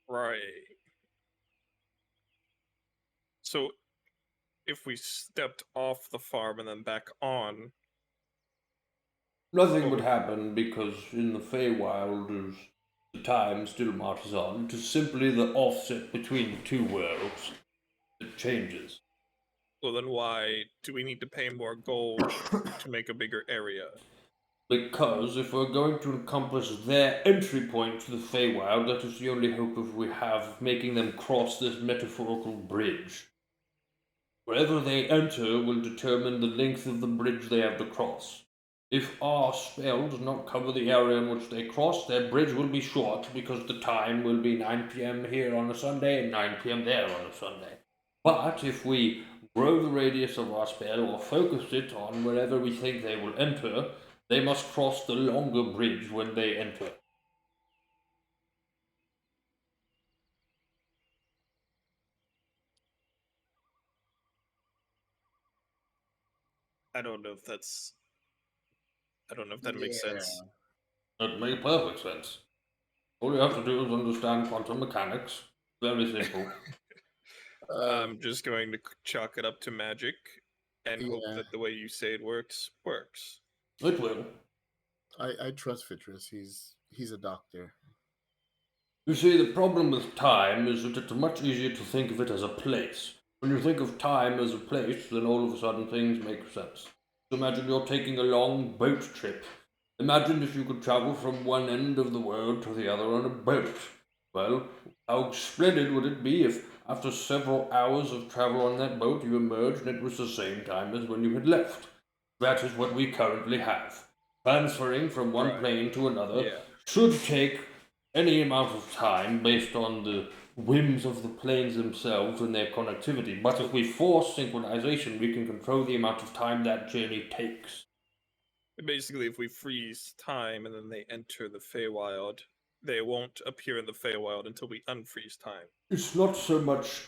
Right. So, if we stepped off the farm and then back on, Nothing Oh. would happen because in the Feywild, the time still marches on. It is simply the offset between the two worlds that changes. well, then why do we need to pay more gold to make a bigger area? Because if we're going to accomplish their entry point to the Feywild, that is the only hope of we have of making them cross this metaphorical bridge. Wherever they enter will determine the length of the bridge they have to cross. If our spell does not cover the area in which they cross, their bridge will be short because the time will be 9 p.m. here on a Sunday and 9 p.m. there on a Sunday. But if we grow the radius of our spell or focus it on wherever we think they will enter, they must cross the longer bridge when they enter. I don't know if that's. I don't know if that makes sense. That makes perfect sense. All you have to do is understand quantum mechanics. Very simple. I'm just going to chalk it up to magic and hope Yeah. that the way you say it works. It will. I trust Vitrus. He's a doctor. You see, the problem with time is that it's much easier to think of it as a place. When you think of time as a place, then all of a sudden things make sense. So imagine you're taking a long boat trip. Imagine if you could travel from one end of the world to the other on a boat. Well, how splendid would it be if, after several hours of travel on that boat, you emerged and it was the same time as when you had left? That is what we currently have. Transferring from one Right. plane to another Yeah. should take any amount of time based on the whims of the planes themselves and their connectivity. But if we force synchronization, we can control the amount of time that journey takes. Basically, if we freeze time and then they enter the Feywild, they won't appear in the Feywild until we unfreeze time. It's not so much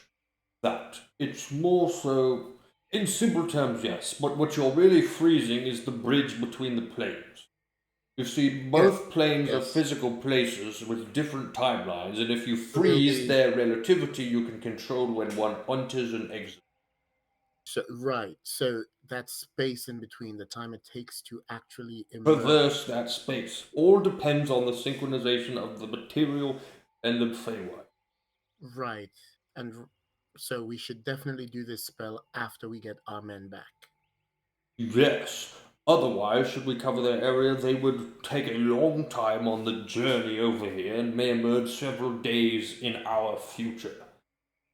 that. It's more so, in simple terms, yes, but what you're really freezing is the bridge between the planes. You see, both planes are yes. physical places with different timelines, and if you will freeze be- their relativity, you can control when one enters and exits. So, right. So that space in between, the time it takes to actually emerge. Traverse that space. All depends on the synchronization of the material and the Feywild. Right. And so we should definitely do this spell after we get our men back. Yes. Otherwise, should we cover their area, they would take a long time on the journey over here and may emerge several days in our future.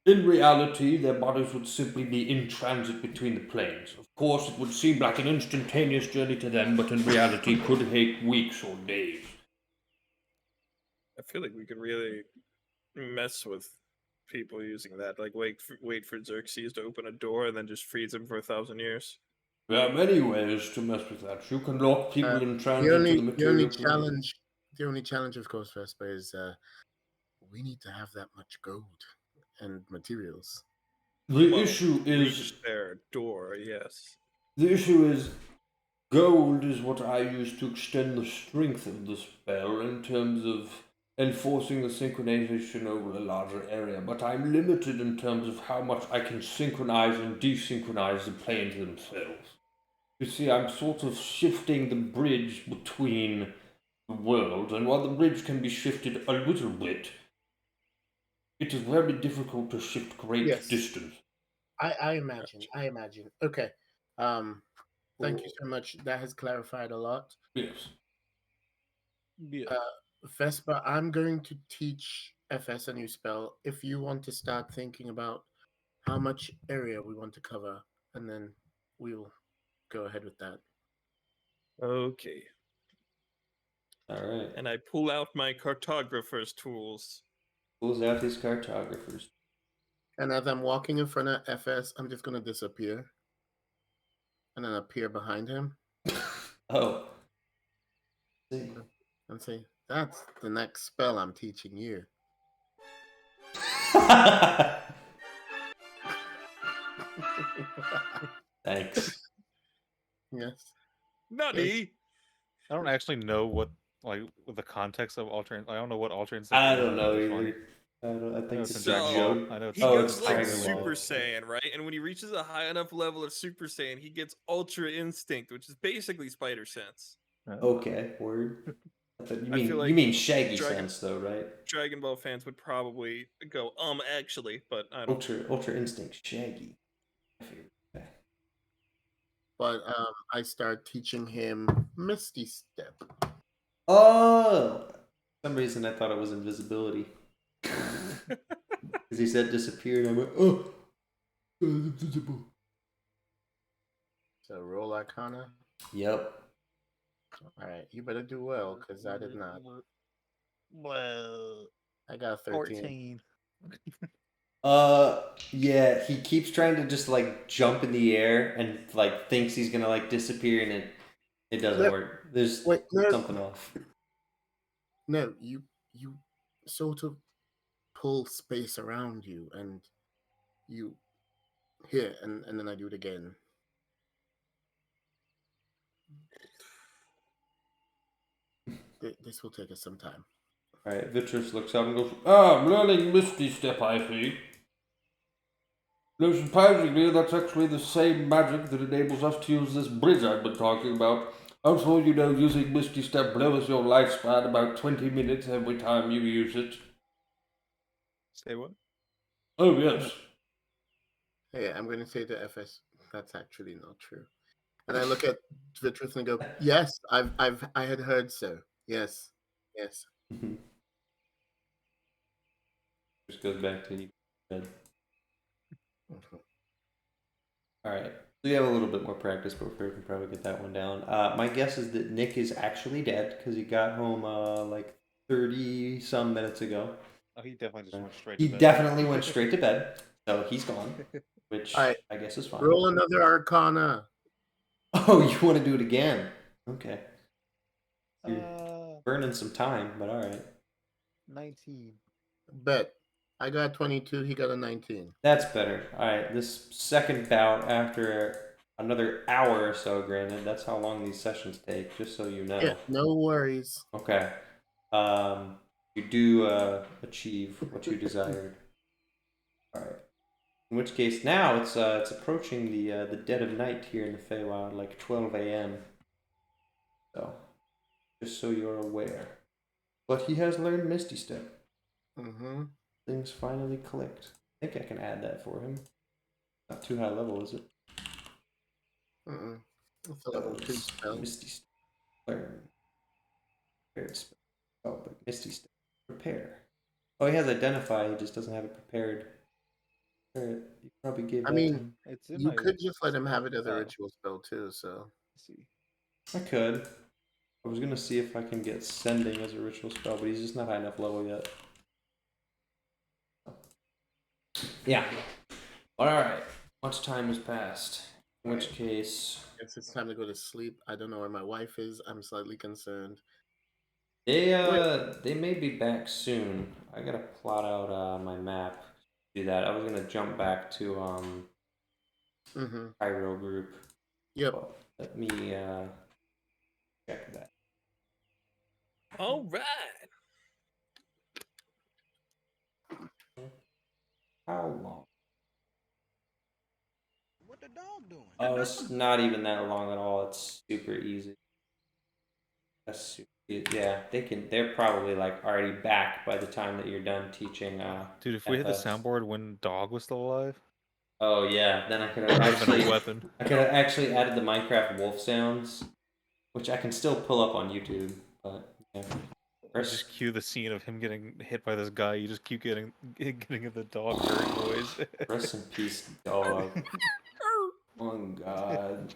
In reality, their bodies would simply be in transit between the planes. Of course, it would seem like an instantaneous journey to them, but in reality could take weeks or days. I feel like we could really mess with people using that. Like, wait for Xerxes to open a door and then just freeze him for 1,000 years. There are many ways to mess with that. You can lock people in transit The to the only material plane. challenge, of course, Vespa, is we need to have that much gold and materials. The Well, issue is reach their door, yes. gold is what I use to extend the strength of the spell in terms of enforcing the synchronization over a larger area, but I'm limited in terms of how much I can synchronize and desynchronize the planes themselves. You see, I'm sort of shifting the bridge between the worlds, and while the bridge can be shifted a little bit, it is very difficult to shift great Yes. distance. I imagine. Okay. Thank you so much. That has clarified a lot. Yes. Yeah. Vespa, I'm going to teach FS a new spell. If you want to start thinking about how much area we want to cover, and then we'll go ahead with that. Okay. Alright. And I pull out my cartographer's tools. Pulls out his cartographers. And as I'm walking in front of FS, I'm just going to disappear and then appear behind him Oh. See. and say, "That's the next spell I'm teaching you." Thanks. Yes. Nutty! I don't actually know what the context of alternate. I don't know what alternate. I don't know is funny. either. I think it's it's a a So, joke. I know it's He Oh, goes it's like Tiger Super Law. Saiyan, right? And when he reaches a high enough level of Super Saiyan, he gets Ultra Instinct, which is basically Spider Sense. Okay, word. You I mean feel like you mean Shaggy Dragon- Sense though, right? Dragon Ball fans would probably go, actually, but I don't. Ultra Instinct Shaggy. Okay. But I start teaching him Misty Step. Oh, for some reason I thought it was invisibility. Because he said disappear, and I went, oh, invisible. So roll Arcana. Yep. All right, you better do well because I did not. Well, I got 13. 14. Yeah, he keeps trying to just like jump in the air and like thinks he's gonna like disappear, and it doesn't Yep. work. There's Wait, no, something off. no, you sort of pull space around you, and you here, and then I do it again. This will take us some time. Alright, Vitrus looks up and goes, I'm learning Misty Step, I see. No, surprisingly, that's actually the same magic that enables us to use this bridge I've been talking about. I'm sure you know using Misty Step lowers your lifespan about 20 minutes every time you use it. Say what? Oh, yes. Hey, I'm going to say to FS, that's actually not true. And I look at Vitrus and go, yes, I had heard so. Yes, yes. Just goes back to bed. Mhm. All right. So you have a little bit more practice before you can probably get that one down. My guess is that Nick is actually dead because he got home like 30 some minutes ago. Oh, he definitely just went straight He to bed. definitely went straight to bed, so he's gone, which All right. I guess is fine. Roll another Arcana. Oh, you want to do it again? Okay. You're Uh, burning some time, but all right. 19. Bet. I got 22. He got a 19. That's better. All right. This second bout after another hour or so, granted, that's how long these sessions take, just so you know. Yeah, no worries. Okay. You do achieve what you desired. All right. In which case, now it's approaching the dead of night here in the Feywild, like 12 a.m. So, just so you're aware. But he has learned Misty Step. Mm-hmm. Things finally clicked. I think I can add that for him. Not too high level, is it? Mm-mm. It's a level 2 spell. Misty Step. Learn. Prepared spell. Oh, but Misty Step. Prepare. Oh, he has Identify, he just doesn't have it prepared. You probably gave I that mean, to him. It's in you my could just let him have it as a Oh. ritual spell too, so. Let's see. I could. I was gonna see if I can get Sending as a ritual spell, but he's just not high enough level yet. Yeah. Alright. Much time has passed. In which case, Guess it's time to go to sleep. I don't know where my wife is. I'm slightly concerned. they may be back soon. I gotta plot out my map to do that. I was gonna jump back to Mm-hmm. Cairo group. Yep. Well, let me check that. All right. How long? What the dog doing? Oh, it's not even that long at all. It's super easy. Yeah, they're probably like already back by the time that you're done teaching. Dude, if we had the FS. soundboard when Dog was still alive, Oh yeah, then I could have that would have been actually a weapon. I could have actually added the Minecraft wolf sounds, which I can still pull up on YouTube. But yeah. You just cue the scene of him getting hit by this guy. You just keep getting the dog bird noise. Rest in peace, dog. Oh God.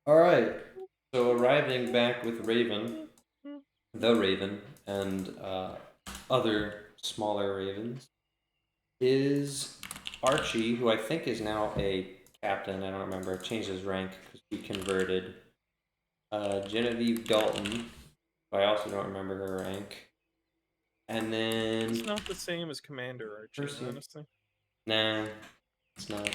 All right. So arriving back with Raven, the Raven, and other smaller ravens, is Archie, who I think is now a captain. I don't remember. Changed his rank because he converted. Genevieve Dalton, who I also don't remember her rank. And then It's not the same as Commander Archie, Percy. honestly. Nah, it's not.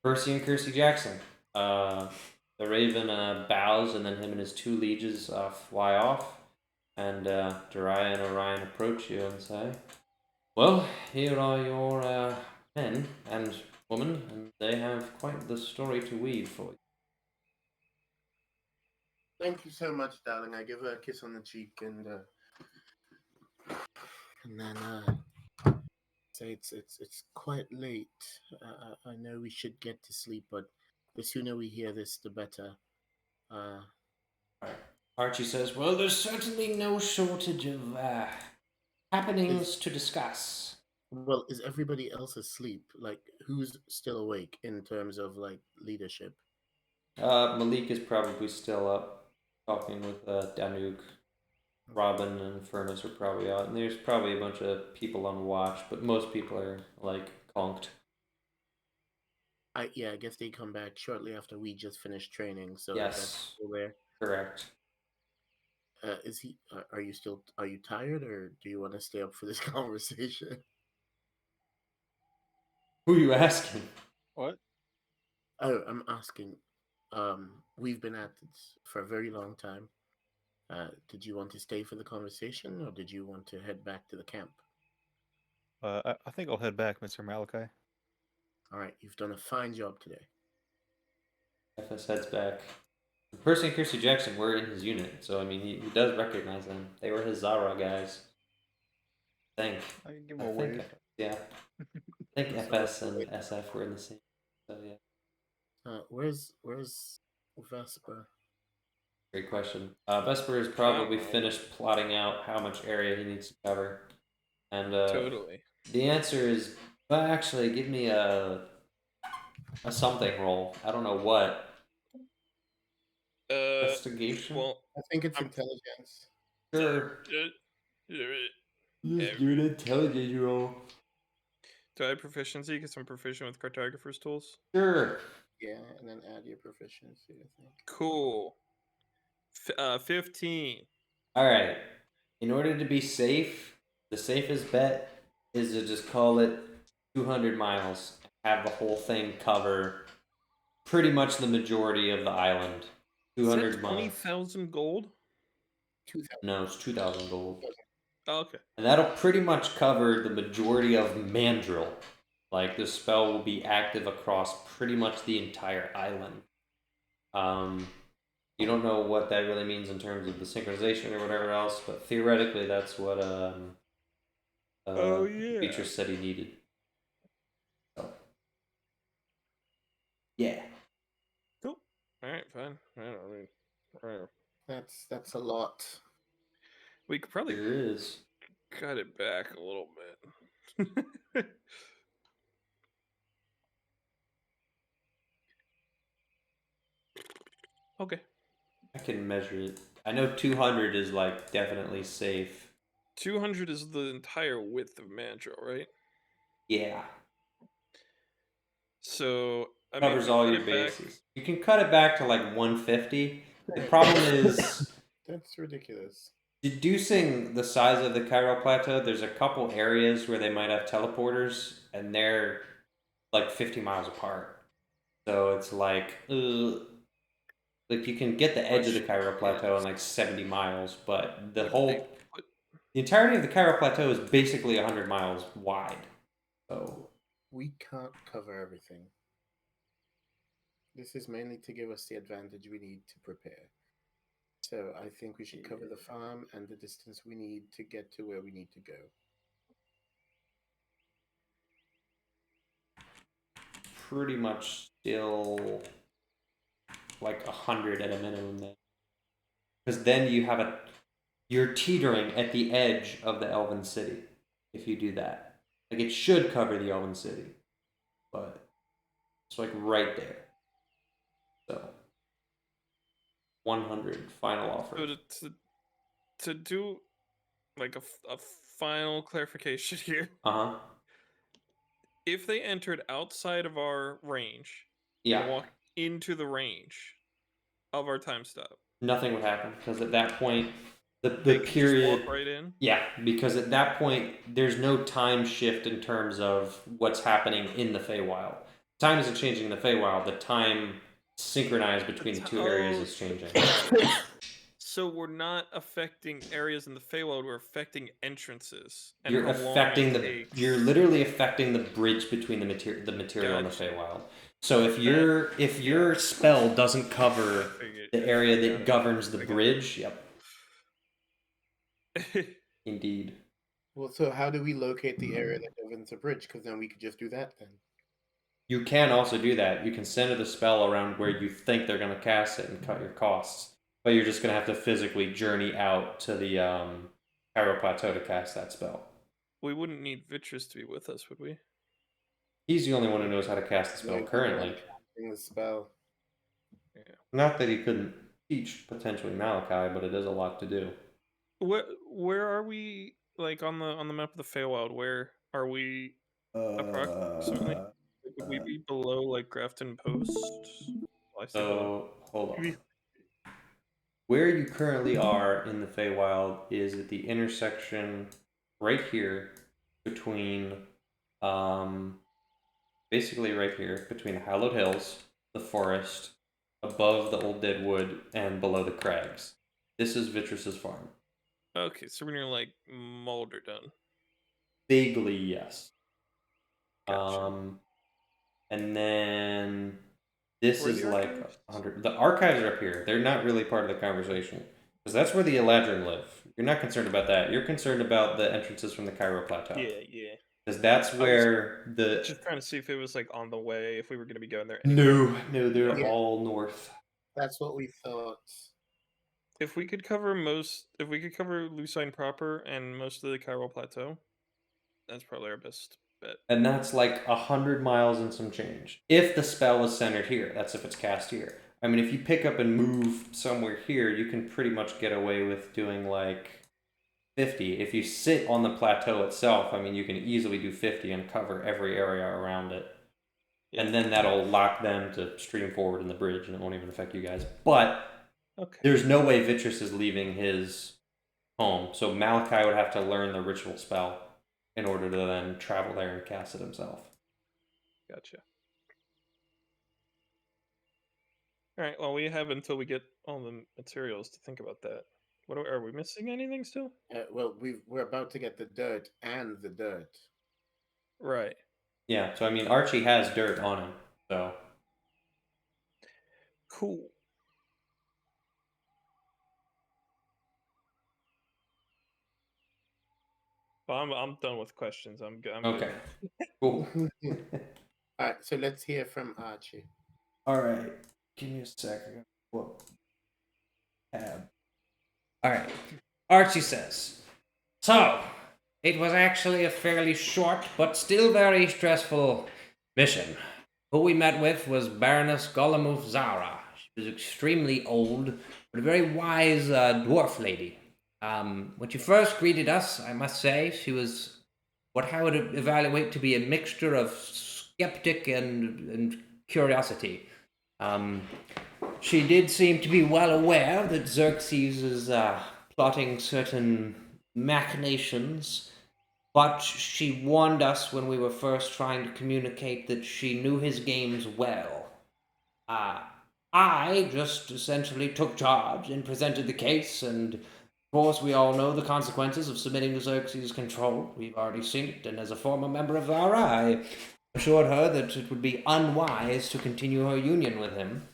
Percy and Kirsty Jackson. The Raven bows, and then him and his two lieges fly off. And Dariah and Orion approach you and say, "Well, here are your men and woman, and they have quite the story to weave for you." Thank you so much, darling. I give her a kiss on the cheek and then say it's quite late. I know we should get to sleep, but the sooner we hear this, the better. Archie says, "Well, there's certainly no shortage of happenings to discuss." Well, is everybody else asleep? Like, who's still awake in terms of like leadership? Malik is probably still up talking with Danuk. Robin and Furnace are probably out, and there's probably a bunch of people on watch, but most people are like conked. I guess they come back shortly after we just finished training. So Yes. that's still there. Correct. Is he? Are you still? Are you tired, or do you want to stay up for this conversation? Who are you asking? What? Oh, I'm asking. We've been at this for a very long time. Did you want to stay for the conversation, or did you want to head back to the camp? I think I'll head back, Mr. Malachi. All right, you've done a fine job today. FS heads back. Percy and Kirsty Jackson were in his unit, so I mean he does recognize them. They were his Zara guys. I I can give him a wave. yeah. I think FS and SF were in the same. So yeah. Where's Vesper? Great question. Vesper is probably finished plotting out how much area he needs to cover, and Totally. the answer is, well, actually, give me a something roll. I don't know what. Investigation. Well, I think it's intelligence. Sure. Just do an intelligence roll. Do I have proficiency because I'm proficient with cartographer's tools? Sure. Yeah, and then add your proficiency, I think. Cool. 15. All right. In order to be safe, the safest bet is to just call it 200 miles. Have the whole thing cover pretty much the majority of the island. 200 miles. 20,000 gold? 2,000. No, it's 2,000 gold. Oh, okay. And that'll pretty much cover the majority of Mandril. Like, the spell will be active across pretty much the entire island. You don't know what that really means in terms of the synchronization or whatever else, but theoretically that's what Beatrice said he needed. So, yeah. Cool. Alright, fine. I don't mean, whatever. That's a lot. We could probably There is. cut it back a little bit. Okay. I can measure it. I know 200 is like definitely safe. 200 is the entire width of Mandril, right? Yeah. So I Covers we all cut your it back. bases. You can cut it back to like 150. The problem is That's ridiculous. deducing the size of the Chiral Plateau, there's a couple areas where they might have teleporters, and they're like 50 miles apart. So it's like you can get the edge of the Chiral Plateau in like 70 miles, but the entirety of the Chiral Plateau is basically 100 miles wide. So We can't cover everything. This is mainly to give us the advantage we need to prepare. So I think we should cover the farm and the distance we need to get to where we need to go. pretty much still like 100 at a minimum then. Because then you're teetering at the edge of the Elven City if you do that. Like, it should cover the Elven City, but it's like right there. So 100 final offer. So to do like a final clarification here. Uh-huh. If they entered outside of our range Yeah. and walked into the range of our time stop, Nothing would happen because at that point the they could period just walk right in. Yeah, because at that point there's no time shift in terms of what's happening in the Feywild. Time isn't changing in the Feywild. The time synchronized between the two areas is changing. So we're not affecting areas in the Feywild. We're affecting entrances. And You're how long affecting it the. takes. You're literally affecting the bridge between the material and the Feywild. So if your spell doesn't cover the area that governs the bridge, yep. Indeed. Well, so how do we locate the area that governs the bridge? Because then we could just do that then. You can also do that. You can center the spell around where you think they're going to cast it and cut your costs. But you're just going to have to physically journey out to the Chiral Plateau to cast that spell. We wouldn't need Vitrus to be with us, would we? He's the only one who knows how to cast the spell currently. In the spell. Yeah. Not that he couldn't teach potentially Malachi, but it is a lot to do. Where are we? Like on the map of the Feywild, where are we? Approximately, would we be below like Grafton Post? So hold on. Where you currently are in the Feywild is at the intersection right here between, basically right here between the Hallowed Hills, the forest, above the Old Dead Wood, and below the crags. This is Vitrus's farm. Okay, so we're near like Molderdon. Vaguely, yes. Gotcha. And then this Where are is the like archives? 100. The archives are up here. They're not really part of the conversation because that's where the Eladrin live. You're not concerned about that. You're concerned about the entrances from the Chiral Plateau. Yeah. because that's where the Just trying to see if it was like on the way, if we were going to be going there. Anyway. no, they're Yeah. all north. That's what we thought. If we could cover Lucine proper and most of the Chiral Plateau, that's probably our best bet. And that's like 100 miles and some change. If the spell is centered here, that's if it's cast here. I mean, if you pick up and move somewhere here, you can pretty much get away with doing like 50. If you sit on the plateau itself, I mean, you can easily do 50 and cover every area around it. Yeah. And then that'll lock them to stream forward in the bridge, and it won't even affect you guys. But Okay. there's no way Vitrus is leaving his home, so Malachi would have to learn the ritual spell in order to then travel there and cast it himself. Gotcha. All right. Well, we have until we get all the materials to think about that. What are we missing? Anything still? Well, we're about to get the dirt and the dirt. Right. Yeah, so I mean, Archie has dirt on him, so Cool. Well, I'm done with questions. I'm good. okay, cool. All right, so let's hear from Archie. All right, give me a sec. I got whoa. Tab. All right, Archie says. So, it was actually a fairly short but still very stressful mission. Who we met with was Baroness Golemuf Zara. She was extremely old, but a very wise dwarf lady. When she first greeted us, I must say, she was what I would evaluate to be a mixture of skeptic and curiosity. She did seem to be well aware that Xerxes is plotting certain machinations, but she warned us when we were first trying to communicate that she knew his games well. I just essentially took charge and presented the case, and of course we all know the consequences of submitting to Xerxes' control. We've already seen it, and as a former member of Zara, I assured her that it would be unwise to continue her union with him,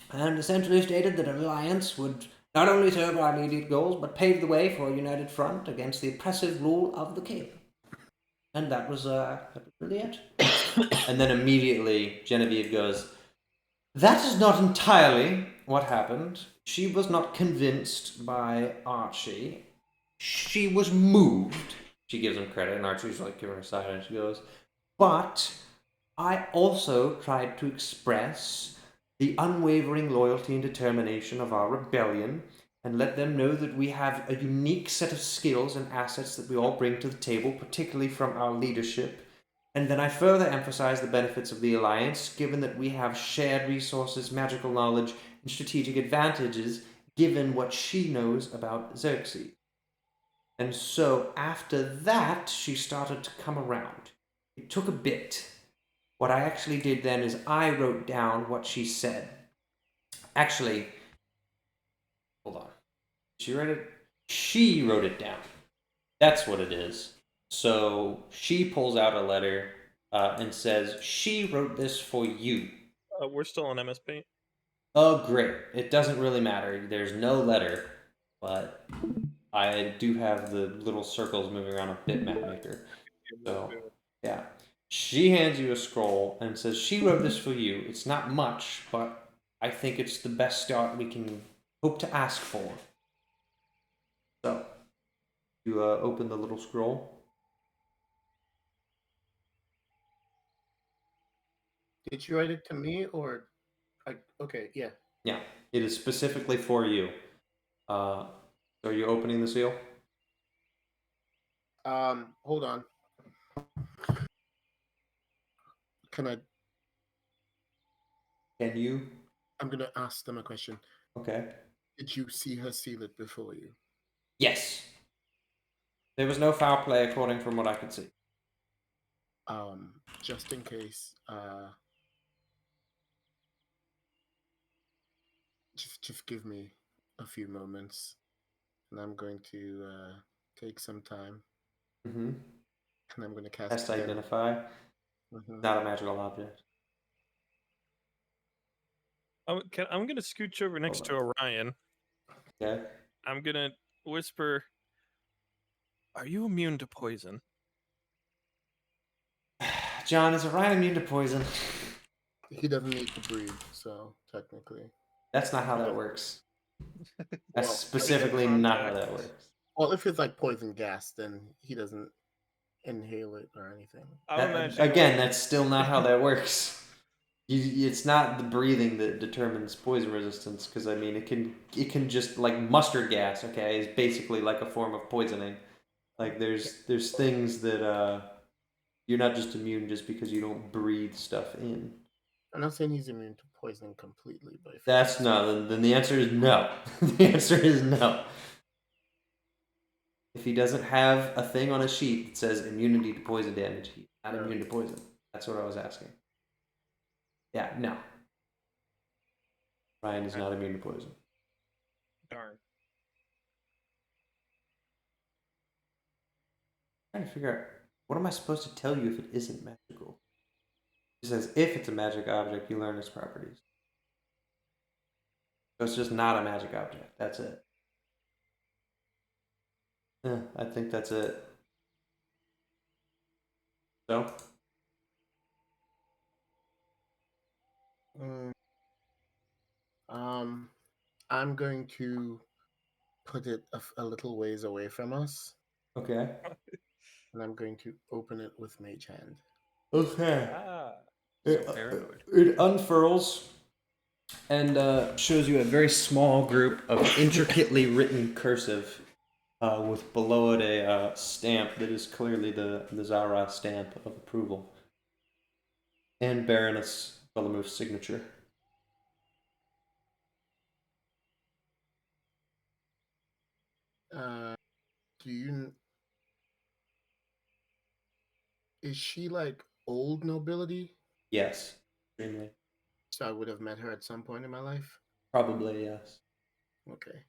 and essentially stated that an alliance would not only serve our immediate goals, but pave the way for a united front against the oppressive rule of the king. And that was really it. And then immediately Genevieve goes, "That is not entirely what happened. She was not convinced by Archie. She was moved." She gives him credit, and Archie's like giving her a side, and she goes, "But I also tried to express the unwavering loyalty and determination of our rebellion, and let them know that we have a unique set of skills and assets that we all bring to the table, particularly from our leadership. And then I further emphasize the benefits of the alliance, given that we have shared resources, magical knowledge, and strategic advantages, given what she knows about Xerxes." And so after that, she started to come around. It took a bit. What I actually did then is I wrote down what she said. Actually, hold on. She wrote it? She wrote it down. That's what it is. So she pulls out a letter and says, "She wrote this for you." We're still on MS Paint. Oh, great. It doesn't really matter. There's no letter, but I do have the little circles moving around a bitmap maker. So, yeah. She hands you a scroll and says, "She wrote this for you. It's not much, but I think it's the best start we can hope to ask for." So, you open the little scroll. Did you write it to me or? Okay, yeah. Yeah, it is specifically for you. Are you opening the seal? Hold on. Can you? I'm gonna ask them a question. Okay. Did you see her seal it before you? Yes. There was no foul play according from what I could see. Just in case, just give me a few moments, and I'm going to take some time, Mm-hmm. and I'm going to cast Test again. identify. Mhm. Not a magical object. I'm going to scooch over next to Orion. Okay. I'm going to whisper, "Are you immune to poison?" John, is Orion immune to poison? He doesn't need to breathe, so technically. That's not how that works. That's Well, specifically not how that works. Well, if it's like poison gas, then he doesn't inhale it or anything. I'm imagining Again, that's still not how that works. It's not the breathing that determines poison resistance, because I mean, it can just, like, mustard gas, okay, is basically like a form of poisoning. Like, there's things that you're not just immune just because you don't breathe stuff in. I'm not saying he's immune to poison completely, but if That's no. Then the answer is no. The answer is no. If he doesn't have a thing on a sheet that says immunity to poison damage, he's not immune to poison. That's what I was asking. Yeah, no. Ryan is not immune to poison. Darn. I'm trying to figure out, what am I supposed to tell you if it isn't magical? It says if it's a magic object, you learn its properties. So it's just not a magic object. That's it. Yeah, I think that's it. So? I'm going to put it a little ways away from us, Okay. and I'm going to open it with Mage Hand. Okay. So paranoid. It unfurls and shows you a very small group of intricately written cursive with below it a stamp that is clearly the Zara stamp of approval. And Baroness Bellamouf's signature. Is she like old nobility? Yes. Extremely. So I would have met her at some point in my life? Probably, yes. Okay.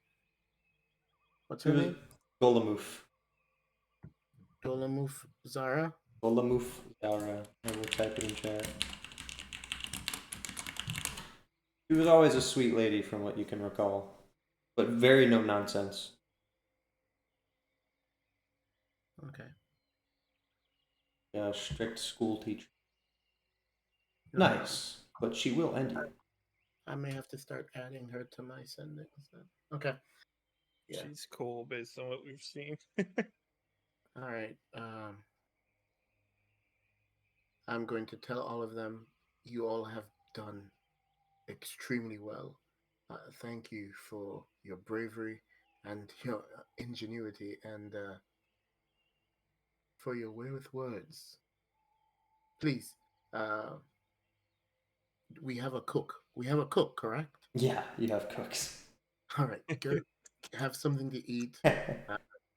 What's her name? Bellamouf. Bellamouf Zara? Bellamouf Zara. I will type it in chat. She was always a sweet lady from what you can recall. But very no nonsense. Okay. Yeah, strict school teacher. No, Nice. But she will end you. I may have to start adding her to my sendings then. Okay. Yeah. She's cool based on what we've seen. All right. I'm going to tell all of them you all have done extremely well. Thank you for your bravery and your ingenuity and for your way with words. Please, we have a cook. We have a cook, correct? Yeah, you have cooks. All right, go have something to eat.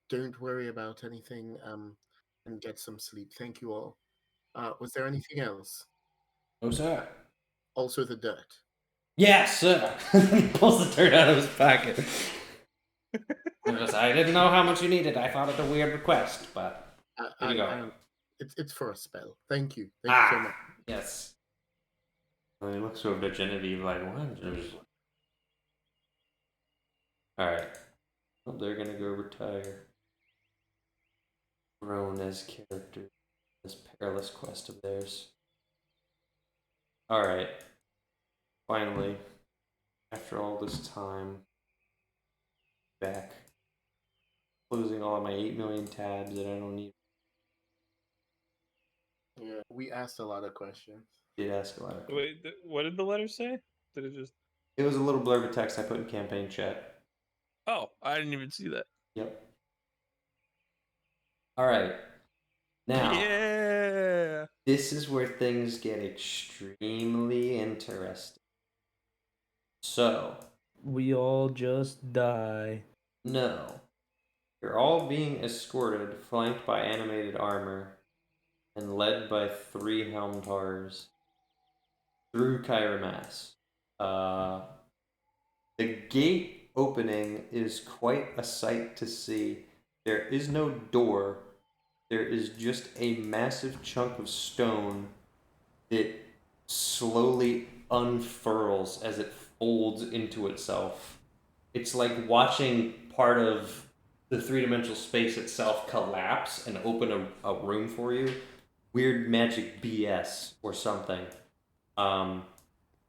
Don't worry about anything, and get some sleep. Thank you all. Was there anything else? Oh, sir. Also the dirt. Yes, sir. He pulls the dirt out of his pocket. I didn't know how much you needed. I thought it a weird request, but here you go. It's for a spell. Thank you. Thank you so much. Yes. Well, he looks over to Genevieve like, what? Alright. Well, they're gonna go retire. Grown as character. This perilous quest of theirs. Alright. Finally, after all this time, back. Closing all of my 8 million tabs that I don't need. Yeah, we asked a lot of questions. Did ask a lot of questions. Wait, what did the letter say? Did it just? It was a little blurb of text I put in campaign chat. Oh, I didn't even see that. Yep. Alright. Now, Yeah. this is where things get extremely interesting. So, We all just die. no. You're all being escorted, flanked by animated armor, and led by 3 Helmtars through Kyramas. The gate opening is quite a sight to see. There is no door. There is just a massive chunk of stone that slowly unfurls as it folds into itself. It's like watching part of the 3-dimensional space itself collapse and open a room for you weird magic BS or something. And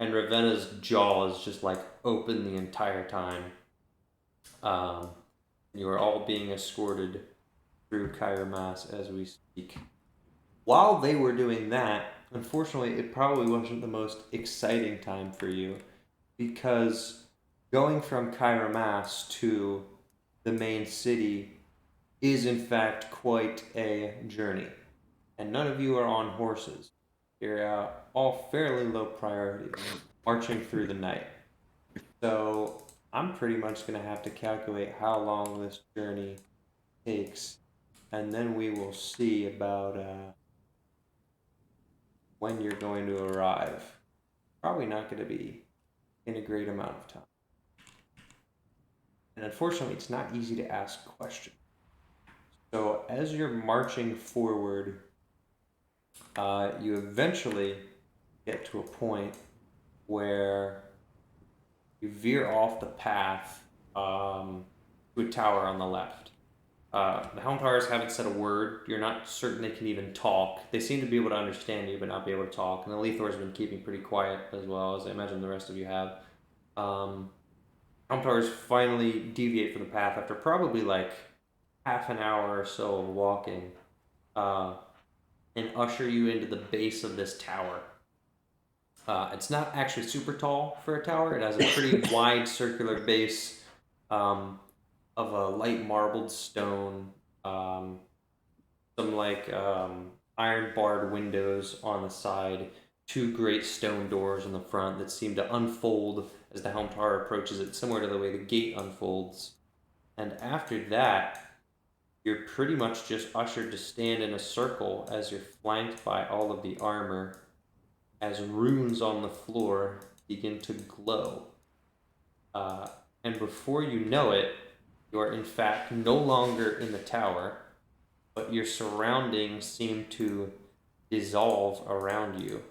Ravenna's jaw is just like open the entire time. You are all being escorted through Kyramas as we speak. While they were doing that, unfortunately, it probably wasn't the most exciting time for you, because going from Kyramas to the main city is in fact quite a journey. And none of you are on horses. You're all fairly low priority, marching through the night. So I'm pretty much going to have to calculate how long this journey takes, and then we will see about when you're going to arrive. Probably not going to be in a great amount of time. And unfortunately, it's not easy to ask questions. So as you're marching forward, you eventually get to a point where you veer off the path to a tower on the left. The Helmtars haven't said a word. You're not certain they can even talk. They seem to be able to understand you, but not be able to talk. And the Lethor's been keeping pretty quiet as well, as I imagine the rest of you have. Helmtars finally deviate from the path after probably like half an hour or so of walking, and usher you into the base of this tower. It's not actually super tall for a tower. It has a pretty wide circular base of a light marbled stone, some like iron barred windows on the side, two great stone doors in the front that seem to unfold as the Helmtar approaches it, similar to the way the gate unfolds. And after that, you're pretty much just ushered to stand in a circle as you're flanked by all of the armor, as runes on the floor begin to glow. And before you know it, you are in fact no longer in the tower, but your surroundings seem to dissolve around you.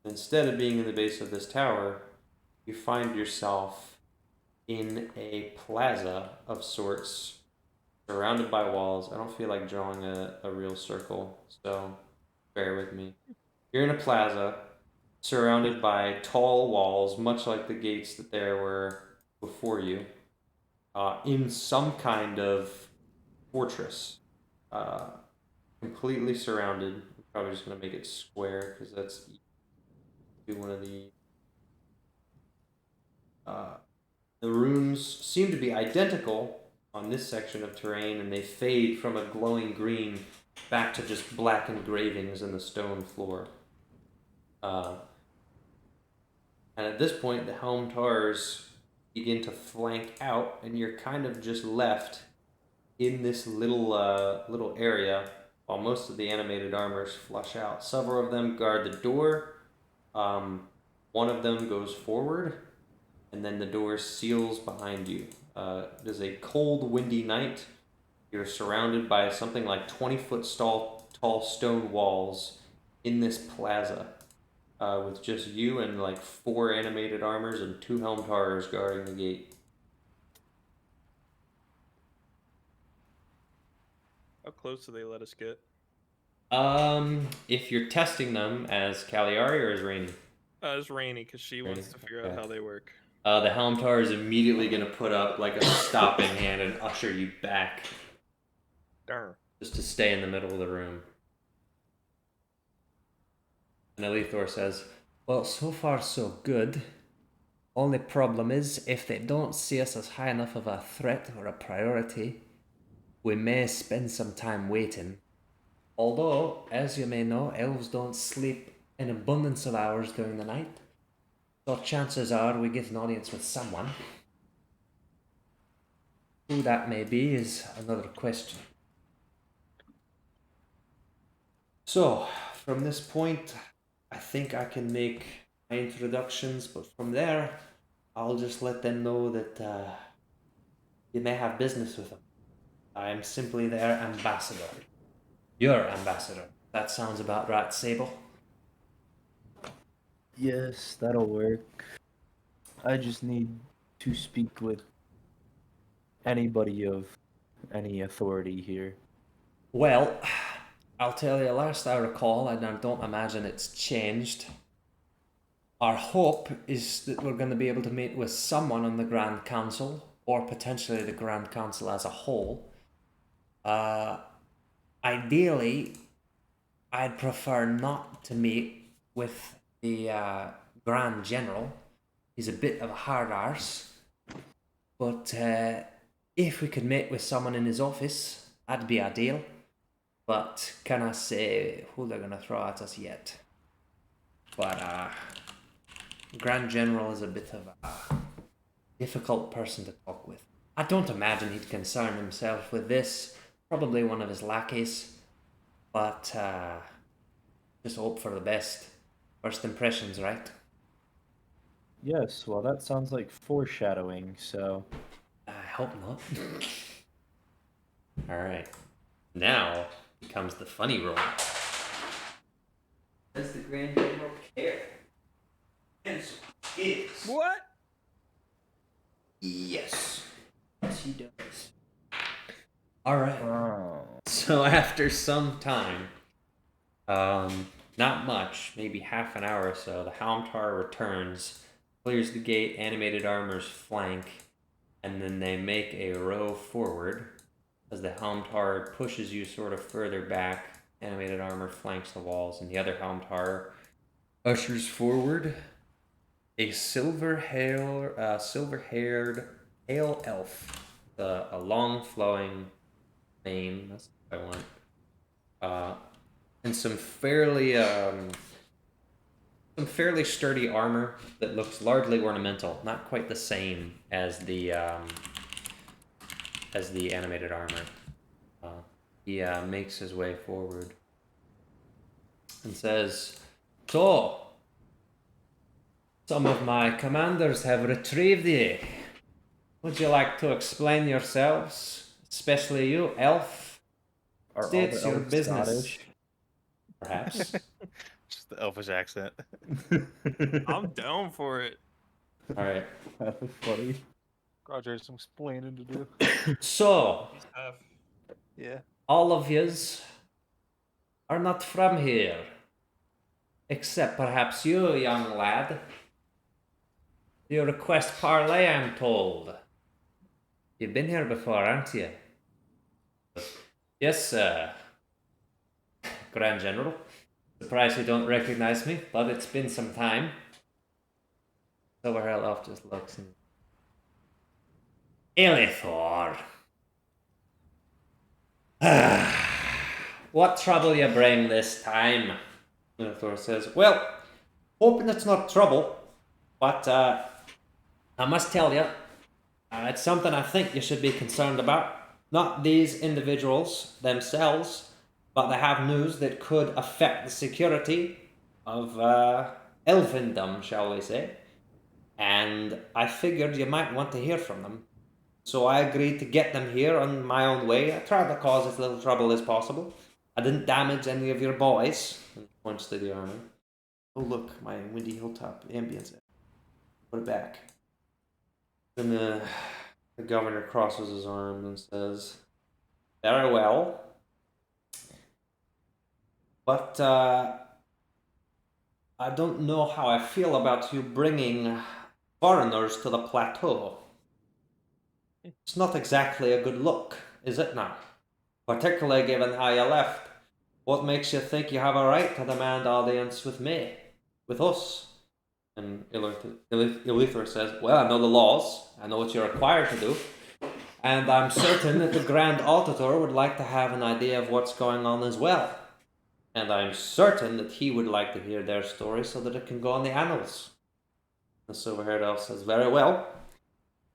Instead of being in the base of this tower, you find yourself in a plaza of sorts, surrounded by walls. I don't feel like drawing a real circle, so bear with me. You're in a plaza, surrounded by tall walls, much like the gates that there were before you, in some kind of fortress, completely surrounded. I'm probably just going to make it square, because that's one of the... the runes seem to be identical on this section of terrain, and they fade from a glowing green back to just black engravings in the stone floor. And at this point, the Helmtars begin to flank out, and you're kind of just left in this little area while most of the animated armors flush out. Several of them guard the door. One of them goes forward, and then the door seals behind you. It is a cold, windy night. You're surrounded by something like 20-foot tall stone walls in this plaza, with just you and like 4 animated armors and 2 Helmtars guarding the gate. How close do they let us get? If you're testing them as Cagliari or as Rainy? It's Rainy, because she wants to figure out how they work. The Helmtar is immediately going to put up like a stopping hand and usher you back. Darn. Just to stay in the middle of the room. And Elithor says, well, so far so good. Only problem is, if they don't see us as high enough of a threat or a priority, we may spend some time waiting. Although, as you may know, elves don't sleep an abundance of hours during the night. So chances are we get an audience with someone. Who that may be is another question. so, from this point, I think I can make my introductions, but from there, I'll just let them know that you may have business with them. I am simply their ambassador. Your ambassador. That sounds about right, Sable. Yes, that'll work. I just need to speak with anybody of any authority here. Well, I'll tell you, last I recall, and I don't imagine it's changed, our hope is that we're going to be able to meet with someone on the Grand Council, or potentially the Grand Council as a whole. Ideally, I'd prefer not to meet with the Grand General. He's a bit of a hard arse. But if we could meet with someone in his office, that'd be ideal. But can I say who they're going to throw at us yet? But Grand General is a bit of a difficult person to talk with. I don't imagine he'd concern himself with this. Probably one of his lackeys. But just hope for the best. First impressions, right? Yes, well, that sounds like foreshadowing, so. I hope not. Alright. Now comes the funny roll. Does the Grand General care? Answer is. What? Yes. Yes, he does. Alright. Oh. So after some time, not much, maybe half an hour or so, the Helmtar returns, clears the gate, animated armor's flank, and then they make a row forward as the Helmtar pushes you sort of further back. Animated armor flanks the walls, and the other Helmtar ushers forward a silver-haired pale elf, a long flowing mane. That's what I want. And some fairly sturdy armor that looks largely ornamental, not quite the same as the animated armor. He makes his way forward and says, "So, some of my commanders have retrieved ye. Would you like to explain yourselves, especially you, elf? Are all States the your elves business." Scottish? Perhaps. Just the elfish accent. I'm down for it. Alright. That's funny. Roger has some explaining to do. So, He's half. Yeah. all of yous are not from here. Except perhaps you, young lad. You request parley, I'm told. You've been here before, aren't you? Yes, Grand General. Surprised you don't recognize me, but it's been some time. Silverhair Elf just looks and... Elithor. What trouble you bring this time? Elithor says, well, hoping it's not trouble, but I must tell you, it's something I think you should be concerned about. Not these individuals themselves, but they have news that could affect the security of elfindom, shall we say. And I figured you might want to hear from them. So I agreed to get them here on my own way. I tried to cause as little trouble as possible. I didn't damage any of your boys. And he points to the armor. Oh look, my Windy Hilltop ambience. Put it back. Then the governor crosses his arms and says, very well. But I don't know how I feel about you bringing foreigners to the plateau. It's not exactly a good look, is it now? Particularly given how you left. What makes you think you have a right to demand audience with me? With us? And Elithor says, well, I know the laws. I know what you're required to do. And I'm certain that the Grand Auditor would like to have an idea of what's going on as well. And I'm certain that he would like to hear their story so that it can go on the annals. The silver-haired elf says, very well.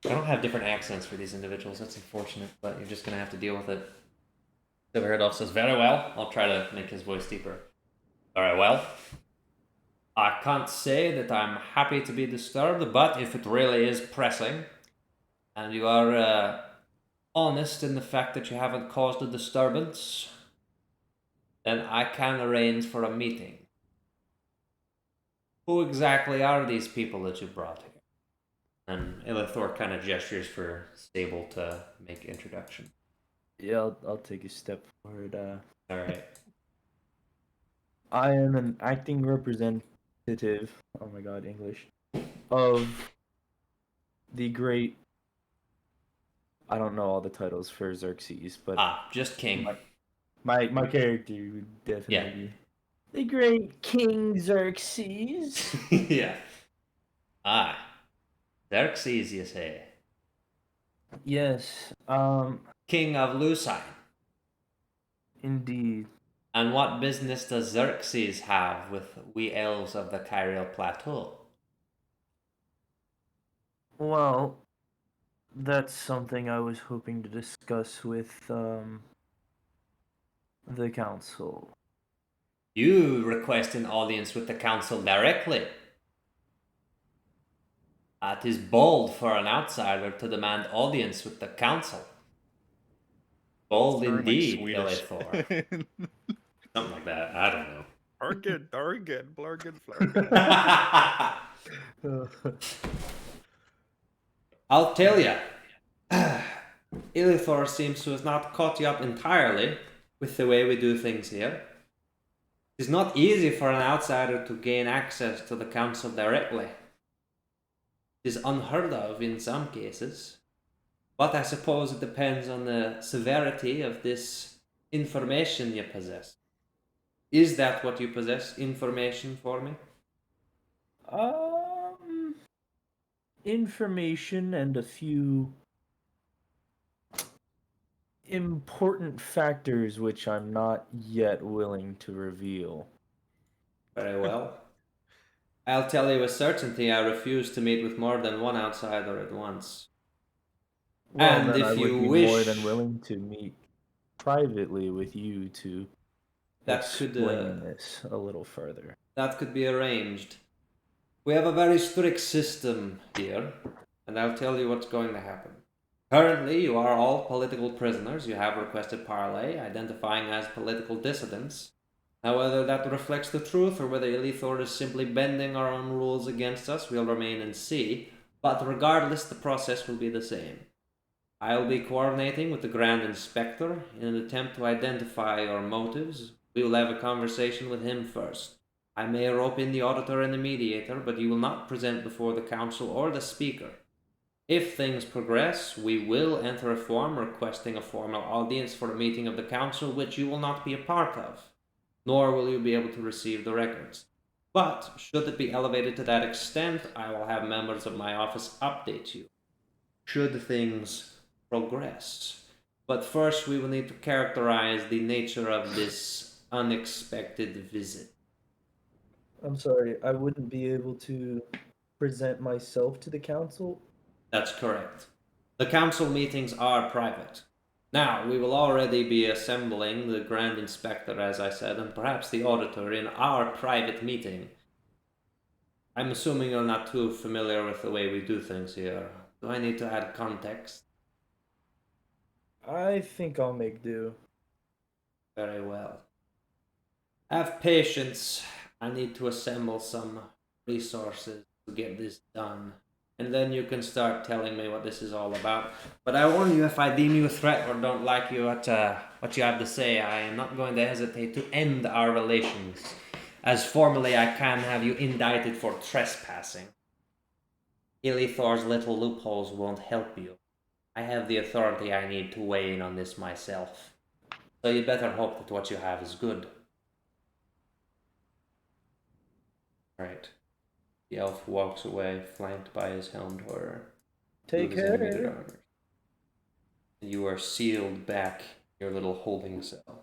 I don't have different accents for these individuals. That's unfortunate, but you're just going to have to deal with it. Silver-haired elf says, very well. I'll try to make his voice deeper. Very well. I can't say that I'm happy to be disturbed, but if it really is pressing, and you are honest in the fact that you haven't caused a disturbance, then I can arrange for a meeting. Who exactly are these people that you brought here? And Elithor kind of gestures for Sable to make introduction. Yeah, I'll take a step forward. Alright. I am an acting representative. Oh my god, English. Of the great. I don't know all the titles for Xerxes, but Just king. my character would definitely be the great King Xerxes. Yeah. Xerxes, you say? Yes, King of Lucine. indeed. And what business does Xerxes have with we elves of the Kyriel Plateau? Well, that's something I was hoping to discuss with the council. You request an audience with the council directly. It is bold for an outsider to demand audience with the council. Bold Sounding like indeed, Swedish. Elithor. Something like that. I don't know. Argen, Blargen, Flargen. I'll tell you. Elithor seems to have not caught you up entirely with the way we do things here. It's not easy for an outsider to gain access to the council directly. It is unheard of in some cases. But I suppose it depends on the severity of this information you possess. Is that what you possess? Information for me? Information and a few important factors which I'm not yet willing to reveal. Very well. I'll tell you with certainty I refuse to meet with more than one outsider at once. Well, And then if I would you be wish, more than willing to meet privately with you to explain this a little further. That could be arranged. We have a very strict system here, and I'll tell you what's going to happen. Currently, you are all political prisoners. You have requested parley, identifying as political dissidents. Now, whether that reflects the truth or whether Elithor is simply bending our own rules against us, we'll remain and see. But regardless, the process will be the same. I'll be coordinating with the Grand Inspector in an attempt to identify your motives. We will have a conversation with him first. I may rope in the auditor and the mediator, but you will not present before the council or the speaker. If things progress, we will enter a form requesting a formal audience for a meeting of the council, which you will not be a part of, nor will you be able to receive the records. But, should it be elevated to that extent, I will have members of my office update you, should things progress. But first, we will need to characterize the nature of this unexpected visit. I'm sorry, I wouldn't be able to present myself to the council? That's correct. The council meetings are private. Now, we will already be assembling the Grand Inspector, as I said, and perhaps the Auditor in our private meeting. I'm assuming you're not too familiar with the way we do things here. Do I need to add context? I think I'll make do. Very well. Have patience. I need to assemble some resources to get this done. And then you can start telling me what this is all about. But I warn you, if I deem you a threat or don't like you what you have to say, I am not going to hesitate to end our relations. As formally, I can have you indicted for trespassing. Elithor's little loopholes won't help you. I have the authority I need to weigh in on this myself. So you better hope that what you have is good. Right. The elf walks away, flanked by his helmed horror. Take care. And you are sealed back in your little holding cell.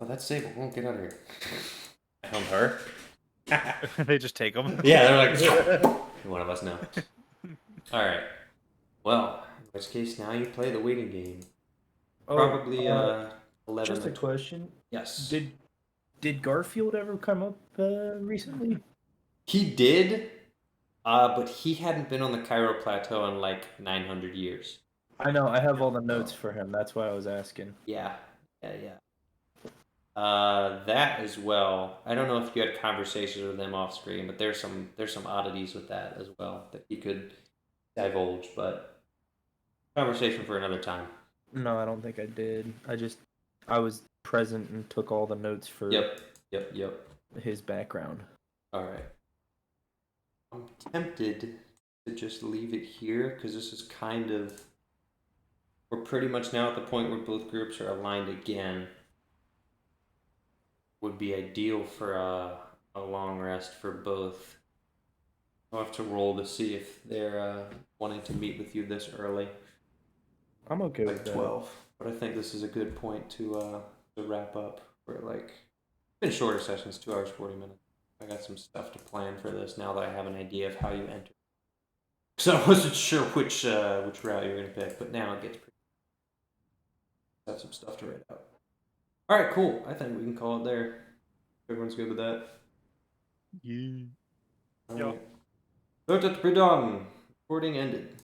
Oh, that's Sable. Won't get out of here. I helmed her. They just take them. Yeah, they're like, one of us now. Alright. Well, in which case now you play the waiting game. Probably 11. Just a question. Yes. Did Garfield ever come up recently? He did, but he hadn't been on the Cairo Plateau in like 900 years. I know, I have all the notes for him. That's why I was asking. Yeah. That as well. I don't know if you had conversations with them off screen, but there's some oddities with that as well that you could divulge, but conversation for another time. No, I don't think I did. I was present and took all the notes for Yep. his background. All right. I'm tempted to just leave it here because this is kind of. We're pretty much now at the point where both groups are aligned again. Would be ideal for a long rest for both. I'll have to roll to see if they're wanting to meet with you this early. I'm okay with Like that. 12. But I think this is a good point to wrap up. We're like, been shorter sessions, 2 hours, 40 minutes. I got some stuff to plan for this now that I have an idea of how you enter. So I wasn't sure which route you're going to pick, but now it gets pretty. Got some stuff to write out. All right, cool. I think we can call it there. Everyone's good with that? Yeah. All Yeah. right. Vote at Predom. Recording ended.